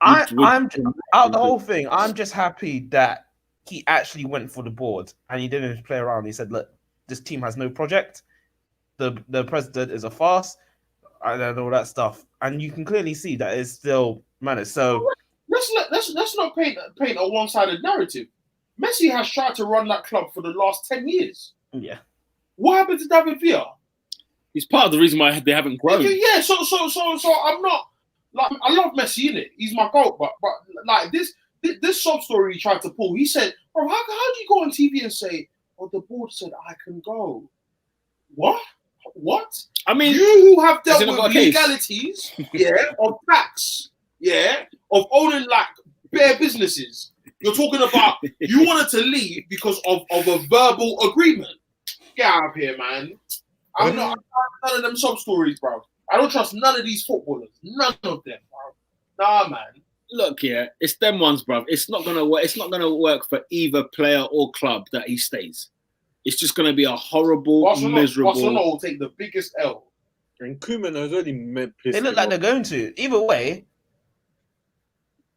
I'm out the whole thing. I'm just happy that he actually went for the board and he didn't just play around. He said, "Look, this team has no project. The president is a farce, and all that stuff." And you can clearly see that it's still managed. So let's not paint a one-sided narrative. Messi has tried to run that club for the last 10 years. Yeah. What happened to David Villa? He's part of the reason why they haven't grown. Yeah, so I'm not like I love Messi in it. He's my goat, but like this sob story he tried to pull. He said, "Bro, how do you go on TV and say, oh, the board said I can go? What? I mean, you who have dealt with legalities, of tax, of owning like bare businesses. You're talking about you wanted to leave because of a verbal agreement. Get out of here, man. I'm not none of them sob stories, bro. I don't trust none of these footballers. None of them, bro. Nah, man. Look, it's them ones, bro. It's not gonna work. It's not gonna work for either player or club that he stays. It's just gonna be a horrible, miserable. Barcelona will take the biggest L. And Koeman has already meant. They look like they're going to. Either way.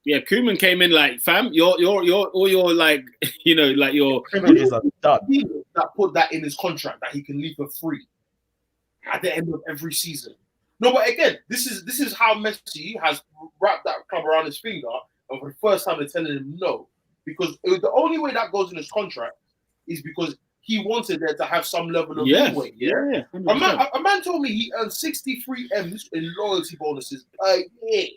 Yeah, Koeman came in like, fam, you're all your like, like your privileges are done. That put that in his contract that he can leave for free at the end of every season. No, but again, this is how Messi has wrapped that club around his finger, and for the first time they're telling him no, because the only way that goes in his contract is because he wanted there to have some level of leeway. Yeah. A man told me he earned 63 M in loyalty bonuses a year.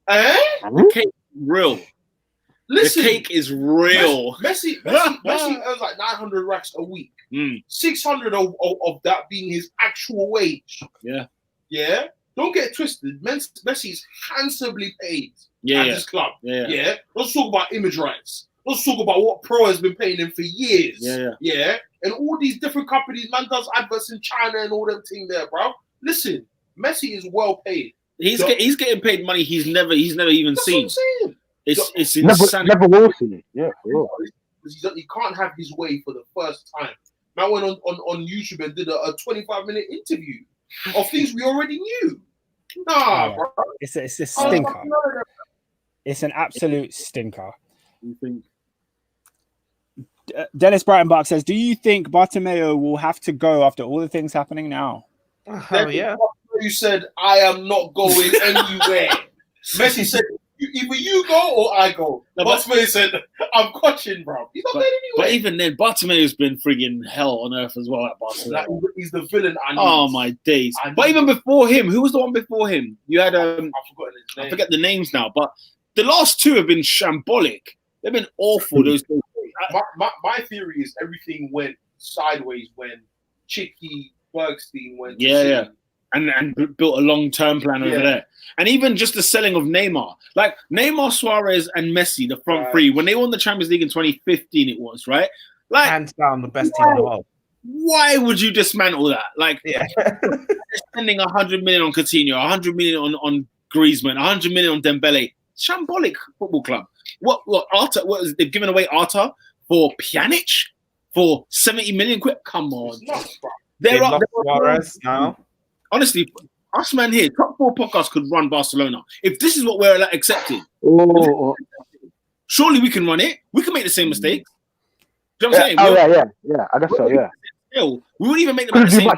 The cake is real. Listen, the cake is real. Messi earns like 900 racks a week. 600 of that being his actual wage. Yeah. Don't get twisted. Messi's handsomely paid at this club. Yeah. Let's talk about image rights. Let's talk about what Pro has been paying him for years. Yeah. And all these different companies, man does adverts in China and all them thing there, bro. Listen, Messi is well paid. He's getting paid money he's never even seen. What I'm saying. It's insanity. Never will see. Yeah, for real. He can't have his way for the first time. Man went on YouTube and did a 25-minute interview of things we already knew. Nah, bro. It's a stinker. It's an absolute stinker. You think? Dennis Brighton-Buck says, do you think Bartomeu will have to go after all the things happening now? Oh, yeah. You said, I am not going anywhere. Messi said, either you go or I go. Bartomeu said, I'm coaching, bro. He's not going anywhere. But even then, Bartomeu's been frigging hell on earth as well at Barcelona. Like, he's the villain I need. Oh, my days. But even before him, who was the one before him? You had, I've forgotten his name. I forget the names now, but the last two have been shambolic. They've been awful, those two. My theory is everything went sideways when Chicky Bergstein went to yeah. And built a long-term plan over there. And even just the selling of Neymar. Like, Neymar, Suarez, and Messi, the front three, when they won the Champions League in 2015, it was, right? Like, hands down the best team in the world. Why would you dismantle that? Like, spending 100 million on Coutinho, 100 million on Griezmann, 100 million on Dembele. Shambolic football club. What Arta? What is they've given away Arta for Pjanic for 70 million quid? Come on, They're up Suarez now. Honestly, us man here, top 4 podcasts could run Barcelona. If this is what we're accepting, surely we can run it. We can make the same mistakes. Do you know what I'm saying? Yeah. I guess so. Yeah. We wouldn't even make the same.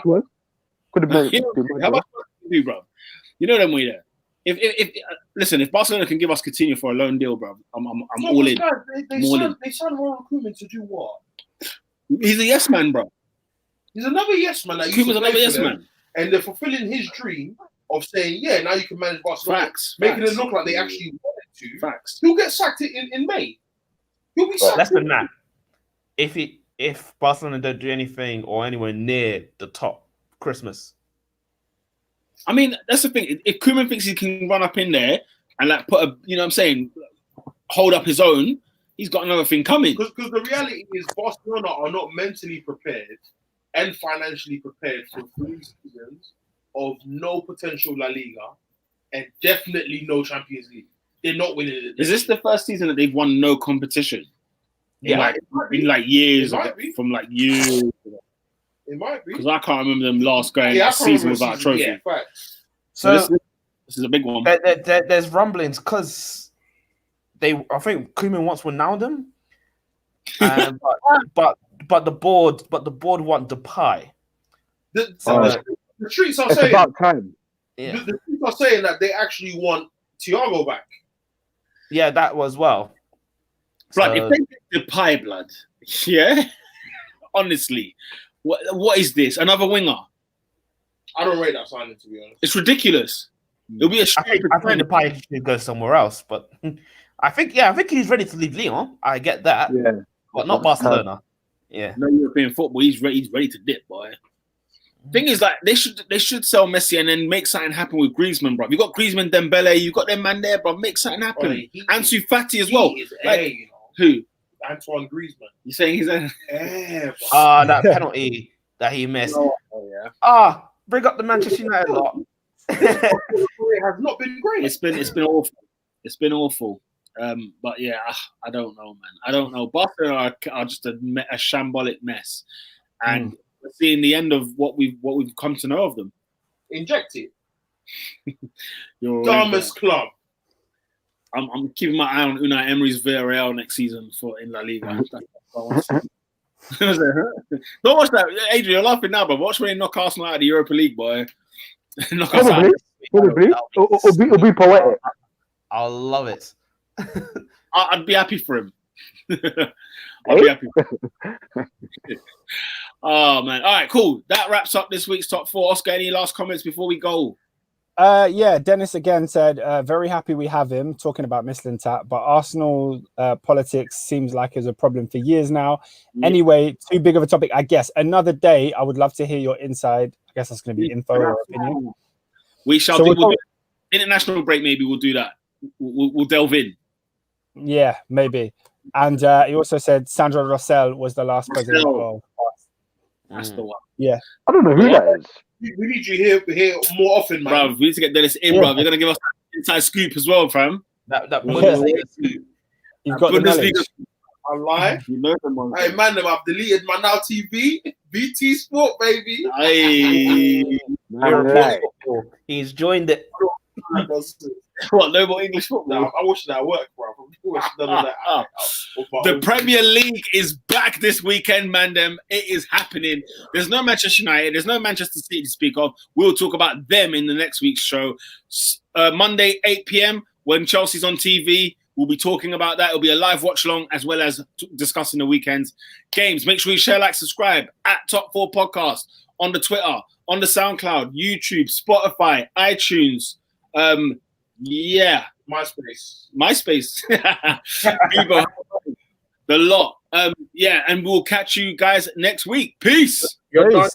Could have been. How about you, bro? You know them way there. If Barcelona can give us Coutinho for a loan deal, bro, I'm all in. They signed Ronald Koeman to do what? He's a yes man, bro. He's another yes man. Koeman's another yes man, and they're fulfilling his dream of saying, "Yeah, now you can manage Barcelona." Making it look like they actually wanted to. Facts. He'll get sacked in May. He'll be sacked. Less than that. If Barcelona don't do anything or anywhere near the top Christmas. I mean, that's the thing. If Koeman thinks he can run up in there and like put a, you know what I'm saying, hold up his own, he's got another thing coming. Because the reality is Barcelona are not mentally prepared and financially prepared for 3 seasons of no potential La Liga and definitely no Champions League. They're not winning it. Is this the first season that they've won no competition? Yeah. In years. From years. It might be. Because I can't remember them last going a season without a trophy. Yeah, so this is a big one. There's rumblings because I think Koeman wants Ronaldo, but the board want Depay. The streets are saying it's about time. Yeah. The streets are saying that they actually want Thiago back. Yeah, that was well. Blood, if they get Depay, blood, yeah. Honestly. What is this? Another winger? I don't rate that signing, to be honest. It's ridiculous. It'll be a I think Depay should go somewhere else, but I think he's ready to leave Lyon. I get that, but not Barcelona. Yeah, no European football. He's ready to dip, boy. Thing is, like they should sell Messi and then make something happen with Griezmann, bro. You got Griezmann, Dembele, you got them man there, bro. Make something happen. Ansu Fati as well. Who? Antoine Griezmann. You saying he's a that penalty that he missed. Bring up the Manchester United lot. It has not been great. It's been awful. It's been awful. But yeah, I don't know, man. I don't know. Barcelona are just a shambolic mess, and we're seeing the end of what we've come to know of them. Inject it. Dumbest club. I'm keeping my eye on Unai Emery's Villarreal next season in La Liga. Don't watch that, Adrian. You're laughing now, but watch when they knock Arsenal out of the Europa League, boy. Probably. It'll be poetic. I'll love it. I'd be happy for him. I'd be happy. Oh man! All right, cool. That wraps up this week's top 4. Oscar, any last comments before we go? Dennis again said, very happy we have him, talking about Mislintat, but Arsenal politics seems like is a problem for years now. Yeah. Anyway, too big of a topic, I guess. Another day, I would love to hear your inside. I guess that's going to be info or opinion. We shall do international break, maybe we'll do that. We'll delve in. Yeah, maybe. And he also said Sandro Rossell was the last president of That's the one. Yeah. I don't know who that is. We need you here more often, man. Bruv, we need to get Dennis in, bruv. You're going to give us an inside scoop as well, fam. That Bundesliga scoop. You've got Bundesliga. I lie. You know them, man. Hey, man, I've deleted my Now TV. BT Sport, baby. Hey. He's joined it. What, no more English football? No, I watched that at work, bro. The Premier League is back. back this weekend, man. It is happening. There's no Manchester United. There's no Manchester City to speak of. We'll talk about them in the next week's show. Monday, 8 p.m. when Chelsea's on TV. We'll be talking about that. It'll be a live watch along as well as discussing the weekend's games. Make sure you share, like, subscribe at Top 4 Podcast on the Twitter, on the SoundCloud, YouTube, Spotify, iTunes. MySpace. Bebo, the lot. And we'll catch you guys next week. Peace. You're done.